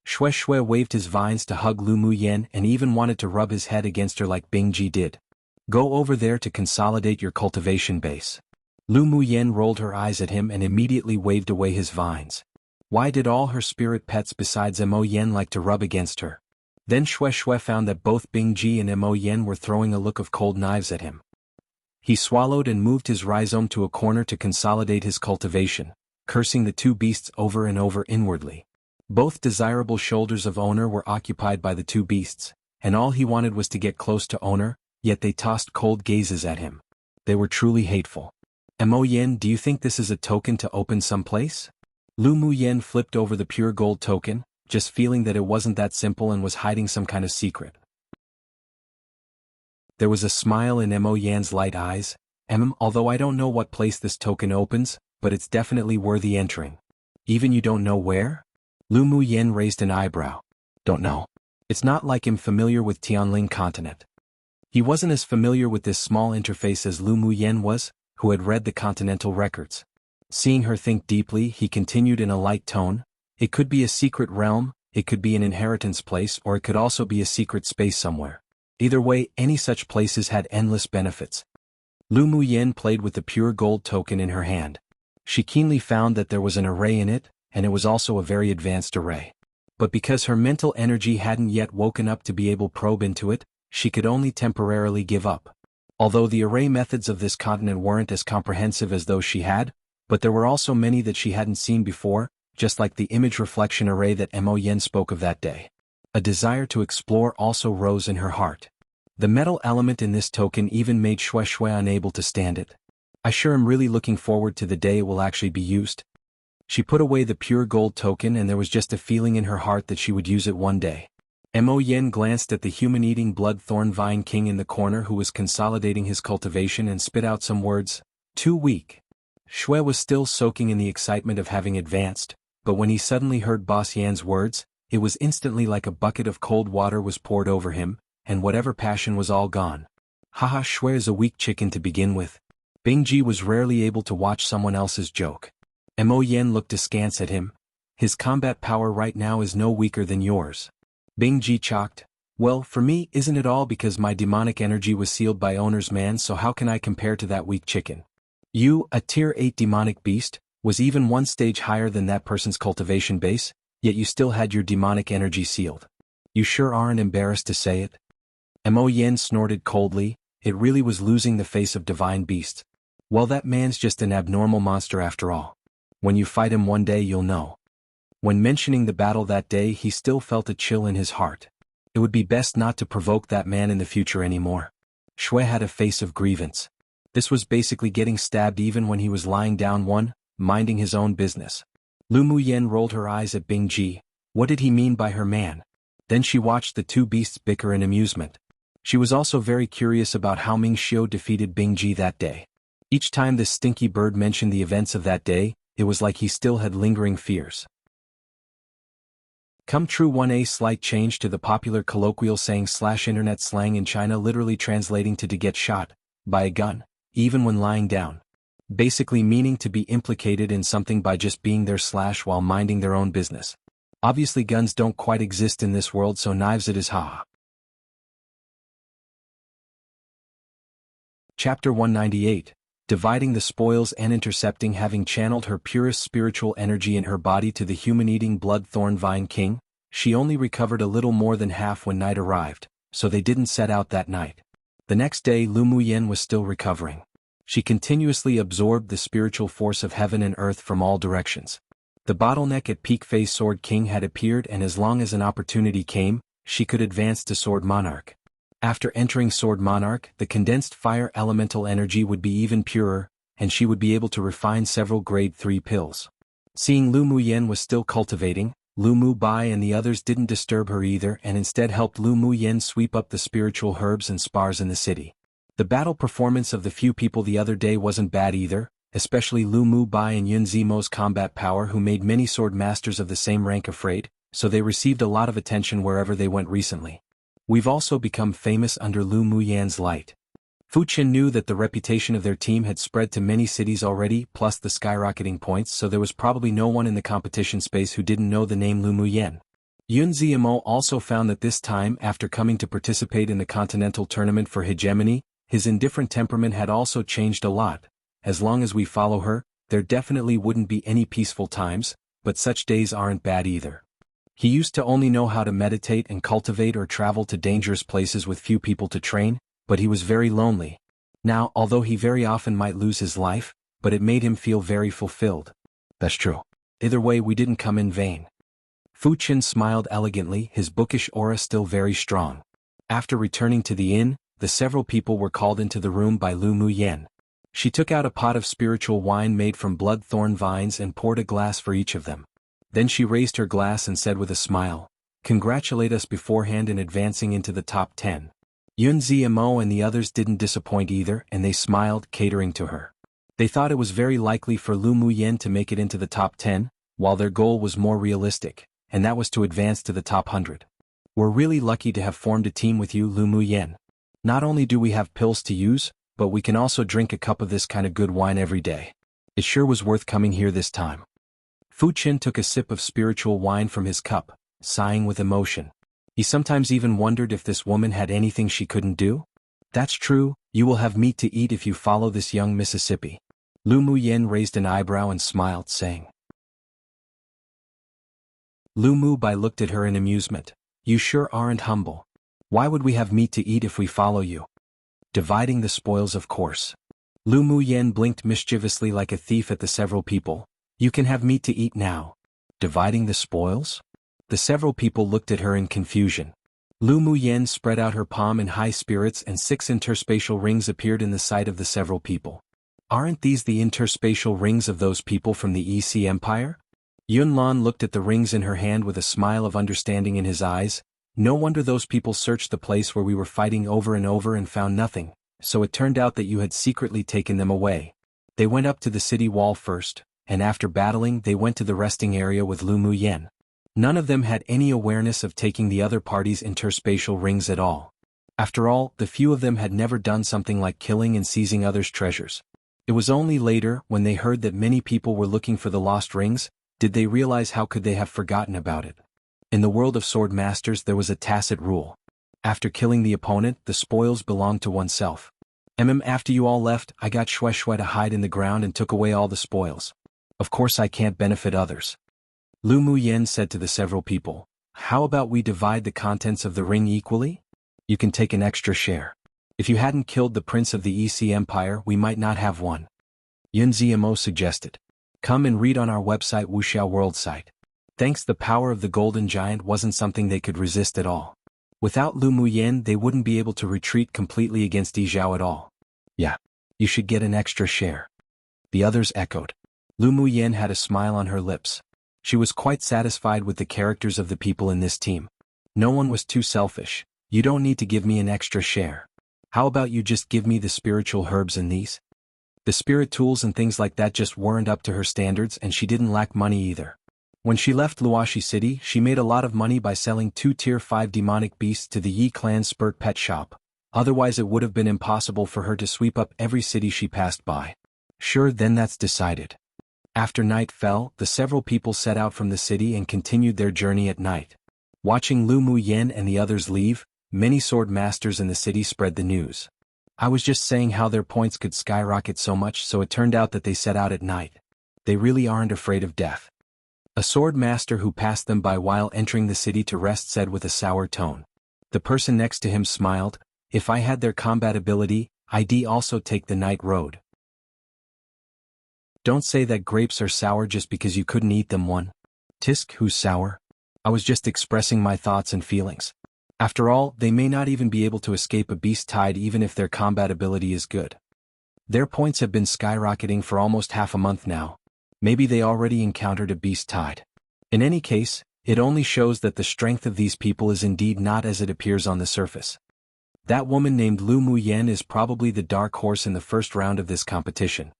A: Xue waved his vines to hug Lu Muyen and even wanted to rub his head against her like Bingji did. Go over there to consolidate your cultivation base. Lu Muyen rolled her eyes at him and immediately waved away his vines. Why did all her spirit pets besides Mo Yen like to rub against her? Then Xue found that both Bingji and Mo Yen were throwing a look of cold knives at him. He swallowed and moved his rhizome to a corner to consolidate his cultivation, cursing the two beasts over and over inwardly. Both desirable shoulders of Owner were occupied by the two beasts, and all he wanted was to get close to Owner, yet they tossed cold gazes at him. They were truly hateful. Mo Yen, do you think this is a token to open someplace? Lu Muyen flipped over the pure gold token, just feeling that it wasn't that simple and was hiding some kind of secret. There was a smile in Mo Yan's light eyes. Although I don't know what place this token opens, but it's definitely worthy entering. Even you don't know where? Lu Muyen raised an eyebrow. Don't know. It's not like I'm familiar with Tianling continent. He wasn't as familiar with this small interface as Lu Muyen was, who had read the continental records. Seeing her think deeply, he continued in a light tone. It could be a secret realm, it could be an inheritance place, or it could also be a secret space somewhere. Either way, any such places had endless benefits. Lu Muyen played with the pure gold token in her hand. She keenly found that there was an array in it, and it was also a very advanced array. But because her mental energy hadn't yet woken up to be able to probe into it, she could only temporarily give up. Although the array methods of this continent weren't as comprehensive as those she had, but there were also many that she hadn't seen before, just like the image reflection array that Mo Yen spoke of that day. A desire to explore also rose in her heart. The metal element in this token even made Xue unable to stand it. I sure am really looking forward to the day it will actually be used. She put away the pure gold token and there was just a feeling in her heart that she would use it one day. Mo Yen glanced at the human-eating blood-thorn vine king in the corner who was consolidating his cultivation and spit out some words. Too weak. Xue was still soaking in the excitement of having advanced, but when he suddenly heard Boss Yan's words, it was instantly like a bucket of cold water was poured over him, and whatever passion was all gone. Haha, Xue is a weak chicken to begin with. Bingji was rarely able to watch someone else's joke. Mo Yen looked askance at him. His combat power right now is no weaker than yours. Bingji chalked. Well, for me, isn't it all because my demonic energy was sealed by Owner's man, so how can I compare to that weak chicken? You, a tier 8 demonic beast, was even one stage higher than that person's cultivation base, yet you still had your demonic energy sealed. You sure aren't embarrassed to say it? Mo Yen snorted coldly. It really was losing the face of divine beasts. Well, that man's just an abnormal monster after all. When you fight him one day you'll know. When mentioning the battle that day he still felt a chill in his heart. It would be best not to provoke that man in the future anymore. Xue had a face of grievance. This was basically getting stabbed even when he was lying down minding his own business. Lu Muyen rolled her eyes at Bingji. What did he mean by her man? Then she watched the two beasts bicker in amusement. She was also very curious about how Ming Xiu defeated Bingji that day. Each time this stinky bird mentioned the events of that day, it was like he still had lingering fears. Come true. 1A slight change to the popular colloquial saying / internet slang in China, literally translating to get shot by a gun, even when lying down. Basically meaning to be implicated in something by just being there / while minding their own business. Obviously guns don't quite exist in this world, so knives it is, ha. Chapter 198. Dividing the spoils and intercepting. Having channeled her purest spiritual energy in her body to the human-eating blood-thorn vine king, she only recovered a little more than half when night arrived, so they didn't set out that night. The next day Lu Muyen was still recovering. She continuously absorbed the spiritual force of heaven and earth from all directions. The bottleneck at peak phase Sword King had appeared, and as long as an opportunity came, she could advance to Sword Monarch. After entering Sword Monarch, the condensed fire elemental energy would be even purer, and she would be able to refine several grade 3 pills. Seeing Lu Muyen was still cultivating, Lu Mu Bai and the others didn't disturb her either and instead helped Lu Muyen sweep up the spiritual herbs and spars in the city. The battle performance of the few people the other day wasn't bad either, especially Lu Mu Bai and Yun Zimo's combat power, who made many sword masters of the same rank afraid, so they received a lot of attention wherever they went recently. We've also become famous under Lu Muyen's light. Fu Qin knew that the reputation of their team had spread to many cities already, plus the skyrocketing points, so there was probably no one in the competition space who didn't know the name Lu Muyen. Yun Ziamo also found that this time, after coming to participate in the continental tournament for hegemony, his indifferent temperament had also changed a lot. As long as we follow her, there definitely wouldn't be any peaceful times, but such days aren't bad either. He used to only know how to meditate and cultivate or travel to dangerous places with few people to train, but he was very lonely. Now, although he very often might lose his life, but it made him feel very fulfilled. That's true. Either way, we didn't come in vain. Fu Qin smiled elegantly, his bookish aura still very strong. After returning to the inn, the several people were called into the room by Lu Muyen. She took out a pot of spiritual wine made from blood-thorn vines and poured a glass for each of them. Then she raised her glass and said with a smile, "Congratulate us beforehand in advancing into the top 10. Yun Ziamo and the others didn't disappoint either, and they smiled, catering to her. They thought it was very likely for Lu Muyen to make it into the top 10, while their goal was more realistic, and that was to advance to the top 100. We're really lucky to have formed a team with you, Lu Muyen. Not only do we have pills to use, but we can also drink a cup of this kind of good wine every day. It sure was worth coming here this time." Fu Qin took a sip of spiritual wine from his cup, sighing with emotion. He sometimes even wondered if this woman had anything she couldn't do. "That's true, you will have meat to eat if you follow this young Mississippi." Lu Muyen raised an eyebrow and smiled, saying. Lu Mubai looked at her in amusement. "You sure aren't humble. Why would we have meat to eat if we follow you?" "Dividing the spoils, of course." Lu Muyen blinked mischievously like a thief at the several people. "You can have meat to eat now." "Dividing the spoils?" The several people looked at her in confusion. Lu Muyen spread out her palm in high spirits and 6 interspatial rings appeared in the sight of the several people. "Aren't these the interspatial rings of those people from the EC Empire?" Yun Lan looked at the rings in her hand with a smile of understanding in his eyes. "No wonder those people searched the place where we were fighting over and found nothing, so it turned out that you had secretly taken them away. They went up to the city wall first, and after battling they went to the resting area with Lu Muyen. None of them had any awareness of taking the other party's interspatial rings at all. After all, the few of them had never done something like killing and seizing others' treasures. It was only later, when they heard that many people were looking for the lost rings, did they realize how could they have forgotten about it. In the world of swordmasters there was a tacit rule. After killing the opponent, the spoils belonged to oneself. After you all left, I got Shui to hide in the ground and took away all the spoils. Of course I can't benefit others." Lu Muyen said to the several people, "How about we divide the contents of the ring equally? You can take an extra share. If you hadn't killed the prince of the EC Empire, we might not have one." Yun Ziamo suggested. "Come and read on our website wuxialover site. Thanks, the power of the golden giant wasn't something they could resist at all. Without Lu Muyen they wouldn't be able to retreat completely against Yizhao at all." "Yeah, you should get an extra share." The others echoed. Lu Muyen had a smile on her lips. She was quite satisfied with the characters of the people in this team. No one was too selfish. "You don't need to give me an extra share. How about you just give me the spiritual herbs and these?" The spirit tools and things like that just weren't up to her standards, and she didn't lack money either. When she left Luoshi City, she made a lot of money by selling 2 Tier 5 demonic beasts to the Yi Clan's Spurt Pet Shop. Otherwise it would have been impossible for her to sweep up every city she passed by. "Sure, then that's decided." After night fell, the several people set out from the city and continued their journey at night. Watching Lu Muyen and the others leave, many sword masters in the city spread the news. "I was just saying how their points could skyrocket so much, so it turned out that they set out at night. They really aren't afraid of death." A sword master who passed them by while entering the city to rest said with a sour tone. The person next to him smiled. "If I had their combat ability, I'd also take the night road." "Don't say that grapes are sour just because you couldn't eat them one." "Tisk, who's sour? I was just expressing my thoughts and feelings. After all, they may not even be able to escape a beast tide even if their combat ability is good. Their points have been skyrocketing for almost half a month now. Maybe they already encountered a beast tide. In any case, it only shows that the strength of these people is indeed not as it appears on the surface. That woman named Lu Muyen is probably the dark horse in the first round of this competition.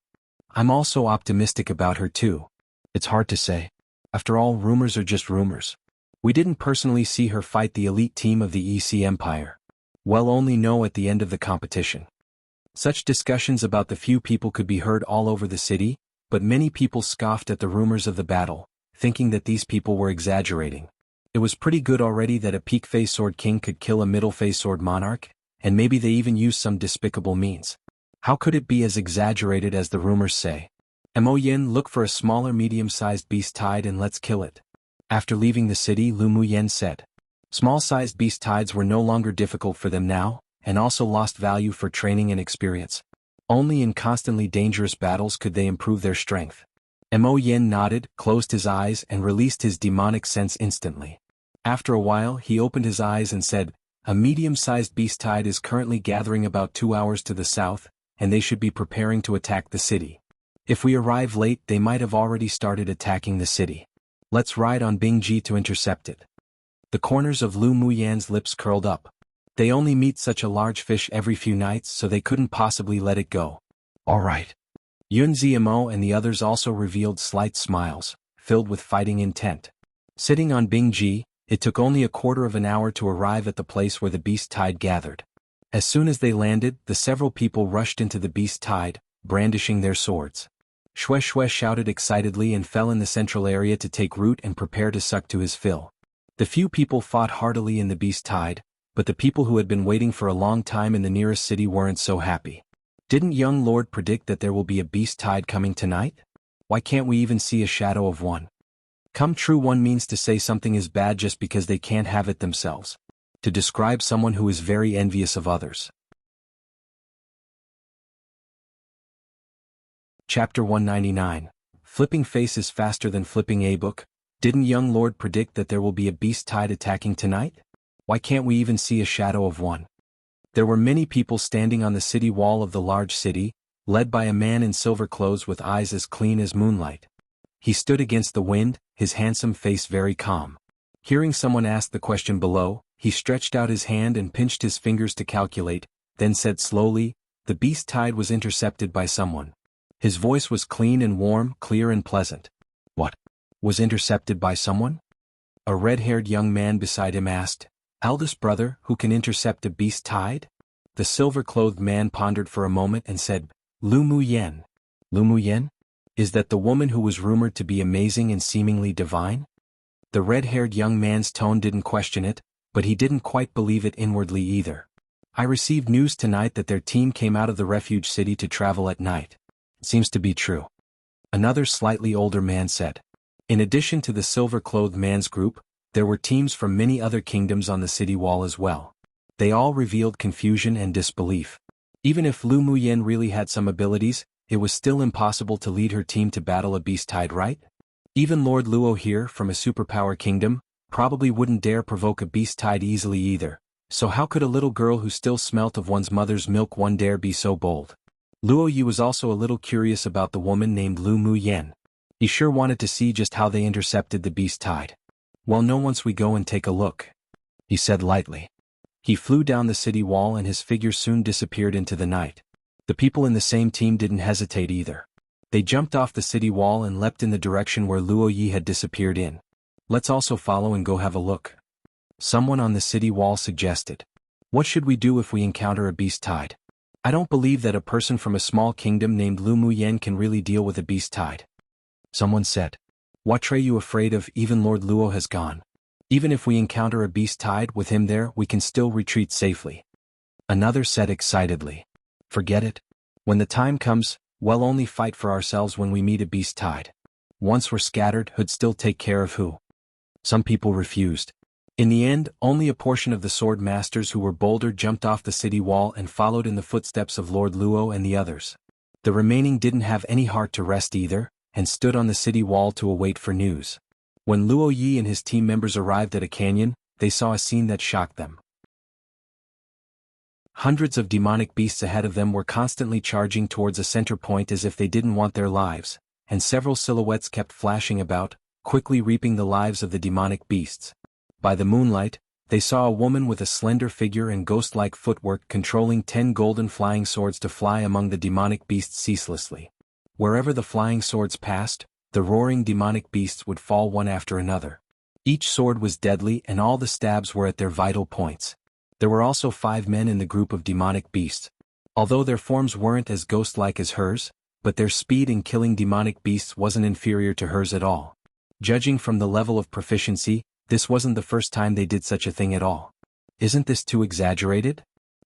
A: I'm also optimistic about her too. It's hard to say. After all, rumors are just rumors. We didn't personally see her fight the elite team of the EC Empire. We'll only know at the end of the competition." Such discussions about the few people could be heard all over the city, but many people scoffed at the rumors of the battle, thinking that these people were exaggerating. It was pretty good already that a peak-phase sword king could kill a middle-phase sword monarch, and maybe they even used some despicable means. How could it be as exaggerated as the rumors say? Mo Yin, look for a smaller medium-sized beast tide and let's kill it. After leaving the city, Lu Muyen said. Small-sized beast tides were no longer difficult for them now, and also lost value for training and experience. Only in constantly dangerous battles could they improve their strength. Mo Yin nodded, closed his eyes and released his demonic sense instantly. After a while he opened his eyes and said, a medium-sized beast tide is currently gathering about 2 hours to the south, and they should be preparing to attack the city. If we arrive late they might have already started attacking the city. Let's ride on Bingji to intercept it. The corners of Lu Muyan's lips curled up. They only meet such a large fish every few nights so they couldn't possibly let it go. Alright. Yun Ziamo and the others also revealed slight smiles, filled with fighting intent. Sitting on Bingji, it took only a quarter of an hour to arrive at the place where the beast tide gathered. As soon as they landed, the several people rushed into the beast tide, brandishing their swords. Shue Shue shouted excitedly and fell in the central area to take root and prepare to suck to his fill. The few people fought heartily in the beast tide, but the people who had been waiting for a long time in the nearest city weren't so happy. Didn't young Lord predict that there will be a beast tide coming tonight? Why can't we even see a shadow of one? Come true one means to say something is bad just because they can't have it themselves. To describe someone who is very envious of others. Chapter 199. Flipping face is faster than flipping a book. Didn't young Lord predict that there will be a beast tide attacking tonight? Why can't we even see a shadow of one? There were many people standing on the city wall of the large city, led by a man in silver clothes with eyes as clean as moonlight. He stood against the wind, his handsome face very calm. Hearing someone ask the question below, he stretched out his hand and pinched his fingers to calculate, then said slowly, the beast tide was intercepted by someone. His voice was clean and warm, clear and pleasant. What? Was intercepted by someone? A red-haired young man beside him asked, eldest brother, who can intercept a beast tide? The silver-clothed man pondered for a moment and said, Lu Muyen. Lu Muyen? Is that the woman who was rumored to be amazing and seemingly divine? The red-haired young man's tone didn't question it, but he didn't quite believe it inwardly either. I received news tonight that their team came out of the refuge city to travel at night. It seems to be true. Another slightly older man said. In addition to the silver-clothed man's group, there were teams from many other kingdoms on the city wall as well. They all revealed confusion and disbelief. Even if Lu Muyen really had some abilities, it was still impossible to lead her team to battle a beast tide, right? Even Lord Luo here, from a superpower kingdom, probably wouldn't dare provoke a beast tide easily either, so how could a little girl who still smelt of one's mother's milk one dare be so bold? Luo Yi was also a little curious about the woman named Lu Muyen. He sure wanted to see just how they intercepted the beast tide. Well, no, once we go and take a look, he said lightly. He flew down the city wall and his figure soon disappeared into the night. The people in the same team didn't hesitate either. They jumped off the city wall and leapt in the direction where Luo Yi had disappeared in. Let's also follow and go have a look. Someone on the city wall suggested. What should we do if we encounter a beast tide? I don't believe that a person from a small kingdom named Lu Muyen can really deal with a beast tide. Someone said. What are you afraid of? Even Lord Luo has gone. Even if we encounter a beast tide with him there, we can still retreat safely. Another said excitedly. Forget it. When the time comes, we'll only fight for ourselves when we meet a beast tide. Once we're scattered, who'd still take care of who? Some people refused. In the end, only a portion of the swordmasters who were bolder jumped off the city wall and followed in the footsteps of Lord Luo and the others. The remaining didn't have any heart to rest either, and stood on the city wall to await for news. When Luo Yi and his team members arrived at a canyon, they saw a scene that shocked them. Hundreds of demonic beasts ahead of them were constantly charging towards a center point as if they didn't want their lives, and several silhouettes kept flashing about, quickly reaping the lives of the demonic beasts. By the moonlight, they saw a woman with a slender figure and ghost-like footwork controlling 10 golden flying swords to fly among the demonic beasts ceaselessly. Wherever the flying swords passed, the roaring demonic beasts would fall one after another. Each sword was deadly and all the stabs were at their vital points. There were also 5 men in the group of demonic beasts. Although their forms weren't as ghost-like as hers, but their speed in killing demonic beasts wasn't inferior to hers at all. Judging from the level of proficiency, this wasn't the first time they did such a thing at all. Isn't this too exaggerated?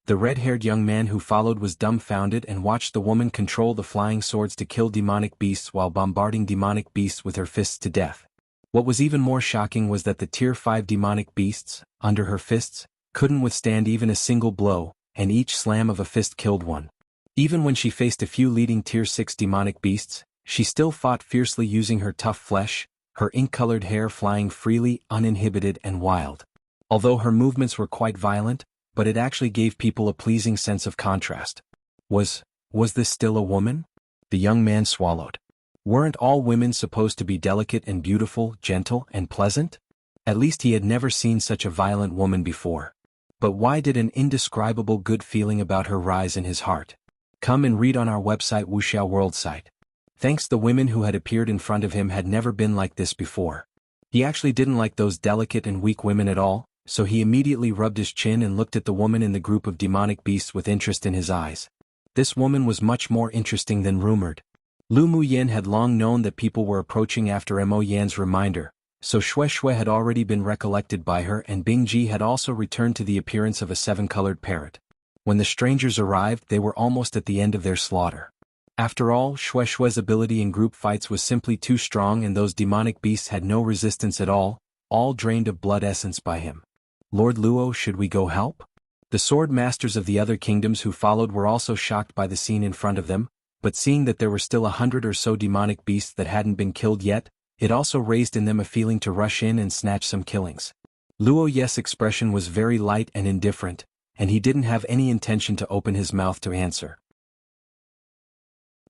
A: The red-haired young man who followed was dumbfounded and watched the woman control the flying swords to kill demonic beasts while bombarding demonic beasts with her fists to death. What was even more shocking was that the Tier 5 demonic beasts, under her fists, couldn't withstand even a single blow, and each slam of a fist killed one. Even when she faced a few leading Tier 6 demonic beasts, she still fought fiercely using her tough flesh, her ink-colored hair flying freely, uninhibited and wild. Although her movements were quite violent, but it actually gave people a pleasing sense of contrast. Was this still a woman? The young man swallowed. Weren't all women supposed to be delicate and beautiful, gentle and pleasant? At least he had never seen such a violent woman before. But why did an indescribable good feeling about her rise in his heart? Come and read on our website wuxialover site. Thanks, the women who had appeared in front of him had never been like this before. He actually didn't like those delicate and weak women at all, so he immediately rubbed his chin and looked at the woman in the group of demonic beasts with interest in his eyes. This woman was much more interesting than rumored. Lu Muyen had long known that people were approaching after Mo Yan's reminder, so Shui had already been recollected by her, and Bing Ji had also returned to the appearance of a seven-colored parrot. When the strangers arrived, they were almost at the end of their slaughter. After all, Shui's ability in group fights was simply too strong, and those demonic beasts had no resistance at all drained of blood essence by him. Lord Luo, should we go help? The sword masters of the other kingdoms who followed were also shocked by the scene in front of them, but seeing that there were still 100 or so demonic beasts that hadn't been killed yet, it also raised in them a feeling to rush in and snatch some killings. Luo Ye's expression was very light and indifferent, and he didn't have any intention to open his mouth to answer.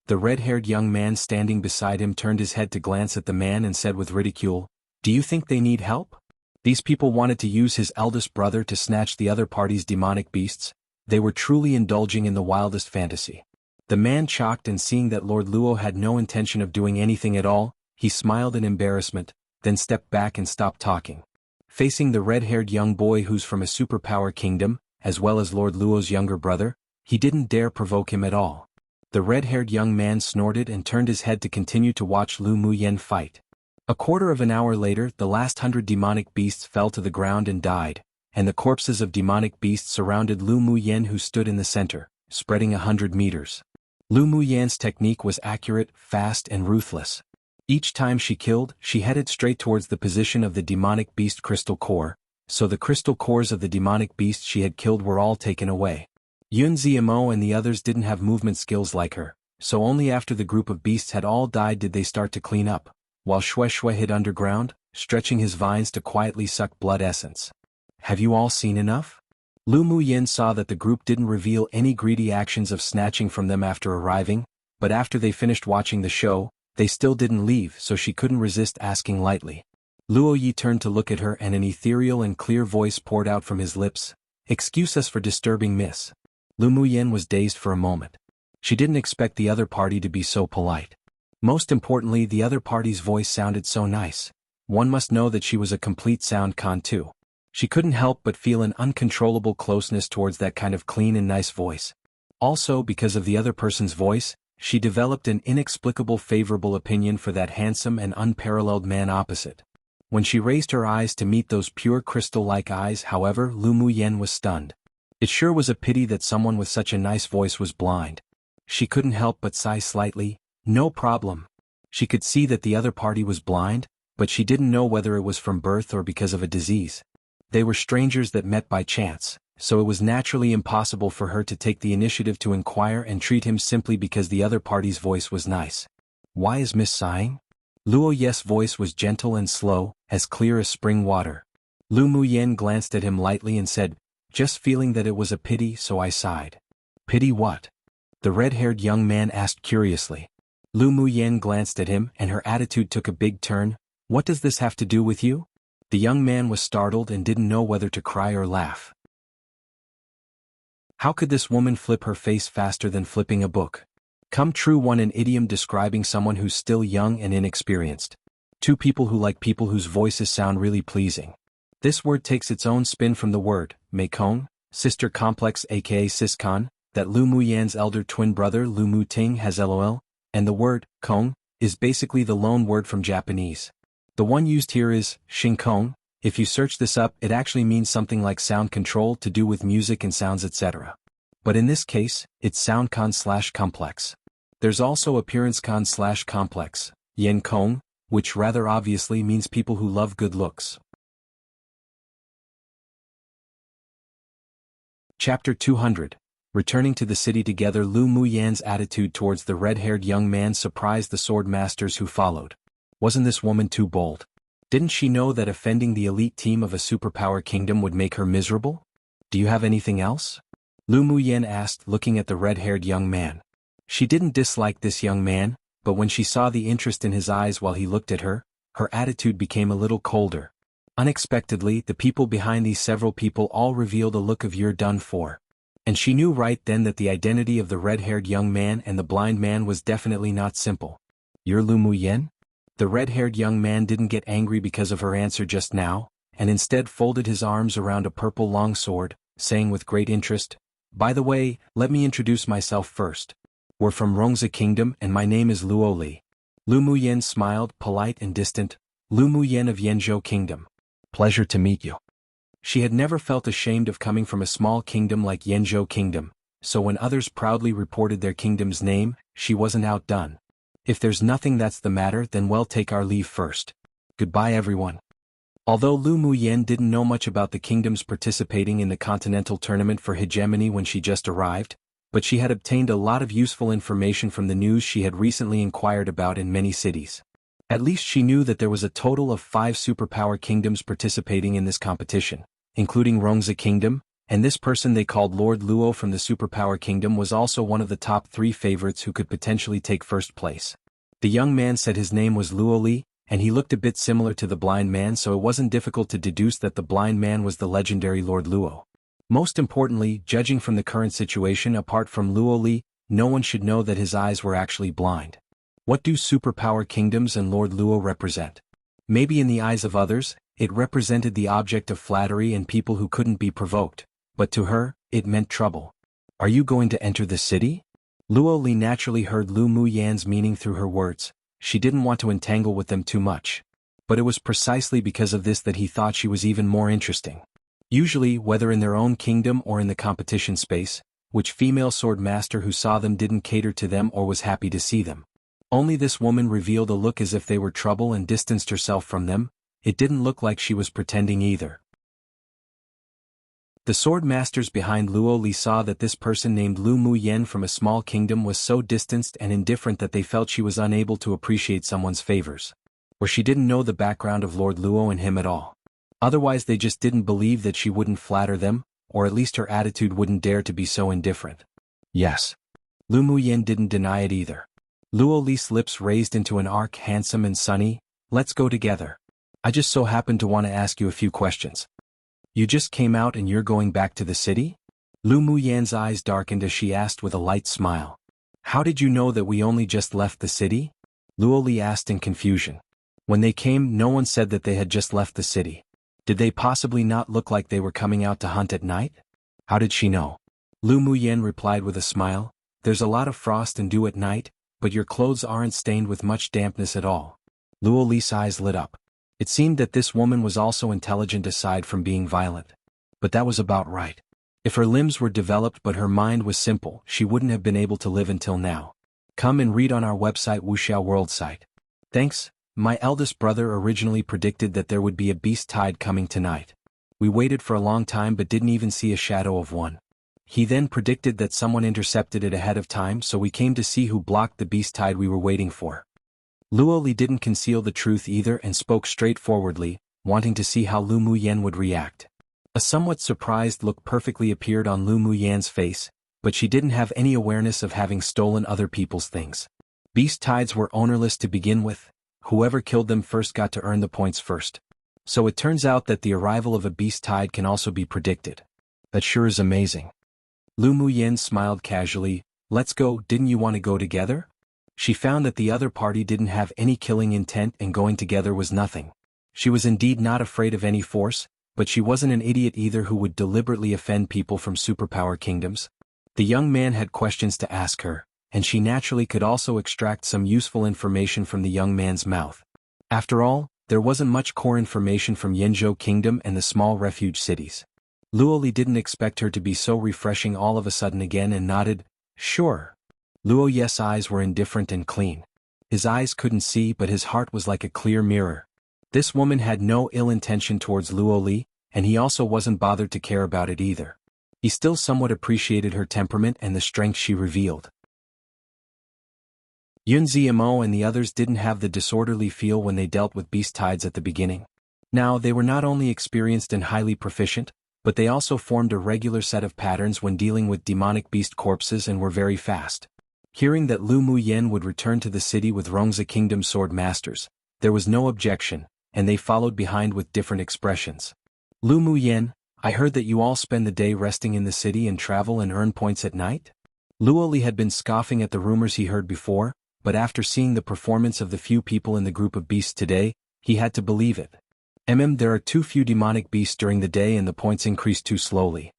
A: The red-haired young man standing beside him turned his head to glance at the man and said with ridicule, "Do you think they need help?" These people wanted to use his eldest brother to snatch the other party's demonic beasts. They were truly indulging in the wildest fantasy. The man chocked, and seeing that Lord Luo had no intention of doing anything at all, he smiled in embarrassment, then stepped back and stopped talking. Facing the red-haired young boy who's from a superpower kingdom, as well as Lord Luo's younger brother, he didn't dare provoke him at all. The red-haired young man snorted and turned his head to continue to watch Lu Muyen fight. A quarter of an hour later, the last 100 demonic beasts fell to the ground and died, and the corpses of demonic beasts surrounded Lu Muyen, who stood in the center, spreading 100 meters. Lu Muyen's technique was accurate, fast and ruthless. Each time she killed, she headed straight towards the position of the demonic beast crystal core, so the crystal cores of the demonic beasts she had killed were all taken away. Yun Ziamo and the others didn't have movement skills like her, so only after the group of beasts had all died did they start to clean up, while Shui hid underground, stretching his vines to quietly suck blood essence. Have you all seen enough? Lu Muyen saw that the group didn't reveal any greedy actions of snatching from them after arriving, but after they finished watching the show, they still didn't leave, so she couldn't resist asking lightly. Luo Yi turned to look at her, and an ethereal and clear voice poured out from his lips. "Excuse us for disturbing, miss." Lu Muyen was dazed for a moment. She didn't expect the other party to be so polite. Most importantly, the other party's voice sounded so nice. One must know that she was a complete sound con too. She couldn't help but feel an uncontrollable closeness towards that kind of clean and nice voice. Also, because of the other person's voice, she developed an inexplicable favorable opinion for that handsome and unparalleled man opposite. When she raised her eyes to meet those pure crystal-like eyes, however, Lu Muyen was stunned. It sure was a pity that someone with such a nice voice was blind. She couldn't help but sigh slightly. No problem. She could see that the other party was blind, but she didn't know whether it was from birth or because of a disease. They were strangers that met by chance, so it was naturally impossible for her to take the initiative to inquire and treat him simply because the other party's voice was nice. "Why is Miss sighing?" Luo Ye's voice was gentle and slow, as clear as spring water. Lu Muyen glanced at him lightly and said, "Just feeling that it was a pity, so I sighed." "Pity what?" the red-haired young man asked curiously. Lu Muyen glanced at him, and her attitude took a big turn. "What does this have to do with you?" The young man was startled and didn't know whether to cry or laugh. How could this woman flip her face faster than flipping a book? Come true, one an idiom describing someone who's still young and inexperienced. Two people who like people whose voices sound really pleasing. This word takes its own spin from the word, Mekong, sister complex aka siscon, that Lu Muyan's elder twin brother Lu Muting has LOL, and the word, kong, is basically the loan word from Japanese. The one used here is, shinkong. If you search this up it actually means something like sound control to do with music and sounds etc. But in this case, it's sound con/complex. There's also appearance con/complex, yen kong, which rather obviously means people who love good looks. Chapter 200. Returning to the city together. Lu Muyan's attitude towards the red-haired young man surprised the swordmasters who followed. Wasn't this woman too bold? Didn't she know that offending the elite team of a superpower kingdom would make her miserable? Do you have anything else? Lu Muyan asked, looking at the red-haired young man. She didn't dislike this young man, but when she saw the interest in his eyes while he looked at her, her attitude became a little colder. Unexpectedly, the people behind these several people all revealed a look of "you're done for." And she knew right then that the identity of the red-haired young man and the blind man was definitely not simple. "You're Lu Muyan?" The red-haired young man didn't get angry because of her answer just now, and instead folded his arms around a purple longsword, saying with great interest, "By the way, let me introduce myself first. We're from Rongzi Kingdom and my name is Luo Li." Lu Muyan smiled, polite and distant. "Lu Muyan of Yanzhou Kingdom. Pleasure to meet you." She had never felt ashamed of coming from a small kingdom like Yanzhou Kingdom, so when others proudly reported their kingdom's name, she wasn't outdone. "If there's nothing that's the matter then we'll take our leave first. Goodbye everyone." Although Lu Muyan didn't know much about the kingdoms participating in the continental tournament for hegemony when she just arrived, but she had obtained a lot of useful information from the news she had recently inquired about in many cities. At least she knew that there was a total of 5 superpower kingdoms participating in this competition, including Rongzi Kingdom, and this person they called Lord Luo from the superpower kingdom was also one of the top 3 favorites who could potentially take first place. The young man said his name was Luo Li, and he looked a bit similar to the blind man, so it wasn't difficult to deduce that the blind man was the legendary Lord Luo. Most importantly, judging from the current situation, apart from Luo Li, no one should know that his eyes were actually blind. What do superpower kingdoms and Lord Luo represent? Maybe in the eyes of others, it represented the object of flattery and people who couldn't be provoked, but to her, it meant trouble. "Are you going to enter the city?" Luo Li naturally heard Lu Muyan's meaning through her words. She didn't want to entangle with them too much. But it was precisely because of this that he thought she was even more interesting. Usually, whether in their own kingdom or in the competition space, which female swordmaster who saw them didn't cater to them or was happy to see them. Only this woman revealed a look as if they were trouble and distanced herself from them. It didn't look like she was pretending either. The swordmasters behind Luo Li saw that this person named Lu Muyan from a small kingdom was so distanced and indifferent that they felt she was unable to appreciate someone's favors. Or she didn't know the background of Lord Luo and him at all. Otherwise they just didn't believe that she wouldn't flatter them, or at least her attitude wouldn't dare to be so indifferent. Yes. Lu Muyan didn't deny it either. Luo Li's lips raised into an arc. "Handsome and sunny, let's go together. I just so happen to want to ask you a few questions." "You just came out and you're going back to the city?" Lu Muyan's eyes darkened as she asked with a light smile. "How did you know that we only just left the city?" Luo Li asked in confusion. When they came, no one said that they had just left the city. Did they possibly not look like they were coming out to hunt at night? How did she know? Lu Muyan replied with a smile. "There's a lot of frost and dew at night, but your clothes aren't stained with much dampness at all." Luo Li's eyes lit up. It seemed that this woman was also intelligent aside from being violent. But that was about right. If her limbs were developed but her mind was simple, she wouldn't have been able to live until now. Come and read on our website wuxialover site. Thanks. My eldest brother originally predicted that there would be a beast tide coming tonight. We waited for a long time but didn't even see a shadow of one. He then predicted that someone intercepted it ahead of time, so we came to see who blocked the beast tide we were waiting for. Luo Li didn't conceal the truth either and spoke straightforwardly, wanting to see how Lu Muyan would react. A somewhat surprised look perfectly appeared on Lu Muyan's face, but she didn't have any awareness of having stolen other people's things. Beast tides were ownerless to begin with. Whoever killed them first got to earn the points first. So it turns out that the arrival of a beast tide can also be predicted. That sure is amazing. Lu Muyan smiled casually. "Let's go, didn't you want to go together?" She found that the other party didn't have any killing intent and going together was nothing. She was indeed not afraid of any force, but she wasn't an idiot either who would deliberately offend people from superpower kingdoms. The young man had questions to ask her, and she naturally could also extract some useful information from the young man's mouth. After all, there wasn't much core information from Yenzhou Kingdom and the small refuge cities. Luoli didn't expect her to be so refreshing all of a sudden again and nodded, "Sure." Luoyes' eyes were indifferent and clean. His eyes couldn't see but his heart was like a clear mirror. This woman had no ill intention towards Luoli, and he also wasn't bothered to care about it either. He still somewhat appreciated her temperament and the strength she revealed. Yun Ziamo and the others didn't have the disorderly feel when they dealt with beast tides at the beginning. Now they were not only experienced and highly proficient, but they also formed a regular set of patterns when dealing with demonic beast corpses and were very fast. Hearing that Lu Muyen would return to the city with Rongzi Kingdom sword masters, there was no objection, and they followed behind with different expressions. "Lu Muyen, I heard that you all spend the day resting in the city and travel and earn points at night?" Luoli had been scoffing at the rumors he heard before, but after seeing the performance of the few people in the group of beasts today, he had to believe it. There are too few demonic beasts during the day and the points increase too slowly,"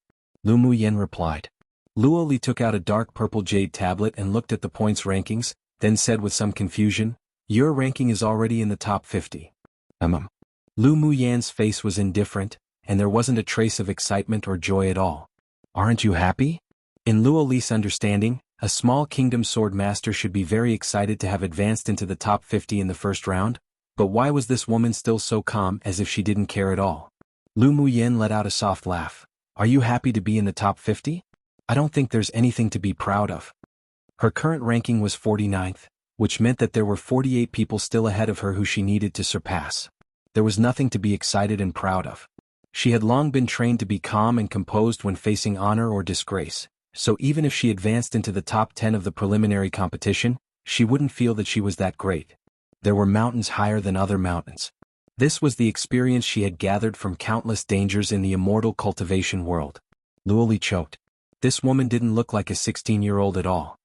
A: Lu Muyen replied. Luoli took out a dark purple jade tablet and looked at the points rankings, then said with some confusion, "Your ranking is already in the top 50. Lu Muyen's face was indifferent, and there wasn't a trace of excitement or joy at all. "Aren't you happy?" In Luoli's understanding, a small kingdom sword master should be very excited to have advanced into the top 50 in the first round, but why was this woman still so calm as if she didn't care at all? Lu Muyen let out a soft laugh. "Are you happy to be in the top 50? I don't think there's anything to be proud of." Her current ranking was 49th, which meant that there were 48 people still ahead of her who she needed to surpass. There was nothing to be excited and proud of. She had long been trained to be calm and composed when facing honor or disgrace, so even if she advanced into the top 10 of the preliminary competition, she wouldn't feel that she was that great. There were mountains higher than other mountains. This was the experience she had gathered from countless dangers in the immortal cultivation world. Luoli choked. This woman didn't look like a 16-year-old at all.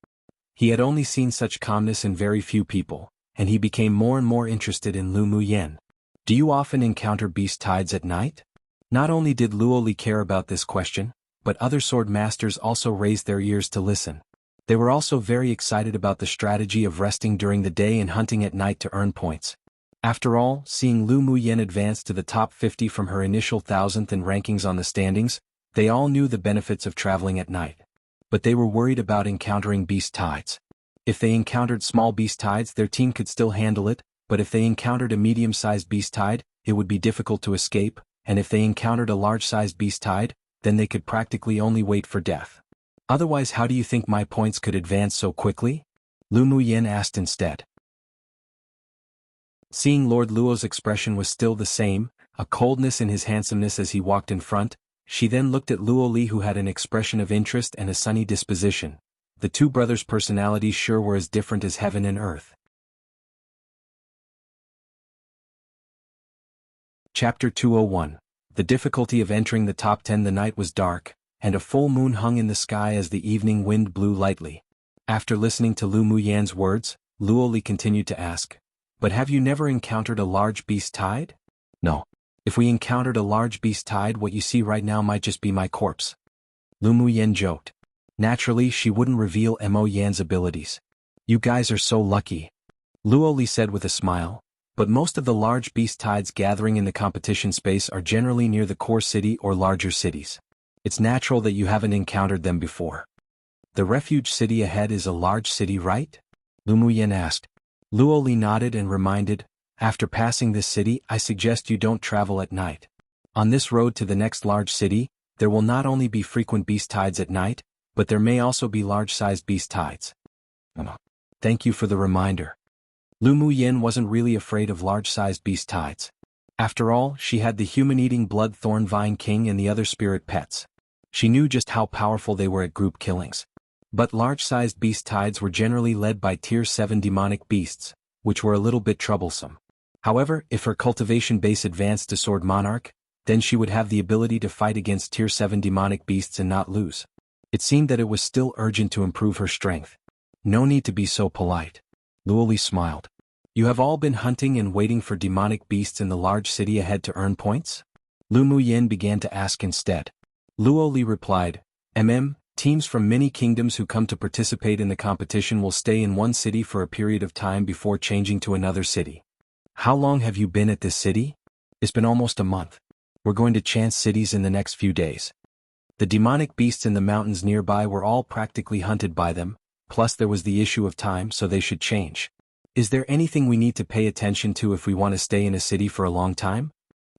A: He had only seen such calmness in very few people, and he became more and more interested in Lu Muyen. "Do you often encounter beast tides at night?" Not only did Luoli care about this question, but other sword masters also raised their ears to listen. They were also very excited about the strategy of resting during the day and hunting at night to earn points. After all, seeing Lu Muyen advance to the top 50 from her initial 1000th in rankings on the standings, they all knew the benefits of traveling at night. But they were worried about encountering beast tides. If they encountered small beast tides, their team could still handle it, but if they encountered a medium-sized beast tide, it would be difficult to escape, and if they encountered a large-sized beast tide, then they could practically only wait for death. "Otherwise, how do you think my points could advance so quickly?" Lu Muyen asked instead. Seeing Lord Luo's expression was still the same, a coldness in his handsomeness as he walked in front, she then looked at Luoli who had an expression of interest and a sunny disposition. The two brothers' personalities sure were as different as heaven and earth. Chapter 201. The difficulty of entering the top 10. The night was dark, and a full moon hung in the sky as the evening wind blew lightly. After listening to Lu Muyen's words, Luoli continued to ask, "But have you never encountered a large beast tide?" "No. If we encountered a large beast tide, what you see right now might just be my corpse." Lu Muyen joked. Naturally, she wouldn't reveal Mo Yan's abilities. "You guys are so lucky," Luoli said with a smile, "but most of the large beast tides gathering in the competition space are generally near the core city or larger cities. It's natural that you haven't encountered them before." "The refuge city ahead is a large city, right?" Lu Muyen asked. Luoli nodded and reminded, "After passing this city, I suggest you don't travel at night. On this road to the next large city, there will not only be frequent beast tides at night, but there may also be large-sized beast tides." "Thank you for the reminder." Lu Muyen wasn't really afraid of large-sized beast tides. After all, she had the human-eating blood thorn vine king and the other spirit pets. She knew just how powerful they were at group killings. But large-sized beast tides were generally led by Tier 7 demonic beasts, which were a little bit troublesome. However, if her cultivation base advanced to Sword Monarch, then she would have the ability to fight against Tier 7 demonic beasts and not lose. It seemed that it was still urgent to improve her strength. "No need to be so polite." Luoli smiled. "You have all been hunting and waiting for demonic beasts in the large city ahead to earn points?" Lu Muyen began to ask instead. Luoli replied, Teams from many kingdoms who come to participate in the competition will stay in one city for a period of time before changing to another city. How long have you been at this city? It's been almost a month. We're going to chance cities in the next few days. The demonic beasts in the mountains nearby were all practically hunted by them, plus there was the issue of time, so they should change. Is there anything we need to pay attention to if we want to stay in a city for a long time?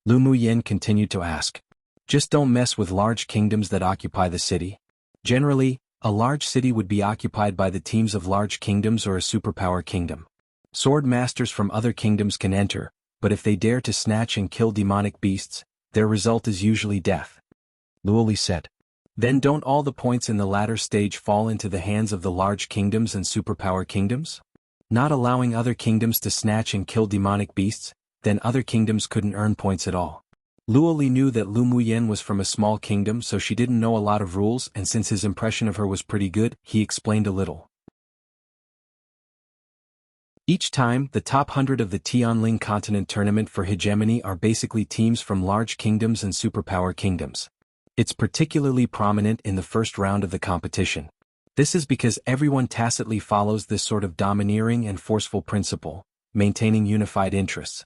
A: Lu Muyen continued to ask. Just don't mess with large kingdoms that occupy the city. Generally, a large city would be occupied by the teams of large kingdoms or a superpower kingdom. Swordmasters from other kingdoms can enter, but if they dare to snatch and kill demonic beasts, their result is usually death. Luoli said. Then don't all the points in the latter stage fall into the hands of the large kingdoms and superpower kingdoms? Not allowing other kingdoms to snatch and kill demonic beasts, then other kingdoms couldn't earn points at all. Luoli knew that Lu Muyen was from a small kingdom, so she didn't know a lot of rules, and since his impression of her was pretty good, he explained a little. Each time, the top 100 of the Tianling Continent Tournament for Hegemony are basically teams from large kingdoms and superpower kingdoms. It's particularly prominent in the first round of the competition. This is because everyone tacitly follows this sort of domineering and forceful principle, maintaining unified interests.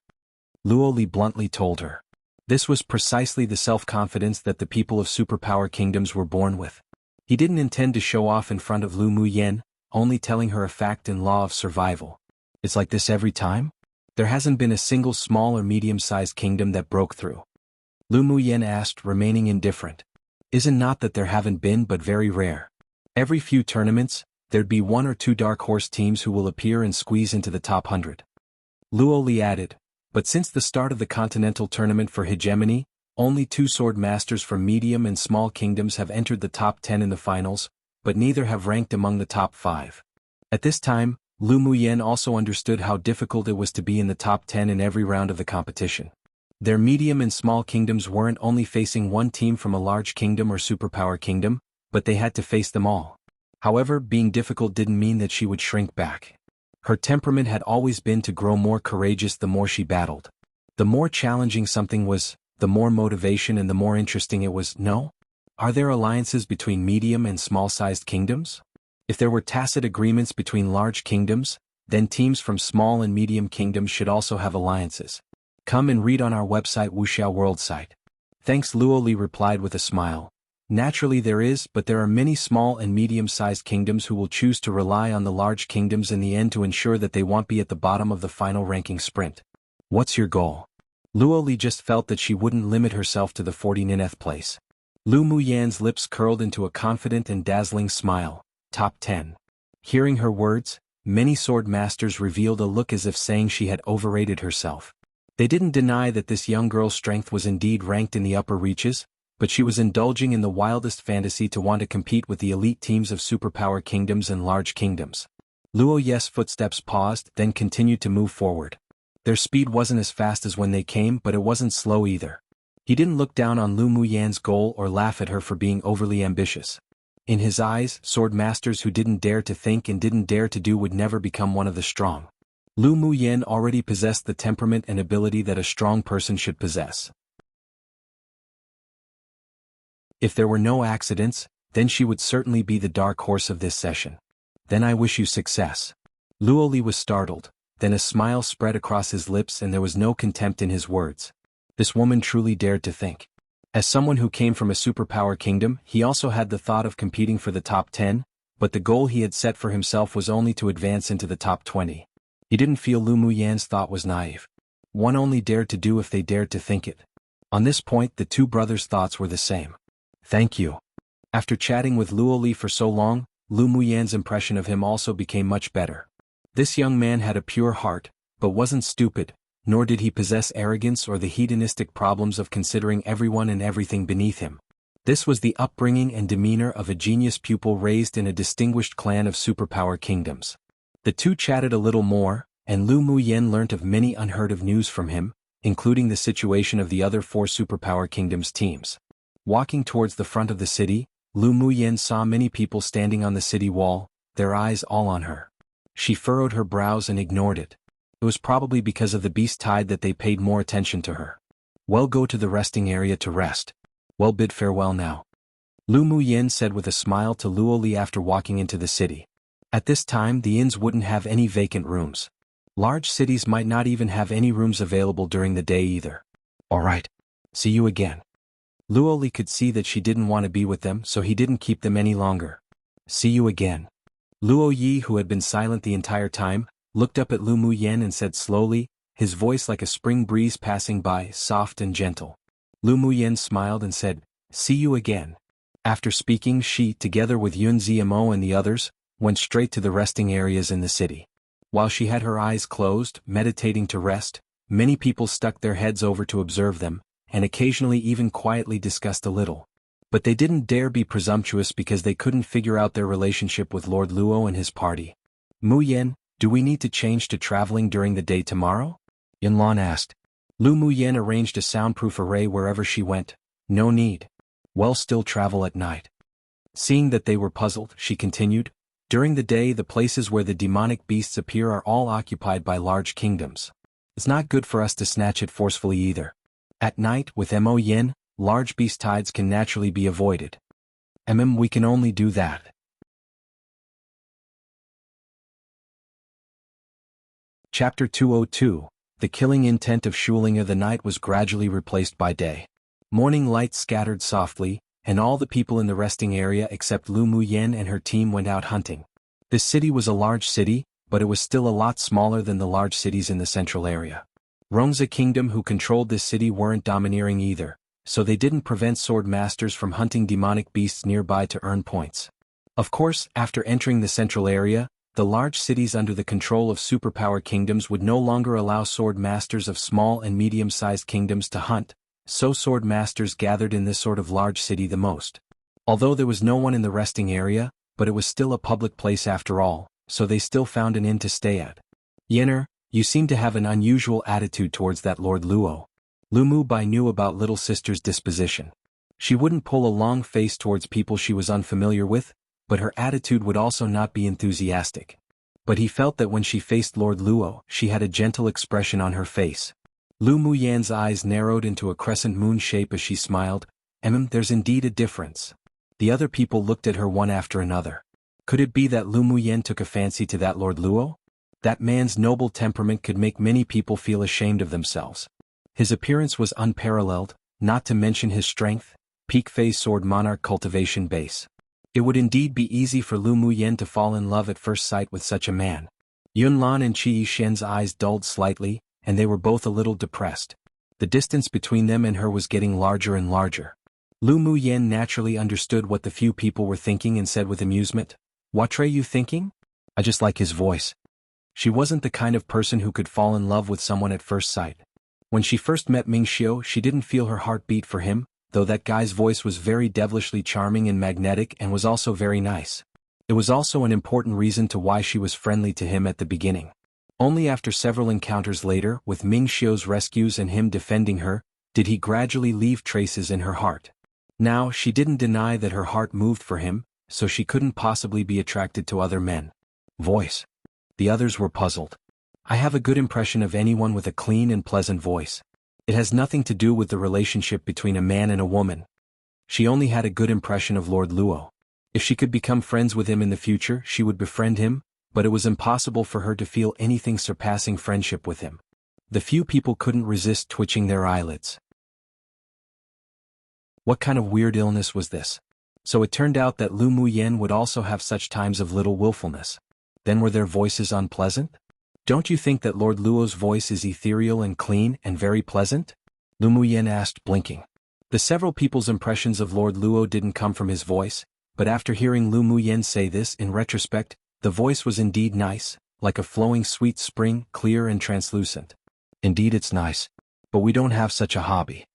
A: Luoli bluntly told her. This was precisely the self-confidence that the people of superpower kingdoms were born with. He didn't intend to show off in front of Lu Muyen, only telling her a fact and law of survival. It's like this every time? There hasn't been a single small or medium-sized kingdom that broke through. Lu Muyen asked, remaining indifferent. Isn't not that there haven't been, but very rare. Every few tournaments, there'd be one or two dark horse teams who will appear and squeeze into the top 100. Luoli added, but since the start of the Continental Tournament for Hegemony, only 2 swordmasters from medium and small kingdoms have entered the top 10 in the finals, but neither have ranked among the top 5. At this time, Lu Muyen also understood how difficult it was to be in the top 10 in every round of the competition. Their medium and small kingdoms weren't only facing one team from a large kingdom or superpower kingdom, but they had to face them all. However, being difficult didn't mean that she would shrink back. Her temperament had always been to grow more courageous the more she battled. The more challenging something was, the more motivation and the more interesting it was. No? Are there alliances between medium and small-sized kingdoms? If there were tacit agreements between large kingdoms, then teams from small and medium kingdoms should also have alliances. Come and read on our website wuxialover site. Thanks, Luoli replied with a smile. Naturally there is, but there are many small and medium-sized kingdoms who will choose to rely on the large kingdoms in the end to ensure that they won't be at the bottom of the final ranking sprint. What's your goal? Luoli just felt that she wouldn't limit herself to the 49th place. Lu Muyen's lips curled into a confident and dazzling smile. Top 10. Hearing her words, many swordmasters revealed a look as if saying she had overrated herself. They didn't deny that this young girl's strength was indeed ranked in the upper reaches, but she was indulging in the wildest fantasy to want to compete with the elite teams of superpower kingdoms and large kingdoms. Luoyes' footsteps paused, then continued to move forward. Their speed wasn't as fast as when they came, but it wasn't slow either. He didn't look down on Lu Muyen's goal or laugh at her for being overly ambitious. In his eyes, swordmasters who didn't dare to think and didn't dare to do would never become one of the strong. Lu Muyen already possessed the temperament and ability that a strong person should possess. If there were no accidents, then she would certainly be the dark horse of this session. Then I wish you success. Luoli was startled, then a smile spread across his lips and there was no contempt in his words. This woman truly dared to think. As someone who came from a superpower kingdom, he also had the thought of competing for the top 10, but the goal he had set for himself was only to advance into the top 20. He didn't feel Lu Muyen's thought was naive. One only dared to do if they dared to think it. On this point, the two brothers' thoughts were the same. Thank you. After chatting with Luoli for so long, Lu Muyen's impression of him also became much better. This young man had a pure heart, but wasn't stupid, nor did he possess arrogance or the hedonistic problems of considering everyone and everything beneath him. This was the upbringing and demeanor of a genius pupil raised in a distinguished clan of superpower kingdoms. The two chatted a little more, and Lu Muyen learnt of many unheard-of news from him, including the situation of the other 4 superpower kingdoms' teams. Walking towards the front of the city, Lu Muyen saw many people standing on the city wall, their eyes all on her. She furrowed her brows and ignored it. It was probably because of the beast tide that they paid more attention to her. Well, go to the resting area to rest. Well, bid farewell now. Lu Muyen said with a smile to Luo Li after walking into the city. At this time the inns wouldn't have any vacant rooms. Large cities might not even have any rooms available during the day either. Alright. See you again. Luo Li could see that she didn't want to be with them, so he didn't keep them any longer. See you again. Luo Yi, who had been silent the entire time, looked up at Lu Muyen and said slowly, his voice like a spring breeze passing by, soft and gentle. Lu Muyen smiled and said, see you again. After speaking, she, together with Yun Ziamo and the others, went straight to the resting areas in the city. While she had her eyes closed, meditating to rest, many people stuck their heads over to observe them, and occasionally even quietly discussed a little. But they didn't dare be presumptuous because they couldn't figure out their relationship with Lord Luo and his party. Muyen, do we need to change to traveling during the day tomorrow? Yunlan asked. Lu Muyen arranged a soundproof array wherever she went. No need. We'll still travel at night. Seeing that they were puzzled, she continued, during the day the places where the demonic beasts appear are all occupied by large kingdoms. It's not good for us to snatch it forcefully either. At night, with Mo Yin, large beast tides can naturally be avoided. We can only do that. Chapter 202. The killing intent of Shulinga. The night was gradually replaced by day. Morning light scattered softly, and all the people in the resting area except Lu Muyen and her team went out hunting. This city was a large city, but it was still a lot smaller than the large cities in the central area. Rongza Kingdom, who controlled this city, weren't domineering either, so they didn't prevent swordmasters from hunting demonic beasts nearby to earn points. Of course, after entering the central area, the large cities under the control of superpower kingdoms would no longer allow swordmasters of small and medium-sized kingdoms to hunt, so swordmasters gathered in this sort of large city the most. Although there was no one in the resting area, but it was still a public place after all, so they still found an inn to stay at. Yenner, you seem to have an unusual attitude towards that Lord Luo. Lu Mubai knew about little sister's disposition. She wouldn't pull a long face towards people she was unfamiliar with, but her attitude would also not be enthusiastic. But he felt that when she faced Lord Luo, she had a gentle expression on her face. Lu Muyan's eyes narrowed into a crescent moon shape as she smiled. There's indeed a difference. The other people looked at her one after another. Could it be that Lu Muyen took a fancy to that Lord Luo? That man's noble temperament could make many people feel ashamed of themselves. His appearance was unparalleled, not to mention his strength, peak phase sword monarch cultivation base. It would indeed be easy for Lu Muyen to fall in love at first sight with such a man. Yunlan and Qi Yishen's eyes dulled slightly, and they were both a little depressed. The distance between them and her was getting larger and larger. Lu Muyen naturally understood what the few people were thinking and said with amusement, "What are you thinking?" I just like his voice. She wasn't the kind of person who could fall in love with someone at first sight. When she first met Ming Xiu, she didn't feel her heart beat for him, though that guy's voice was very devilishly charming and magnetic and was also very nice. It was also an important reason to why she was friendly to him at the beginning. Only after several encounters later, with Ming Xiu's rescues and him defending her, did he gradually leave traces in her heart. Now, she didn't deny that her heart moved for him, so she couldn't possibly be attracted to other men. Voice. The others were puzzled. I have a good impression of anyone with a clean and pleasant voice. It has nothing to do with the relationship between a man and a woman. She only had a good impression of Lord Luo. If she could become friends with him in the future, she would befriend him, but it was impossible for her to feel anything surpassing friendship with him. The few people couldn't resist twitching their eyelids. What kind of weird illness was this? So it turned out that Lu Muyen would also have such times of little willfulness. Then were their voices unpleasant? Don't you think that Lord Luo's voice is ethereal and clean and very pleasant? Lu Muyen asked, blinking. The several people's impressions of Lord Luo didn't come from his voice, but after hearing Lu Muyen say this in retrospect, the voice was indeed nice, like a flowing sweet spring, clear and translucent. Indeed it's nice. But we don't have such a hobby.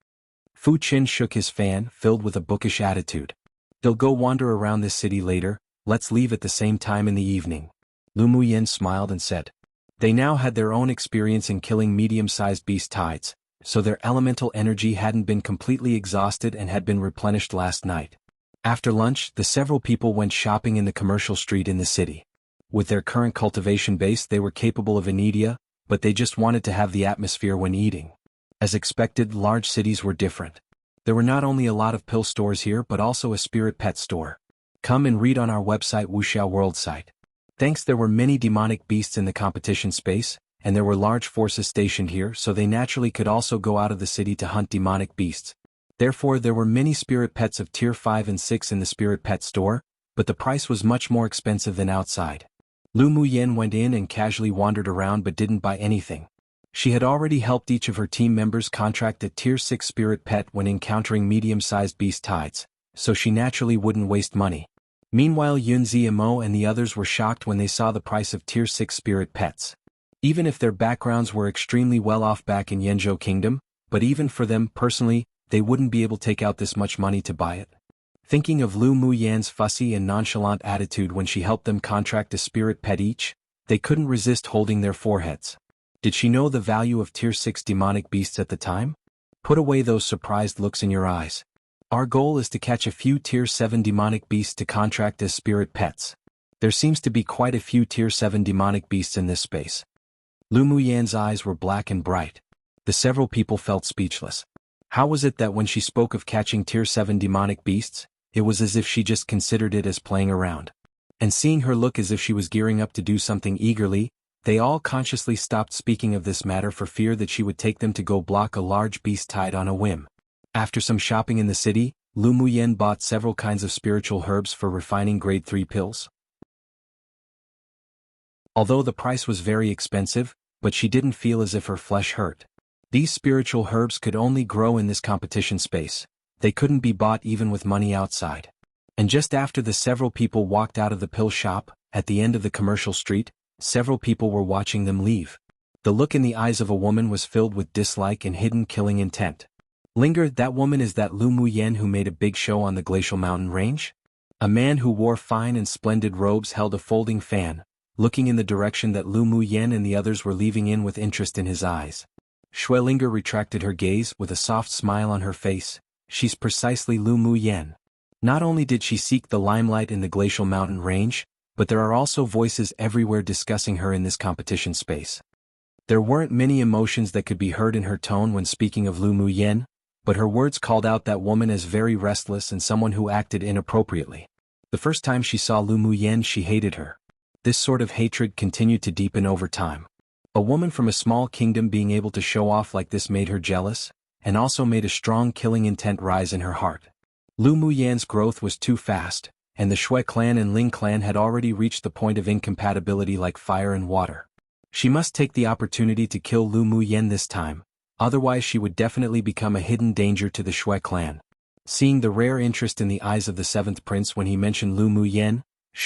A: Fu Qin shook his fan, filled with a bookish attitude. They'll go wander around this city later, let's leave at the same time in the evening. Lu Muyen smiled and said. They now had their own experience in killing medium-sized beast tides, so their elemental energy hadn't been completely exhausted and had been replenished last night. After lunch, the several people went shopping in the commercial street in the city. With their current cultivation base, they were capable of inedia, but they just wanted to have the atmosphere when eating. As expected, large cities were different. There were not only a lot of pill stores here but also a spirit pet store. Come and read on our website wuxialover site. Thanks, there were many demonic beasts in the competition space, and there were large forces stationed here, so they naturally could also go out of the city to hunt demonic beasts. Therefore there were many spirit pets of tier 5 and 6 in the spirit pet store, but the price was much more expensive than outside. Lu Muyen went in and casually wandered around but didn't buy anything. She had already helped each of her team members contract a tier 6 spirit pet when encountering medium-sized beast tides, so she naturally wouldn't waste money. Meanwhile, Yunzi Mo and the others were shocked when they saw the price of tier 6 spirit pets. Even if their backgrounds were extremely well off back in Yenzhou Kingdom, but even for them personally, they wouldn't be able to take out this much money to buy it. Thinking of Lu Muyan's fussy and nonchalant attitude when she helped them contract a spirit pet each, they couldn't resist holding their foreheads. Did she know the value of tier 6 demonic beasts at the time? Put away those surprised looks in your eyes. Our goal is to catch a few tier 7 demonic beasts to contract as spirit pets. There seems to be quite a few tier 7 demonic beasts in this space. Lu Muyan's eyes were black and bright. The several people felt speechless. How was it that when she spoke of catching tier 7 demonic beasts, it was as if she just considered it as playing around? And seeing her look as if she was gearing up to do something eagerly, they all consciously stopped speaking of this matter for fear that she would take them to go block a large beast tide on a whim. After some shopping in the city, Lu Muyen bought several kinds of spiritual herbs for refining grade 3 pills. Although the price was very expensive, but she didn't feel as if her flesh hurt. These spiritual herbs could only grow in this competition space. They couldn't be bought even with money outside. And just after the several people walked out of the pill shop, at the end of the commercial street, several people were watching them leave. The look in the eyes of a woman was filled with dislike and hidden killing intent. Linger, that woman is that Lu Muyen who made a big show on the glacial mountain range? A man who wore fine and splendid robes held a folding fan, looking in the direction that Lu Muyen and the others were leaving in with interest in his eyes. Linger retracted her gaze with a soft smile on her face. She's precisely Lu Muyen. Not only did she seek the limelight in the glacial mountain range, but there are also voices everywhere discussing her in this competition space. There weren't many emotions that could be heard in her tone when speaking of Lu Muyen, but her words called out that woman as very restless and someone who acted inappropriately. The first time she saw Lu Muyen, she hated her. This sort of hatred continued to deepen over time. A woman from a small kingdom being able to show off like this made her jealous, and also made a strong killing intent rise in her heart. Lu Muyan's growth was too fast, and the Shui clan and Ling clan had already reached the point of incompatibility like fire and water. She must take the opportunity to kill Lu Muyen this time, otherwise she would definitely become a hidden danger to the Shui clan. Seeing the rare interest in the eyes of the 7th prince when he mentioned Lu Muyen,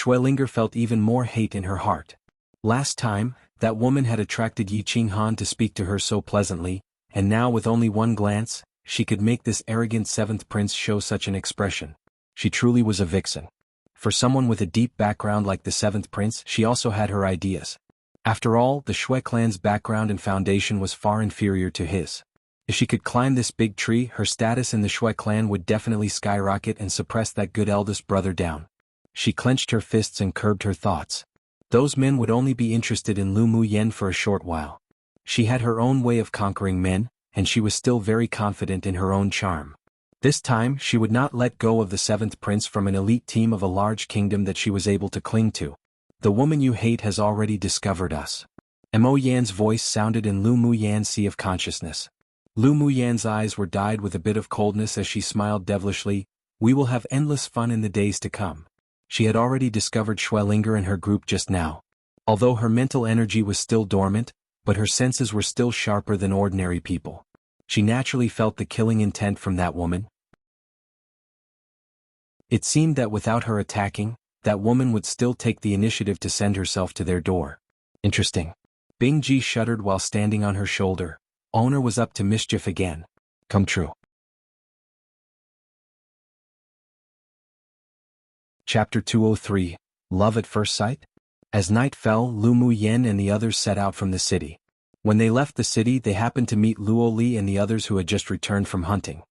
A: Linger felt even more hate in her heart. Last time, that woman had attracted Yi Qinghan to speak to her so pleasantly, and now with only one glance, she could make this arrogant 7th prince show such an expression. She truly was a vixen. For someone with a deep background like the 7th prince, she also had her ideas. After all, the Shui clan's background and foundation was far inferior to his. If she could climb this big tree, her status in the Shui clan would definitely skyrocket and suppress that good eldest brother down. She clenched her fists and curbed her thoughts. Those men would only be interested in Lu Muyen for a short while. She had her own way of conquering men, and she was still very confident in her own charm. This time, she would not let go of the 7th prince from an elite team of a large kingdom that she was able to cling to. The woman you hate has already discovered us. Mo Yan's voice sounded in Lu Muyan's sea of consciousness. Lu Muyan's eyes were dyed with a bit of coldness as she smiled devilishly. We will have endless fun in the days to come. She had already discovered Linger and her group just now. Although her mental energy was still dormant, but her senses were still sharper than ordinary people. She naturally felt the killing intent from that woman. It seemed that without her attacking, that woman would still take the initiative to send herself to their door. Interesting. Bing Ji shuddered while standing on her shoulder. Owner was up to mischief again. Come true. Chapter 203, Love at First Sight? As night fell, Lu Muyen and the others set out from the city. When they left the city, they happened to meet Luo Li and the others who had just returned from hunting.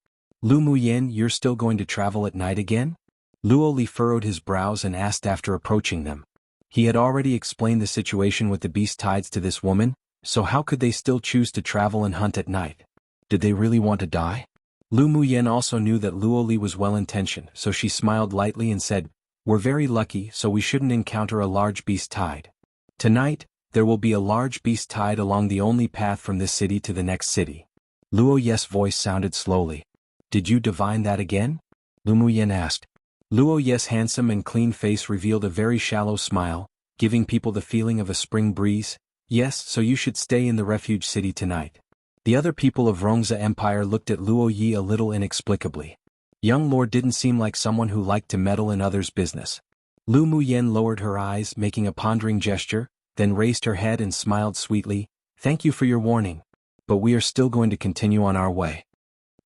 A: Lu Muyen, you're still going to travel at night again? Luo Li furrowed his brows and asked after approaching them. He had already explained the situation with the beast tides to this woman, so how could they still choose to travel and hunt at night? Did they really want to die? Lu Muyen also knew that Luo Li was well-intentioned, so she smiled lightly and said, "We're very lucky, so we shouldn't encounter a large beast tide. Tonight, there will be a large beast tide along the only path from this city to the next city." Luo Ye's voice sounded slowly. "Did you divine that again?" Lu Muyen asked. Luo Ye's handsome and clean face revealed a very shallow smile, giving people the feeling of a spring breeze. "Yes, so you should stay in the refuge city tonight." The other people of Rongza Empire looked at Luo Yi a little inexplicably. Young lord didn't seem like someone who liked to meddle in others' business. Lu Muyen lowered her eyes, making a pondering gesture, then raised her head and smiled sweetly. "Thank you for your warning. But we are still going to continue on our way."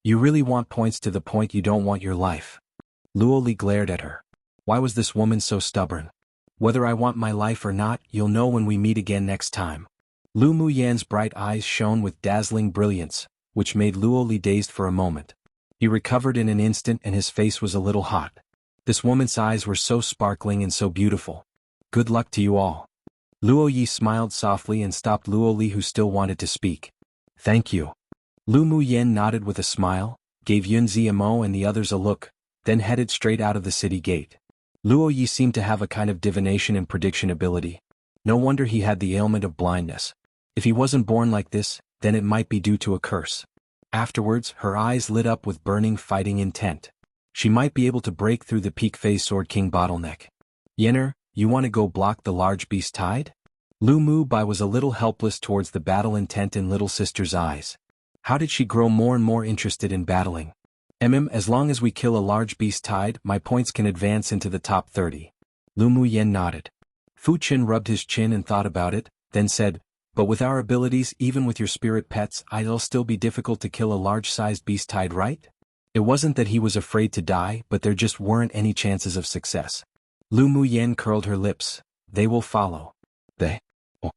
A: "You really want points to the point you don't want your life." Luo Li glared at her. Why was this woman so stubborn? "Whether I want my life or not, you'll know when we meet again next time." Lu Muyen's bright eyes shone with dazzling brilliance, which made Luo Li dazed for a moment. He recovered in an instant and his face was a little hot. This woman's eyes were so sparkling and so beautiful. "Good luck to you all." Luo Yi smiled softly and stopped Luo Li, who still wanted to speak. "Thank you." Lu Muyen nodded with a smile, gave Yunzi a mo and the others a look, then headed straight out of the city gate. Luo Yi seemed to have a kind of divination and prediction ability. No wonder he had the ailment of blindness. If he wasn't born like this, then it might be due to a curse. Afterwards, her eyes lit up with burning fighting intent. She might be able to break through the peak phase Sword King bottleneck. "Yenner, you want to go block the large beast tide?" Lu Mu Bai was a little helpless towards the battle intent in little sister's eyes. How did she grow more and more interested in battling? As long as we kill a large beast tide, my points can advance into the top 30. Lu Muyen nodded. Fu Qin rubbed his chin and thought about it, then said, "But with our abilities, even with your spirit pets, it'll still be difficult to kill a large-sized beast tide, right?" It wasn't that he was afraid to die, but there just weren't any chances of success. Lu Muyen curled her lips. "They will follow." "They?" "Oh."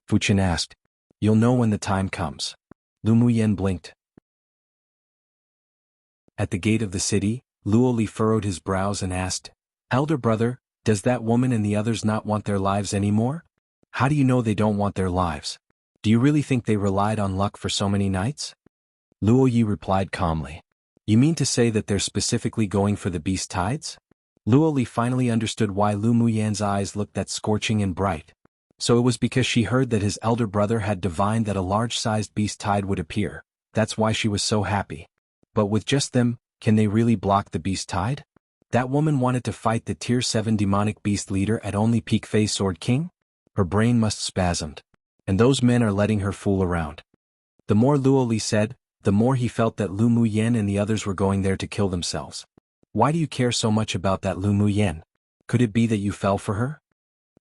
A: Fu Qin asked. "You'll know when the time comes." Lu Muyen blinked. At the gate of the city, Luo Li furrowed his brows and asked, "Elder brother, does that woman and the others not want their lives anymore?" "How do you know they don't want their lives? Do you really think they relied on luck for so many nights?" Luo Yi replied calmly. "You mean to say that they're specifically going for the beast tides?" Luo Li finally understood why Lu Muyen's eyes looked that scorching and bright. So it was because she heard that his elder brother had divined that a large-sized beast tide would appear. That's why she was so happy. But with just them, can they really block the beast tide? That woman wanted to fight the Tier 7 demonic beast leader at only peak phase Sword King? Her brain must spasmed. And those men are letting her fool around. The more Luo Li said, the more he felt that Lu Muyen and the others were going there to kill themselves. "Why do you care so much about that Lu Muyen? Could it be that you fell for her?"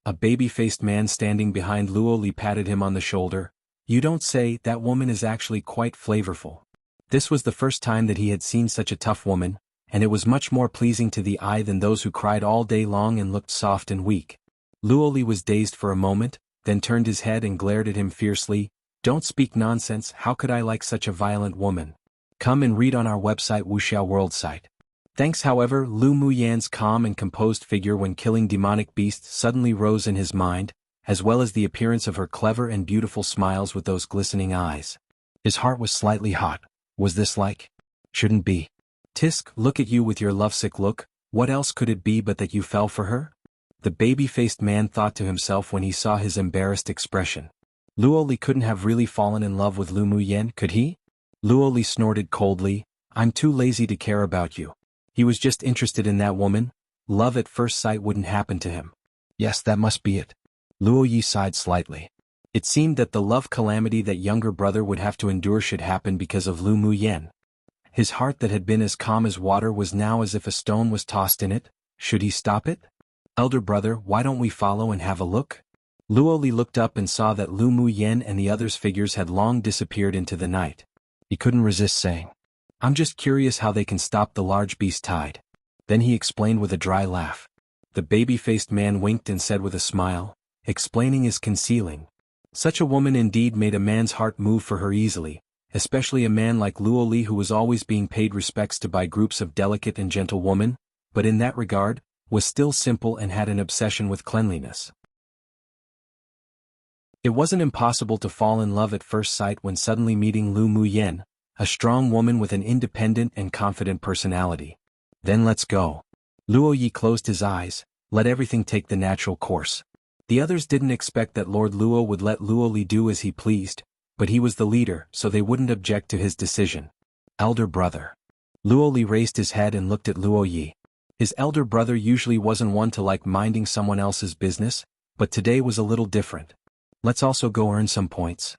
A: A baby-faced man standing behind Luo Li patted him on the shoulder. "You don't say, that woman is actually quite flavorful." This was the first time that he had seen such a tough woman, and it was much more pleasing to the eye than those who cried all day long and looked soft and weak. Luo Li was dazed for a moment, then turned his head and glared at him fiercely. "Don't speak nonsense, how could I like such a violent woman? Come and read on our website wuxialover site." Thanks. However, Lu Muyen's calm and composed figure when killing demonic beasts suddenly rose in his mind, as well as the appearance of her clever and beautiful smiles with those glistening eyes. His heart was slightly hot. Was this like? Shouldn't be. "Tisk, look at you with your lovesick look, what else could it be but that you fell for her?" The baby-faced man thought to himself when he saw his embarrassed expression. Luo Li couldn't have really fallen in love with Lu Muyen, could he? Luo Li snorted coldly, "I'm too lazy to care about you." He was just interested in that woman. Love at first sight wouldn't happen to him. Yes, that must be it. Luo Yi sighed slightly. It seemed that the love calamity that younger brother would have to endure should happen because of Lu Muyen. His heart that had been as calm as water was now as if a stone was tossed in it. Should he stop it? "Elder brother, why don't we follow and have a look?" Luo Li looked up and saw that Lu Muyen and the others' figures had long disappeared into the night. He couldn't resist saying, "I'm just curious how they can stop the large beast tide." Then he explained with a dry laugh. The baby-faced man winked and said with a smile, "Explaining is concealing." Such a woman indeed made a man's heart move for her easily, especially a man like Luo Li who was always being paid respects to by groups of delicate and gentle women, but in that regard, was still simple and had an obsession with cleanliness. It wasn't impossible to fall in love at first sight when suddenly meeting Lu Muyen, a strong woman with an independent and confident personality. Then let's go. Luo Yi closed his eyes, let everything take the natural course. The others didn't expect that Lord Luo would let Luo Li do as he pleased, but he was the leader, so they wouldn't object to his decision. Elder brother. Luo Li raised his head and looked at Luo Yi. His elder brother usually wasn't one to like minding someone else's business, but today was a little different. Let's also go earn some points.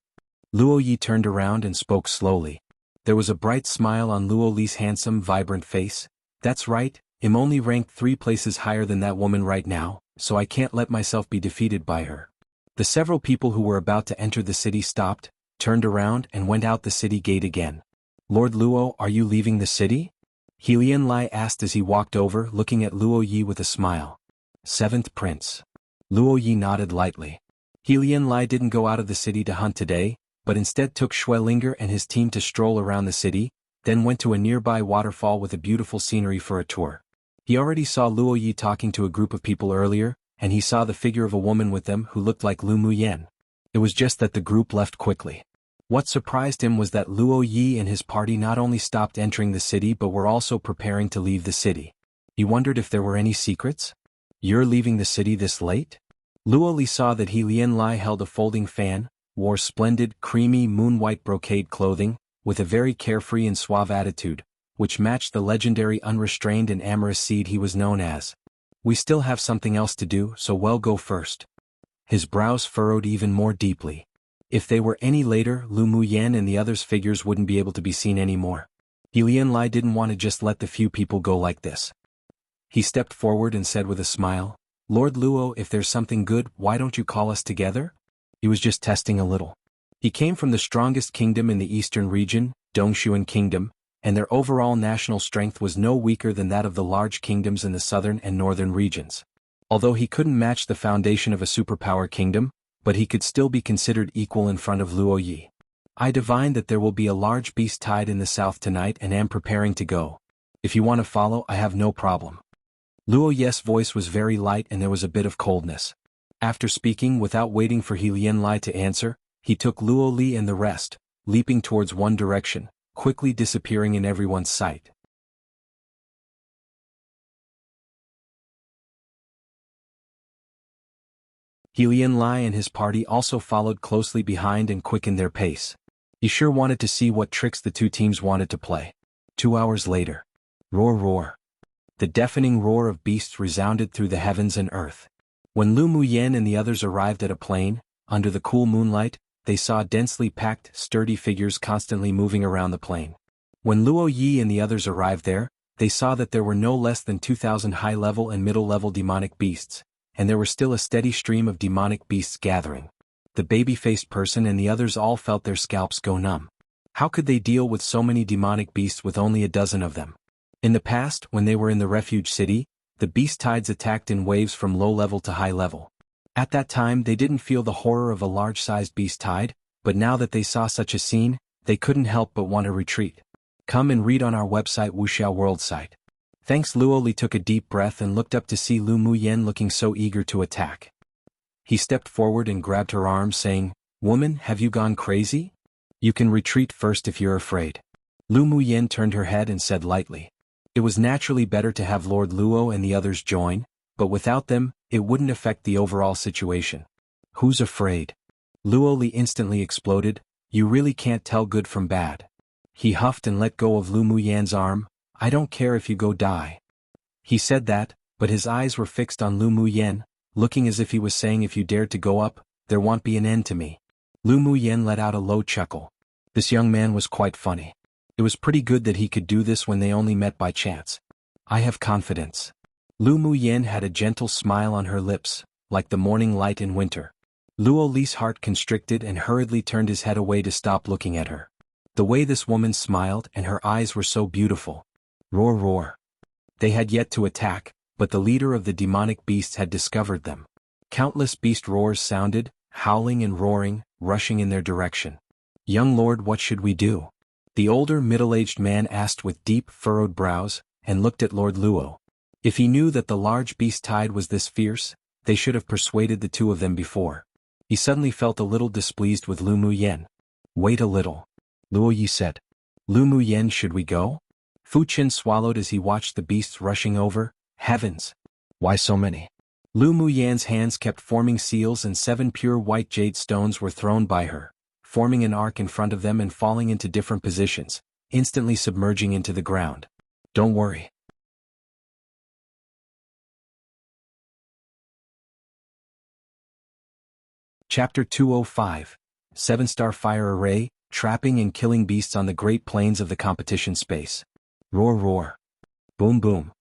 A: Luo Yi turned around and spoke slowly. There was a bright smile on Luo Li's handsome, vibrant face. That's right, I'm only ranked 3 places higher than that woman right now, so I can't let myself be defeated by her. The several people who were about to enter the city stopped, turned around and went out the city gate again. Lord Luo, are you leaving the city? Helian Lai asked as he walked over, looking at Luo Yi with a smile. 7th Prince. Luo Yi nodded lightly. Helian Lai didn't go out of the city to hunt today, but instead took Schwelinger and his team to stroll around the city, then went to a nearby waterfall with a beautiful scenery for a tour. He already saw Luo Yi talking to a group of people earlier, and he saw the figure of a woman with them who looked like Lu Muyen. It was just that the group left quickly. What surprised him was that Luo Yi and his party not only stopped entering the city but were also preparing to leave the city. He wondered if there were any secrets? You're leaving the city this late? Luo Li saw that Helian Lai held a folding fan, wore splendid, creamy moon-white brocade clothing, with a very carefree and suave attitude, which matched the legendary unrestrained and amorous seed he was known as. We still have something else to do, so well go first. His brows furrowed even more deeply. If they were any later, Lu Muyen and the others' figures wouldn't be able to be seen anymore. Helian Lai didn't want to just let the few people go like this. He stepped forward and said with a smile, Lord Luo, if there's something good, why don't you call us together? He was just testing a little. He came from the strongest kingdom in the eastern region, Dongshuan Kingdom, and their overall national strength was no weaker than that of the large kingdoms in the southern and northern regions. Although he couldn't match the foundation of a superpower kingdom, but he could still be considered equal in front of Luo Yi. I divined that there will be a large beast tide in the south tonight and am preparing to go. If you want to follow, I have no problem. Luo Yi's voice was very light and there was a bit of coldness. After speaking without waiting for Helian Lai to answer, he took Luo Li and the rest, leaping towards one direction, quickly disappearing in everyone's sight. Helian Lai and his party also followed closely behind and quickened their pace. He sure wanted to see what tricks the two teams wanted to play. 2 hours later. Roar roar. The deafening roar of beasts resounded through the heavens and earth. When Lu Muyen and the others arrived at a plain, under the cool moonlight, they saw densely packed, sturdy figures constantly moving around the plain. When Luo Yi and the others arrived there, they saw that there were no less than 2,000 high-level and middle-level demonic beasts, and there was still a steady stream of demonic beasts gathering. The baby-faced person and the others all felt their scalps go numb. How could they deal with so many demonic beasts with only a dozen of them? In the past, when they were in the refuge city, the beast tides attacked in waves from low level to high level. At that time they didn't feel the horror of a large-sized beast tide, but now that they saw such a scene, they couldn't help but want to retreat. Come and read on our website wuxialover site. Thanks. Luo Li took a deep breath and looked up to see Lu Muyen looking so eager to attack. He stepped forward and grabbed her arm saying, Woman, have you gone crazy? You can retreat first if you're afraid. Lu Muyen turned her head and said lightly. It was naturally better to have Lord Luo and the others join, but without them, it wouldn't affect the overall situation. Who's afraid? Luo Li instantly exploded, You really can't tell good from bad. He huffed and let go of Lu Muyen's arm. I don't care if you go die. He said that, but his eyes were fixed on Lu Muyen, looking as if he was saying if you dared to go up, there won't be an end to me. Lu Muyen let out a low chuckle. This young man was quite funny. It was pretty good that he could do this when they only met by chance. I have confidence. Lu Muyen had a gentle smile on her lips, like the morning light in winter. Luo Li's heart constricted and hurriedly turned his head away to stop looking at her. The way this woman smiled and her eyes were so beautiful. Roar roar. They had yet to attack, but the leader of the demonic beasts had discovered them. Countless beast roars sounded, howling and roaring, rushing in their direction. Young lord, what should we do? The older middle-aged man asked with deep, furrowed brows, and looked at Lord Luo. If he knew that the large beast tide was this fierce, they should have persuaded the two of them before. He suddenly felt a little displeased with Lu Muyen. Wait a little. Luo Yi said. Lu Muyen, should we go? Fu Qin swallowed as he watched the beasts rushing over. Heavens! Why so many? Lu Muyan's hands kept forming seals and 7 pure white jade stones were thrown by her, forming an arc in front of them and falling into different positions, instantly submerging into the ground. Don't worry. Chapter 205. 7-Star Fire Array, Trapping and Killing Beasts on the Great Plains of the Competition Space. Roar roar. Boom boom.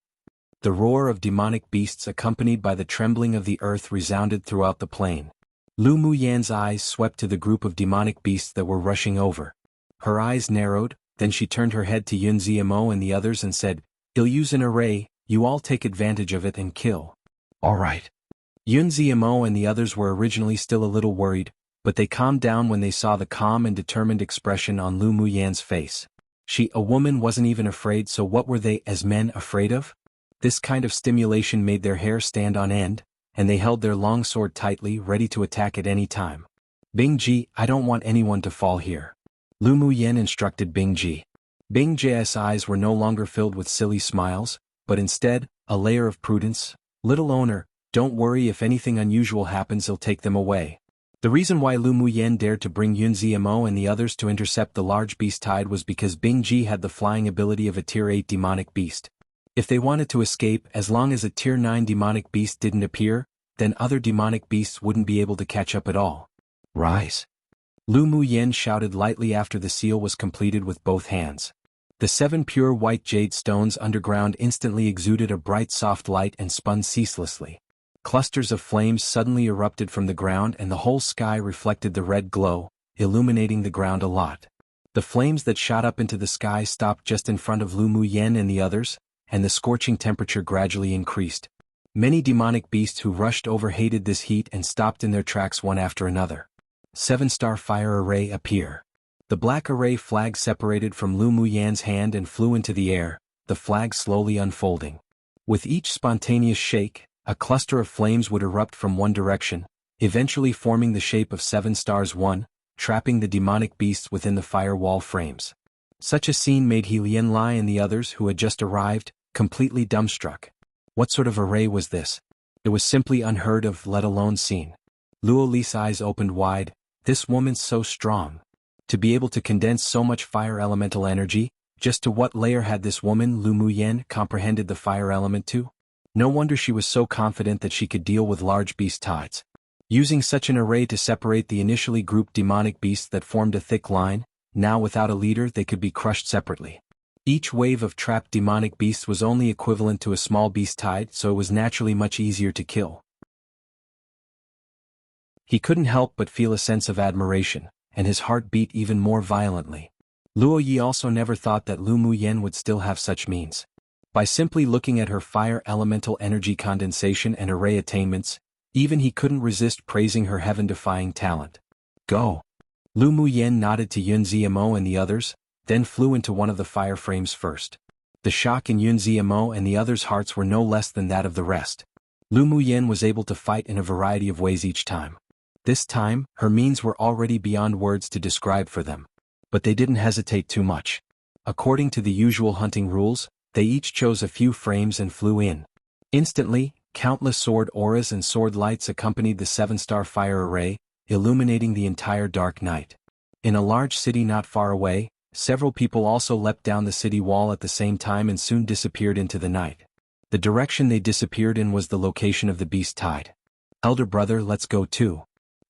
A: The roar of demonic beasts accompanied by the trembling of the earth resounded throughout the plain. Lu Muyan's eyes swept to the group of demonic beasts that were rushing over. Her eyes narrowed, then she turned her head to Yun Ziamo and the others and said, "I'll use an array, you all take advantage of it and kill." All right. Yun Ziamo and the others were originally still a little worried, but they calmed down when they saw the calm and determined expression on Lu Muyan's face. She, a woman, wasn't even afraid, so what were they as men afraid of? This kind of stimulation made their hair stand on end, and they held their long sword tightly, ready to attack at any time. Bingji, I don't want anyone to fall here. Lu Muyan instructed Bingji. Bingji's eyes were no longer filled with silly smiles, but instead, a layer of prudence. Little owner, don't worry, if anything unusual happens I'll take them away. The reason why Lu Muyan dared to bring Yun Ziamo and the others to intercept the large beast tide was because Bingji had the flying ability of a Tier 8 demonic beast. If they wanted to escape, as long as a Tier 9 demonic beast didn't appear, then other demonic beasts wouldn't be able to catch up at all. Rise! Lu Muyan shouted lightly after the seal was completed with both hands. The 7 pure white jade stones underground instantly exuded a bright soft light and spun ceaselessly. Clusters of flames suddenly erupted from the ground and the whole sky reflected the red glow, illuminating the ground a lot. The flames that shot up into the sky stopped just in front of Lu Muyan and the others, and the scorching temperature gradually increased. Many demonic beasts who rushed over hated this heat and stopped in their tracks one after another. 7-Star Fire Array appear. The black array flag separated from Lu Muyan's hand and flew into the air, the flag slowly unfolding. With each spontaneous shake, a cluster of flames would erupt from one direction, eventually forming the shape of 7 stars 1, trapping the demonic beasts within the firewall frames. Such a scene made He Lianlai and the others who had just arrived completely dumbstruck. What sort of array was this? It was simply unheard of, let alone seen. Luo Li's eyes opened wide. This woman's so strong. To be able to condense so much fire elemental energy, just to what layer had this woman, Lu Muyan, comprehended the fire element to? No wonder she was so confident that she could deal with large beast tides. Using such an array to separate the initially grouped demonic beasts that formed a thick line, now without a leader they could be crushed separately. Each wave of trapped demonic beasts was only equivalent to a small beast tide, so it was naturally much easier to kill. He couldn't help but feel a sense of admiration, and his heart beat even more violently. Luo Yi also never thought that Lu Muyan would still have such means. By simply looking at her fire elemental energy condensation and array attainments, even he couldn't resist praising her heaven-defying talent. Go! Lu Muyan nodded to Yun Ziamo and the others, then flew into one of the fire frames first. The shock in Yun Ziamo and the others' hearts were no less than that of the rest. Lu Muyan was able to fight in a variety of ways each time. This time, her means were already beyond words to describe for them. But they didn't hesitate too much. According to the usual hunting rules, they each chose a few frames and flew in. Instantly, countless sword auras and sword lights accompanied the 7-star fire array, illuminating the entire dark night. In a large city not far away, several people also leapt down the city wall at the same time and soon disappeared into the night. The direction they disappeared in was the location of the beast tide. Elder brother, let's go too.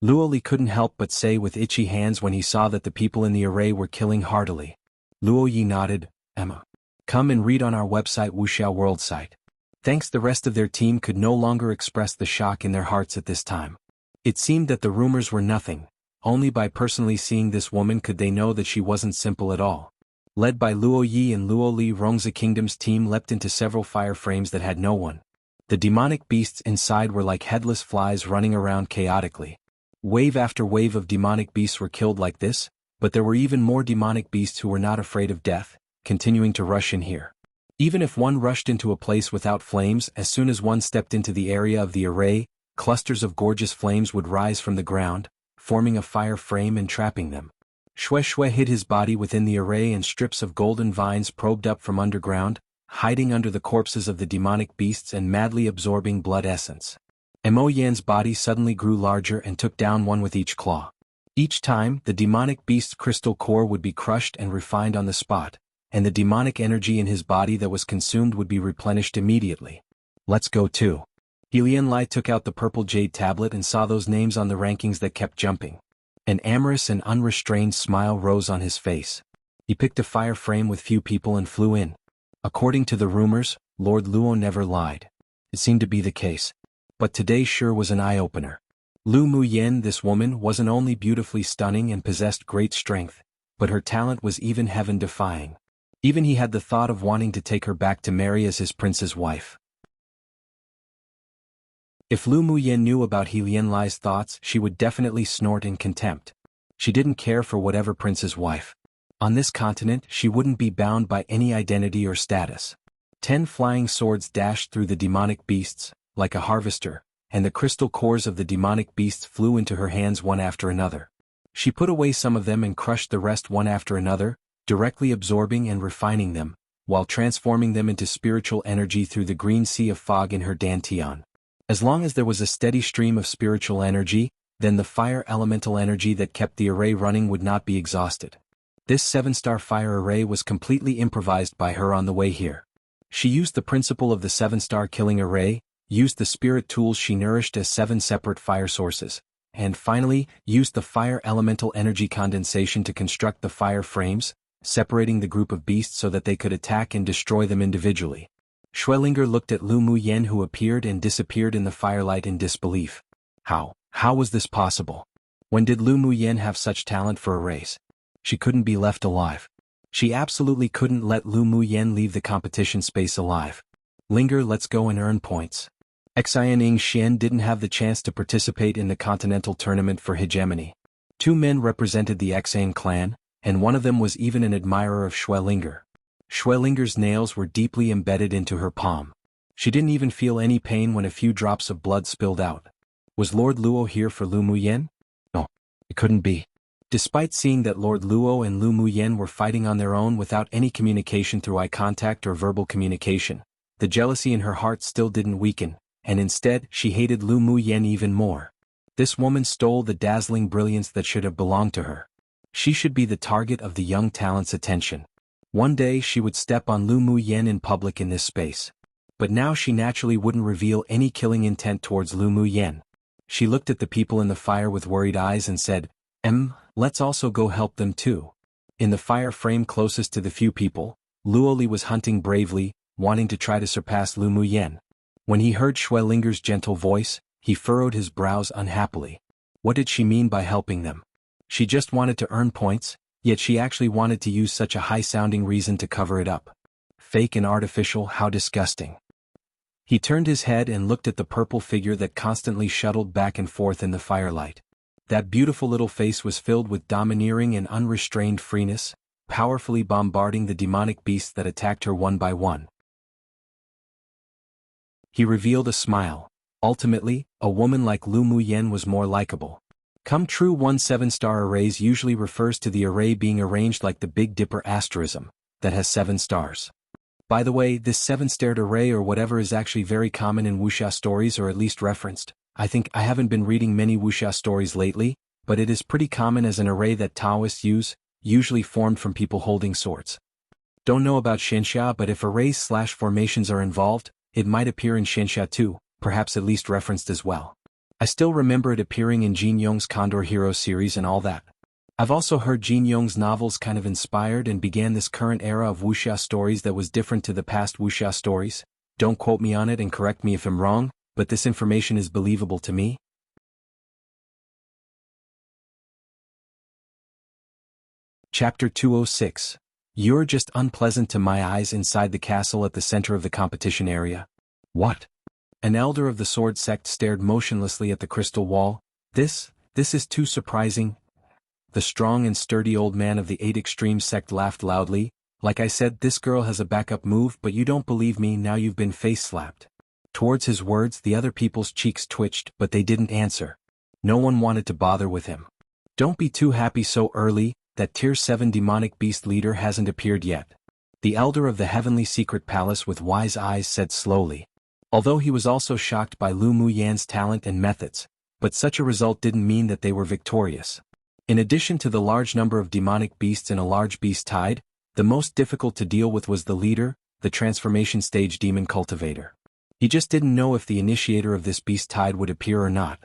A: Luo Li couldn't help but say with itchy hands when he saw that the people in the array were killing heartily. Luo Yi nodded. Emma. Come and read on our website wuxialover site. Thanks. The rest of their team could no longer express the shock in their hearts at this time. It seemed that the rumors were nothing. Only by personally seeing this woman could they know that she wasn't simple at all. Led by Luo Yi and Luo Li, Rongzi Kingdom's team leapt into several fire frames that had no one. The demonic beasts inside were like headless flies running around chaotically. Wave after wave of demonic beasts were killed like this, but there were even more demonic beasts who were not afraid of death, continuing to rush in here. Even if one rushed into a place without flames, as soon as one stepped into the area of the array, clusters of gorgeous flames would rise from the ground, forming a fire frame and trapping them. Xue hid his body within the array and strips of golden vines probed up from underground, hiding under the corpses of the demonic beasts and madly absorbing blood essence. Mo Yan's body suddenly grew larger and took down one with each claw. Each time, the demonic beast's crystal core would be crushed and refined on the spot, and the demonic energy in his body that was consumed would be replenished immediately. Let's go too. Lian took out the purple jade tablet and saw those names on the rankings that kept jumping. An amorous and unrestrained smile rose on his face. He picked a fire frame with few people and flew in. According to the rumors, Lord Luo never lied. It seemed to be the case. But today sure was an eye-opener. Lu Muyen, this woman, wasn't only beautifully stunning and possessed great strength, but her talent was even heaven-defying. Even he had the thought of wanting to take her back to marry as his prince's wife. If Lu Muyen knew about He Lianlai's thoughts, she would definitely snort in contempt. She didn't care for whatever prince's wife. On this continent, she wouldn't be bound by any identity or status. 10 flying swords dashed through the demonic beasts, like a harvester, and the crystal cores of the demonic beasts flew into her hands one after another. She put away some of them and crushed the rest one after another, directly absorbing and refining them, while transforming them into spiritual energy through the green sea of fog in her dantian. As long as there was a steady stream of spiritual energy, then the fire elemental energy that kept the array running would not be exhausted. This 7-star fire array was completely improvised by her on the way here. She used the principle of the 7-star killing array, used the spirit tools she nourished as 7 separate fire sources, and finally, used the fire elemental energy condensation to construct the fire frames, separating the group of beasts so that they could attack and destroy them individually. Xuelinger looked at Lu Muyen, who appeared and disappeared in the firelight, in disbelief. How was this possible? When did Lu Muyen have such talent for arrays? She couldn't be left alive. She absolutely couldn't let Lu Muyen leave the competition space alive. Linger, let's go and earn points. Xianxia didn't have the chance to participate in the continental tournament for hegemony. 2 men represented the Xian clan, and one of them was even an admirer of Xuelinger. Xuelinger's nails were deeply embedded into her palm. She didn't even feel any pain when a few drops of blood spilled out. Was Lord Luo here for Lu Muyen? No, it couldn't be. Despite seeing that Lord Luo and Lu Muyen were fighting on their own without any communication through eye contact or verbal communication, the jealousy in her heart still didn't weaken, and instead she hated Lu Muyen even more. This woman stole the dazzling brilliance that should have belonged to her. She should be the target of the young talent's attention. One day she would step on Lu Muyen in public in this space. But now she naturally wouldn't reveal any killing intent towards Lu Muyen. She looked at the people in the fire with worried eyes and said, let's also go help them too. In the fire frame closest to the few people, Luoli was hunting bravely, wanting to try to surpass Lu Muyen. When he heard Xuelinger's gentle voice, he furrowed his brows unhappily. What did she mean by helping them? She just wanted to earn points, yet she actually wanted to use such a high-sounding reason to cover it up. Fake and artificial, how disgusting. He turned his head and looked at the purple figure that constantly shuttled back and forth in the firelight. That beautiful little face was filled with domineering and unrestrained freeness, powerfully bombarding the demonic beasts that attacked her one by one. He revealed a smile. Ultimately, a woman like Lu Muyen was more likable. Come true. 7-star arrays usually refers to the array being arranged like the Big Dipper asterism, that has 7 stars. By the way, this 7-starred array or whatever is actually very common in wuxia stories, or at least referenced. I think I haven't been reading many wuxia stories lately, but it is pretty common as an array that Taoists use, usually formed from people holding swords. Don't know about xianxia, but if arrays/formations are involved, it might appear in xianxia too, perhaps at least referenced as well. I still remember it appearing in Jin Yong's Condor Hero series and all that. I've also heard Jin Yong's novels kind of inspired and began this current era of wuxia stories that was different to the past wuxia stories. Don't quote me on it and correct me if I'm wrong, but this information is believable to me. Chapter 206. You're just unpleasant to my eyes. Inside the castle at the center of the competition area. What? An elder of the sword sect stared motionlessly at the crystal wall. This is too surprising. The strong and sturdy old man of the 8 Extreme sect laughed loudly. Like I said, this girl has a backup move, but you don't believe me, now you've been face-slapped. Towards his words, the other people's cheeks twitched, but they didn't answer. No one wanted to bother with him. Don't be too happy so early, that Tier 7 demonic beast leader hasn't appeared yet. The elder of the heavenly secret palace with wise eyes said slowly. Although he was also shocked by Lu Muyan's talent and methods, but such a result didn't mean that they were victorious. In addition to the large number of demonic beasts in a large beast tide, the most difficult to deal with was the leader, the transformation stage demon cultivator. He just didn't know if the initiator of this beast tide would appear or not.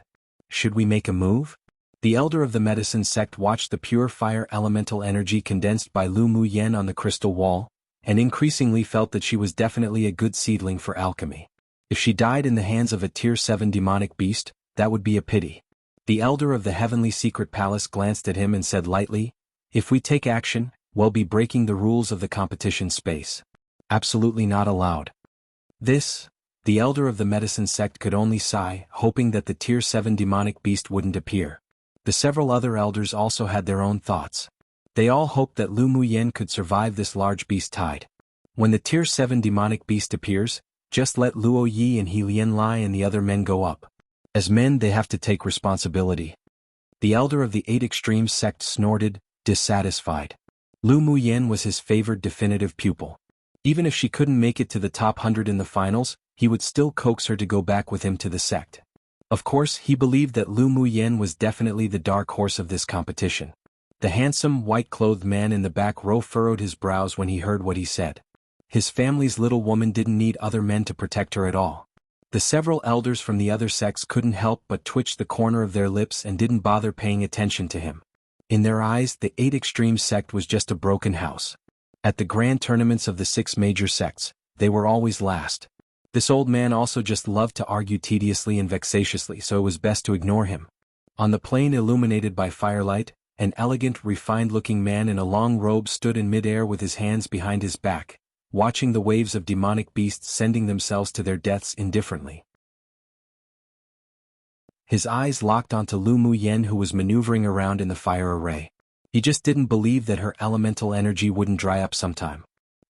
A: Should we make a move? The elder of the medicine sect watched the pure fire elemental energy condensed by Lu Muyan on the crystal wall, and increasingly felt that she was definitely a good seedling for alchemy. If she died in the hands of a Tier 7 demonic beast, that would be a pity. The elder of the heavenly secret palace glanced at him and said lightly, "If we take action, we'll be breaking the rules of the competition space. Absolutely not allowed." The elder of the medicine sect could only sigh, hoping that the Tier 7 demonic beast wouldn't appear. The several other elders also had their own thoughts. They all hoped that Lu Muyan could survive this large beast tide. When the Tier 7 demonic beast appears, just let Luo Yi and He Lianlai and the other men go up. As men they have to take responsibility. The elder of the 8 Extremes sect snorted, dissatisfied. Lu Muyan was his favored definitive pupil. Even if she couldn't make it to the top 100 in the finals, he would still coax her to go back with him to the sect. Of course, he believed that Lu Muyan was definitely the dark horse of this competition. The handsome, white-clothed man in the back row furrowed his brows when he heard what he said. His family's little woman didn't need other men to protect her at all. The several elders from the other sects couldn't help but twitch the corner of their lips and didn't bother paying attention to him. In their eyes, the 8 Extremes sect was just a broken house. At the grand tournaments of the 6 major sects, they were always last. This old man also just loved to argue tediously and vexatiously, so it was best to ignore him. On the plain illuminated by firelight, an elegant, refined-looking man in a long robe stood in midair with his hands behind his back, watching the waves of demonic beasts sending themselves to their deaths indifferently. His eyes locked onto Lu Muyan, who was maneuvering around in the fire array. He just didn't believe that her elemental energy wouldn't dry up sometime.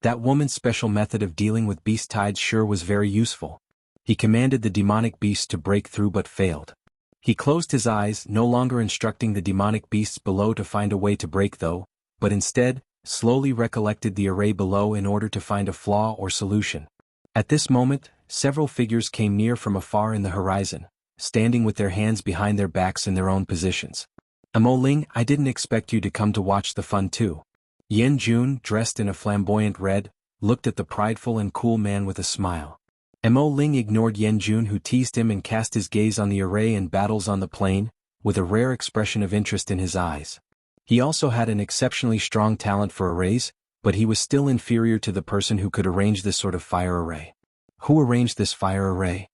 A: That woman's special method of dealing with beast tides sure was very useful. He commanded the demonic beasts to break through but failed. He closed his eyes, no longer instructing the demonic beasts below to find a way to break though, but instead, slowly recollected the array below in order to find a flaw or solution. At this moment, several figures came near from afar in the horizon, standing with their hands behind their backs in their own positions. "Mo Ling, I didn't expect you to come to watch the fun too." Yan Jun, dressed in a flamboyant red, looked at the prideful and cool man with a smile. Mo Ling ignored Yan Jun, who teased him, and cast his gaze on the array and battles on the plain, with a rare expression of interest in his eyes. He also had an exceptionally strong talent for arrays, but he was still inferior to the person who could arrange this sort of fire array. Who arranged this fire array?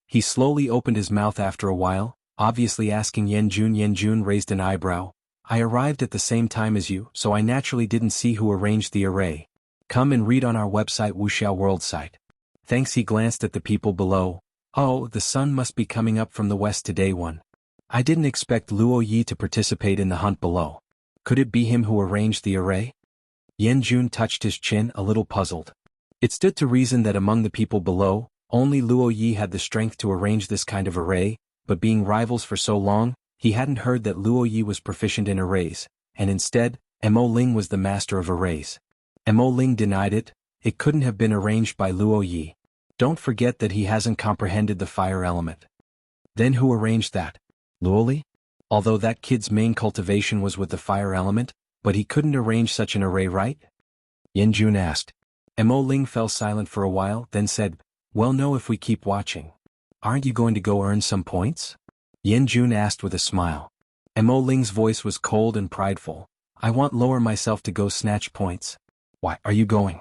A: He slowly opened his mouth after a while, obviously asking Yan Jun. Yan Jun raised an eyebrow. "I arrived at the same time as you, so I naturally didn't see who arranged the array. Come and read on our website, wuxialover site." Thanks. He glanced at the people below. "Oh, the sun must be coming up from the west today. I didn't expect Luo Yi to participate in the hunt below. Could it be him who arranged the array?" Yan Jun touched his chin, a little puzzled. It stood to reason that among the people below, only Luo Yi had the strength to arrange this kind of array, but being rivals for so long, he hadn't heard that Luo Yi was proficient in arrays, and instead, Mo Ling was the master of arrays. Mo Ling denied it. It couldn't have been arranged by Luo Yi. Don't forget that he hasn't comprehended the fire element. Then who arranged that? Luo Li? Although that kid's main cultivation was with the fire element, but he couldn't arrange such an array, right? Yan Jun asked. Mo Ling fell silent for a while, then said, "Well, no, if we keep watching. Aren't you going to go earn some points?" Yan Jun asked with a smile. Mo Ling's voice was cold and prideful. "I won't lower myself to go snatch points." "Why, are you going?"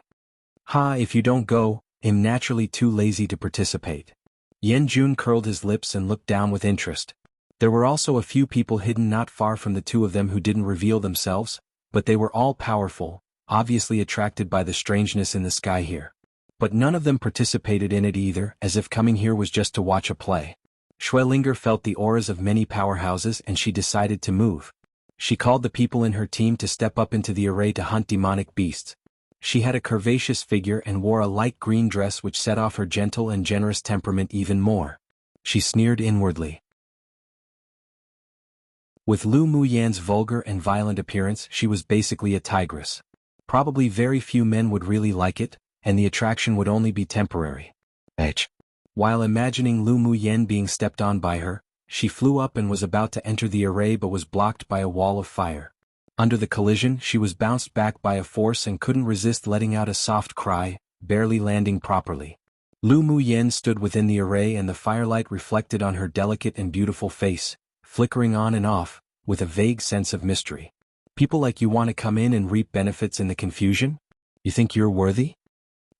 A: "Ha, if you don't go, I'm naturally too lazy to participate." Yan Jun curled his lips and looked down with interest. There were also a few people hidden not far from the two of them who didn't reveal themselves, but they were all powerful, obviously attracted by the strangeness in the sky here. But none of them participated in it either, as if coming here was just to watch a play. Schwelinger felt the auras of many powerhouses, and she decided to move. She called the people in her team to step up into the array to hunt demonic beasts. She had a curvaceous figure and wore a light green dress which set off her gentle and generous temperament even more. She sneered inwardly. With Lu Muyan's vulgar and violent appearance, she was basically a tigress. Probably very few men would really like it, and the attraction would only be temporary. While imagining Lu Muyan being stepped on by her, she flew up and was about to enter the array but was blocked by a wall of fire. Under the collision, she was bounced back by a force and couldn't resist letting out a soft cry, barely landing properly. Lu Muyan stood within the array and the firelight reflected on her delicate and beautiful face, flickering on and off, with a vague sense of mystery. People like you want to come in and reap benefits in the confusion? You think you're worthy?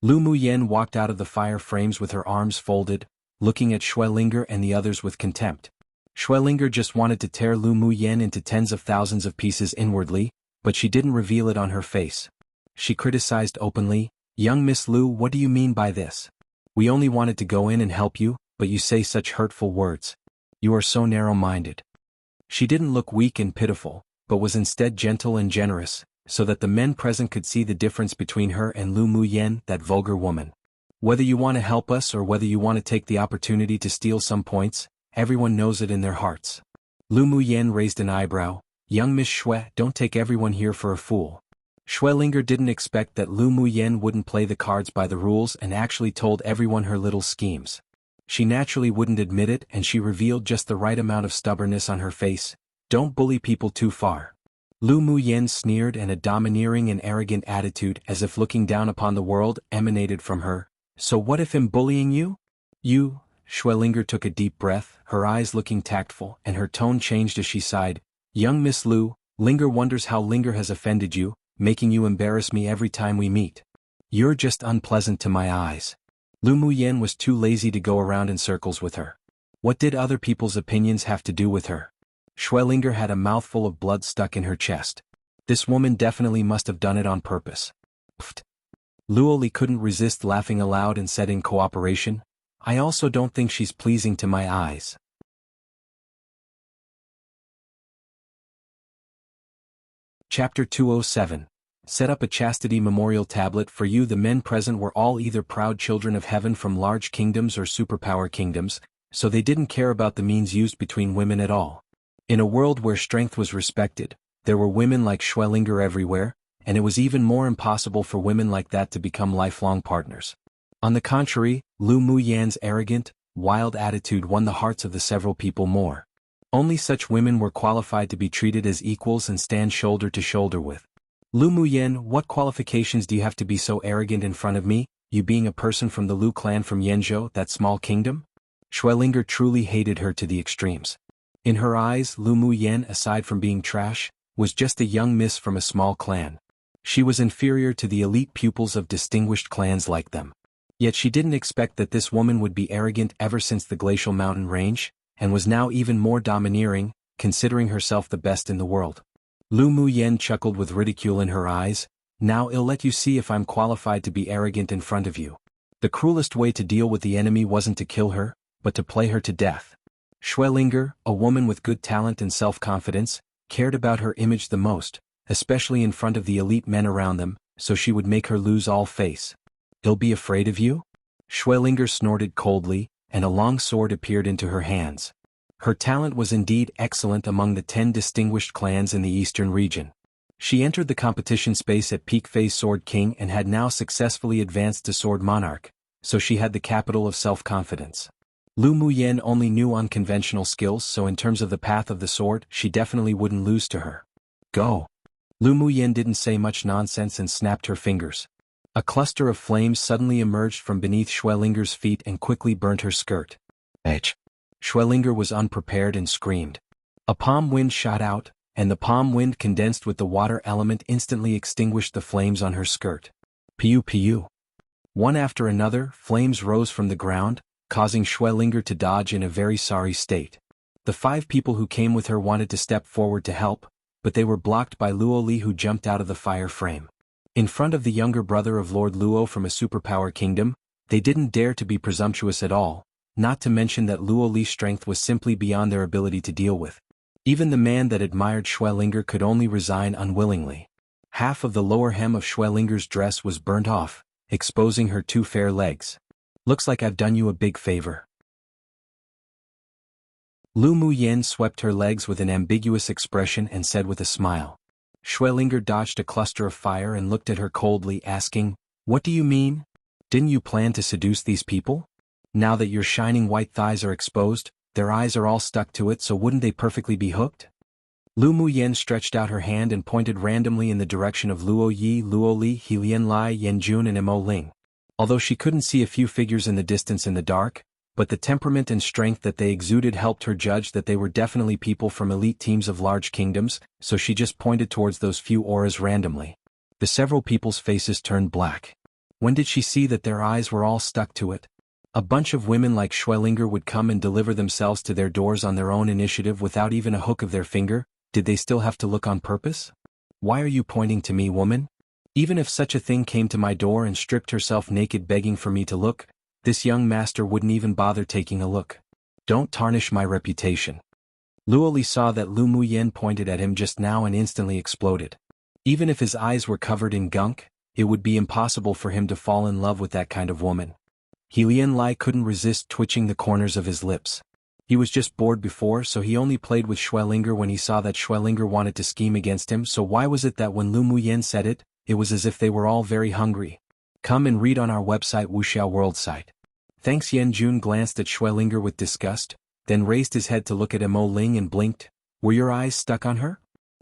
A: Lu Muyan walked out of the fire frames with her arms folded, looking at Xuelinger and the others with contempt. Xuelinger just wanted to tear Lu Muyan into tens of thousands of pieces inwardly, but she didn't reveal it on her face. She criticized openly, "Young Miss Lu, what do you mean by this? We only wanted to go in and help you, but you say such hurtful words. You are so narrow-minded." She didn't look weak and pitiful, but was instead gentle and generous, so that the men present could see the difference between her and Lu Muyan, that vulgar woman. Whether you want to help us or whether you want to take the opportunity to steal some points, everyone knows it in their hearts. Lu Muyan raised an eyebrow. "Young Miss Xue, don't take everyone here for a fool." Xuelinger didn't expect that Lu Muyan wouldn't play the cards by the rules and actually told everyone her little schemes. She naturally wouldn't admit it and she revealed just the right amount of stubbornness on her face. "Don't bully people too far." Lu Muyan sneered and a domineering and arrogant attitude as if looking down upon the world emanated from her. "So what if I'm bullying you?" "You?" Xuelinger took a deep breath, her eyes looking tactful, and her tone changed as she sighed. "Young Miss Lu, Linger wonders how Linger has offended you, making you embarrass me every time we meet. You're just unpleasant to my eyes." Lu Muyan was too lazy to go around in circles with her. What did other people's opinions have to do with her? Xuelinger had a mouthful of blood stuck in her chest. This woman definitely must have done it on purpose. Pfft. Luoli couldn't resist laughing aloud and said in cooperation, "I also don't think she's pleasing to my eyes." Chapter 207. Set up a chastity memorial tablet for you. The men present were all either proud children of heaven from large kingdoms or superpower kingdoms, so they didn't care about the means used between women at all. In a world where strength was respected, there were women like Xuelinger everywhere, and it was even more impossible for women like that to become lifelong partners. On the contrary, Lu Muyan's arrogant, wild attitude won the hearts of the several people more. Only such women were qualified to be treated as equals and stand shoulder to shoulder with. "Lu Muyan, what qualifications do you have to be so arrogant in front of me, you being a person from the Lu clan from Yenzhou, that small kingdom?" Xuelinger truly hated her to the extremes. In her eyes, Lu Muyan, aside from being trash, was just a young miss from a small clan. She was inferior to the elite pupils of distinguished clans like them. Yet she didn't expect that this woman would be arrogant ever since the glacial mountain range, and was now even more domineering, considering herself the best in the world. Lu Muyan chuckled with ridicule in her eyes. "Now I'll let you see if I'm qualified to be arrogant in front of you." The cruelest way to deal with the enemy wasn't to kill her, but to play her to death. Xuelinger, a woman with good talent and self-confidence, cared about her image the most, especially in front of the elite men around them, so she would make her lose all face. "He'll be afraid of you?" Xuelinger snorted coldly, and a long sword appeared into her hands. Her talent was indeed excellent among the 10 distinguished clans in the eastern region. She entered the competition space at peak phase Sword King and had now successfully advanced to Sword Monarch, so she had the capital of self-confidence. Lu Muyan only knew unconventional skills, so in terms of the path of the sword, she definitely wouldn't lose to her. "Go!" Lu Muyan didn't say much nonsense and snapped her fingers. A cluster of flames suddenly emerged from beneath Xuelinger's feet and quickly burnt her skirt. Xuelinger was unprepared and screamed. A palm wind shot out, and the palm wind condensed with the water element instantly extinguished the flames on her skirt. Piu piu. One after another, flames rose from the ground, causing Xuelinger to dodge in a very sorry state. The 5 people who came with her wanted to step forward to help, but they were blocked by Luoli, who jumped out of the fire frame. In front of the younger brother of Lord Luo from a superpower kingdom, they didn't dare to be presumptuous at all, not to mention that Luoli's strength was simply beyond their ability to deal with. Even the man that admired Xuelinger could only resign unwillingly. Half of the lower hem of Xuelinger's dress was burnt off, exposing her 2 fair legs. "Looks like I've done you a big favor." Lu Muyen swept her legs with an ambiguous expression and said with a smile. Xuelinger dodged a cluster of fire and looked at her coldly, asking, "What do you mean? Didn't you plan to seduce these people? Now that your shining white thighs are exposed, their eyes are all stuck to it, so wouldn't they perfectly be hooked?" Lu Muyen stretched out her hand and pointed randomly in the direction of Luo Yi, Luo Li, Helian Lai, Yanjun and Mo Ling. Although she couldn't see a few figures in the distance in the dark, but the temperament and strength that they exuded helped her judge that they were definitely people from elite teams of large kingdoms, so she just pointed towards those few auras randomly. The several people's faces turned black. When did she see that their eyes were all stuck to it? A bunch of women like Xuelinger would come and deliver themselves to their doors on their own initiative without even a hook of their finger. Did they still have to look on purpose? "Why are you pointing to me, woman? Even if such a thing came to my door and stripped herself naked begging for me to look, this young master wouldn't even bother taking a look. Don't tarnish my reputation." Luo Li saw that Lu Muyen pointed at him just now and instantly exploded. Even if his eyes were covered in gunk, it would be impossible for him to fall in love with that kind of woman. Helian Lai couldn't resist twitching the corners of his lips. He was just bored before, so he only played with Xuelinger when he saw that Xuelinger wanted to scheme against him, so why was it that when Lu Muyen said it, it was as if they were all very hungry? Come and read on our website wuxialover site. Thanks. Yanjun glanced at Xuelinger with disgust, then raised his head to look at Mo Ling and blinked. "Were your eyes stuck on her?"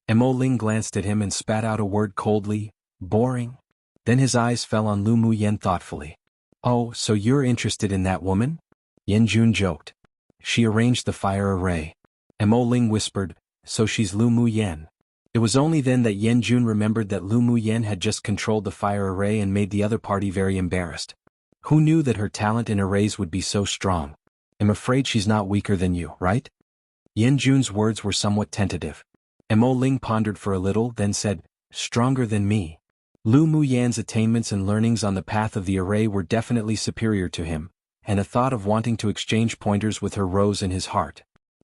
A: Mo Ling glanced at him and spat out a word coldly, "Boring." Then his eyes fell on Lu Muyen thoughtfully. "Oh, so you're interested in that woman?" Yanjun joked. "She arranged the fire array." Mo Ling whispered, "So she's Lu Muyen." It was only then that Yanjun remembered that Lu Muyen had just controlled the fire array and made the other party very embarrassed. Who knew that her talent in arrays would be so strong? "I'm afraid she's not weaker than you, right?" Yanjun's words were somewhat tentative. Mo Ling pondered for a little, then said, "Stronger than me." Lu Muyen's attainments and learnings on the path of the array were definitely superior to him, and a thought of wanting to exchange pointers with her rose in his heart.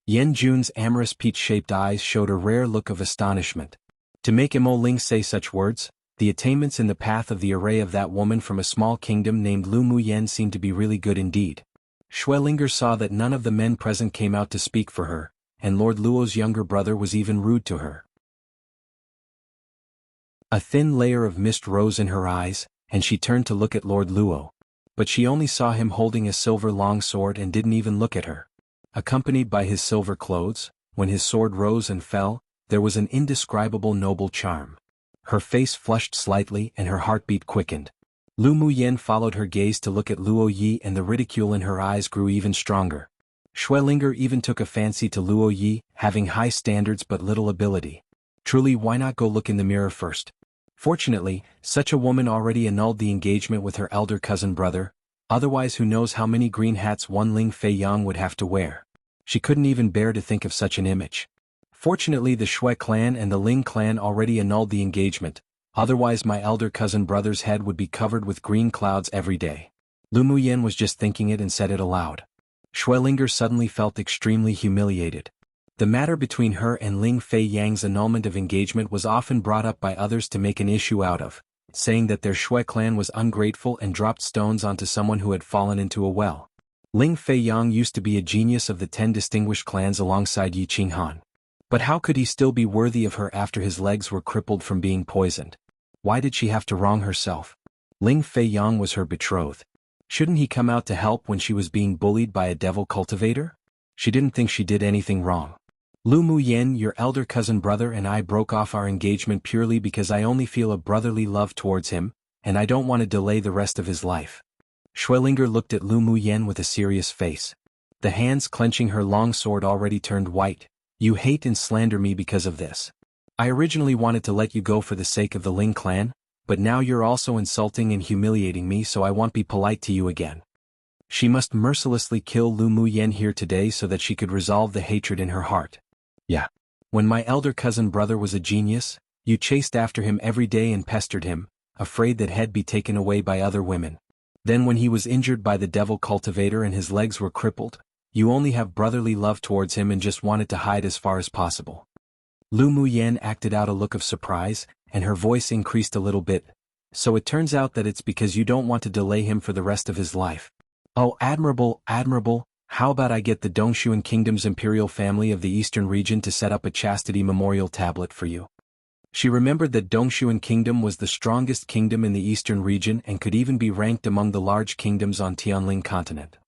A: Yanjun's amorous peach-shaped eyes showed a rare look of astonishment. To make Mo Ling say such words, the attainments in the path of the array of that woman from a small kingdom named Lu Muyen seemed to be really good indeed. Xuelinger saw that none of the men present came out to speak for her, and Lord Luo's younger brother was even rude to her. A thin layer of mist rose in her eyes, and she turned to look at Lord Luo. But she only saw him holding a silver longsword and didn't even look at her. Accompanied by his silver clothes, when his sword rose and fell, there was an indescribable noble charm. Her face flushed slightly and her heartbeat quickened. Lu Muyen followed her gaze to look at Luo Yi, and the ridicule in her eyes grew even stronger. Xuelinger even took a fancy to Luo Yi, having high standards but little ability. Truly, why not go look in the mirror first? Fortunately, such a woman already annulled the engagement with her elder cousin brother, otherwise who knows how many green hats one Ling Fei Yang would have to wear. She couldn't even bear to think of such an image. Fortunately, the Shui clan and the Ling clan already annulled the engagement, otherwise my elder cousin brother's head would be covered with green clouds every day. Lu Muyen was just thinking it and said it aloud. Xuelinger suddenly felt extremely humiliated. The matter between her and Ling Fei Yang's annulment of engagement was often brought up by others to make an issue out of, saying that their Shui clan was ungrateful and dropped stones onto someone who had fallen into a well. Ling Fei Yang used to be a genius of the 10 distinguished clans alongside Yi Qinghan. But how could he still be worthy of her after his legs were crippled from being poisoned? Why did she have to wrong herself? Ling Fei Yang was her betrothed. Shouldn't he come out to help when she was being bullied by a devil cultivator? She didn't think she did anything wrong. Lu Muyen, your elder cousin brother and I broke off our engagement purely because I only feel a brotherly love towards him, and I don't want to delay the rest of his life. Xuelinger looked at Lu Muyen with a serious face. The hands clenching her long sword already turned white. "You hate and slander me because of this. I originally wanted to let you go for the sake of the Ling clan, but now you're also insulting and humiliating me, so I won't be polite to you again." She must mercilessly kill Lu Muyen here today so that she could resolve the hatred in her heart. "Yeah. When my elder cousin brother was a genius, you chased after him every day and pestered him, afraid that he'd be taken away by other women. Then when he was injured by the devil cultivator and his legs were crippled, you only have brotherly love towards him and just wanted to hide as far as possible." Lu Muyen acted out a look of surprise, and her voice increased a little bit. "So it turns out that it's because you don't want to delay him for the rest of his life. Oh, admirable, admirable, How about I get the Dongshuan Kingdom's imperial family of the eastern region to set up a chastity memorial tablet for you? She remembered that Dongshuan Kingdom was the strongest kingdom in the eastern region and could even be ranked among the large kingdoms on Tianling continent.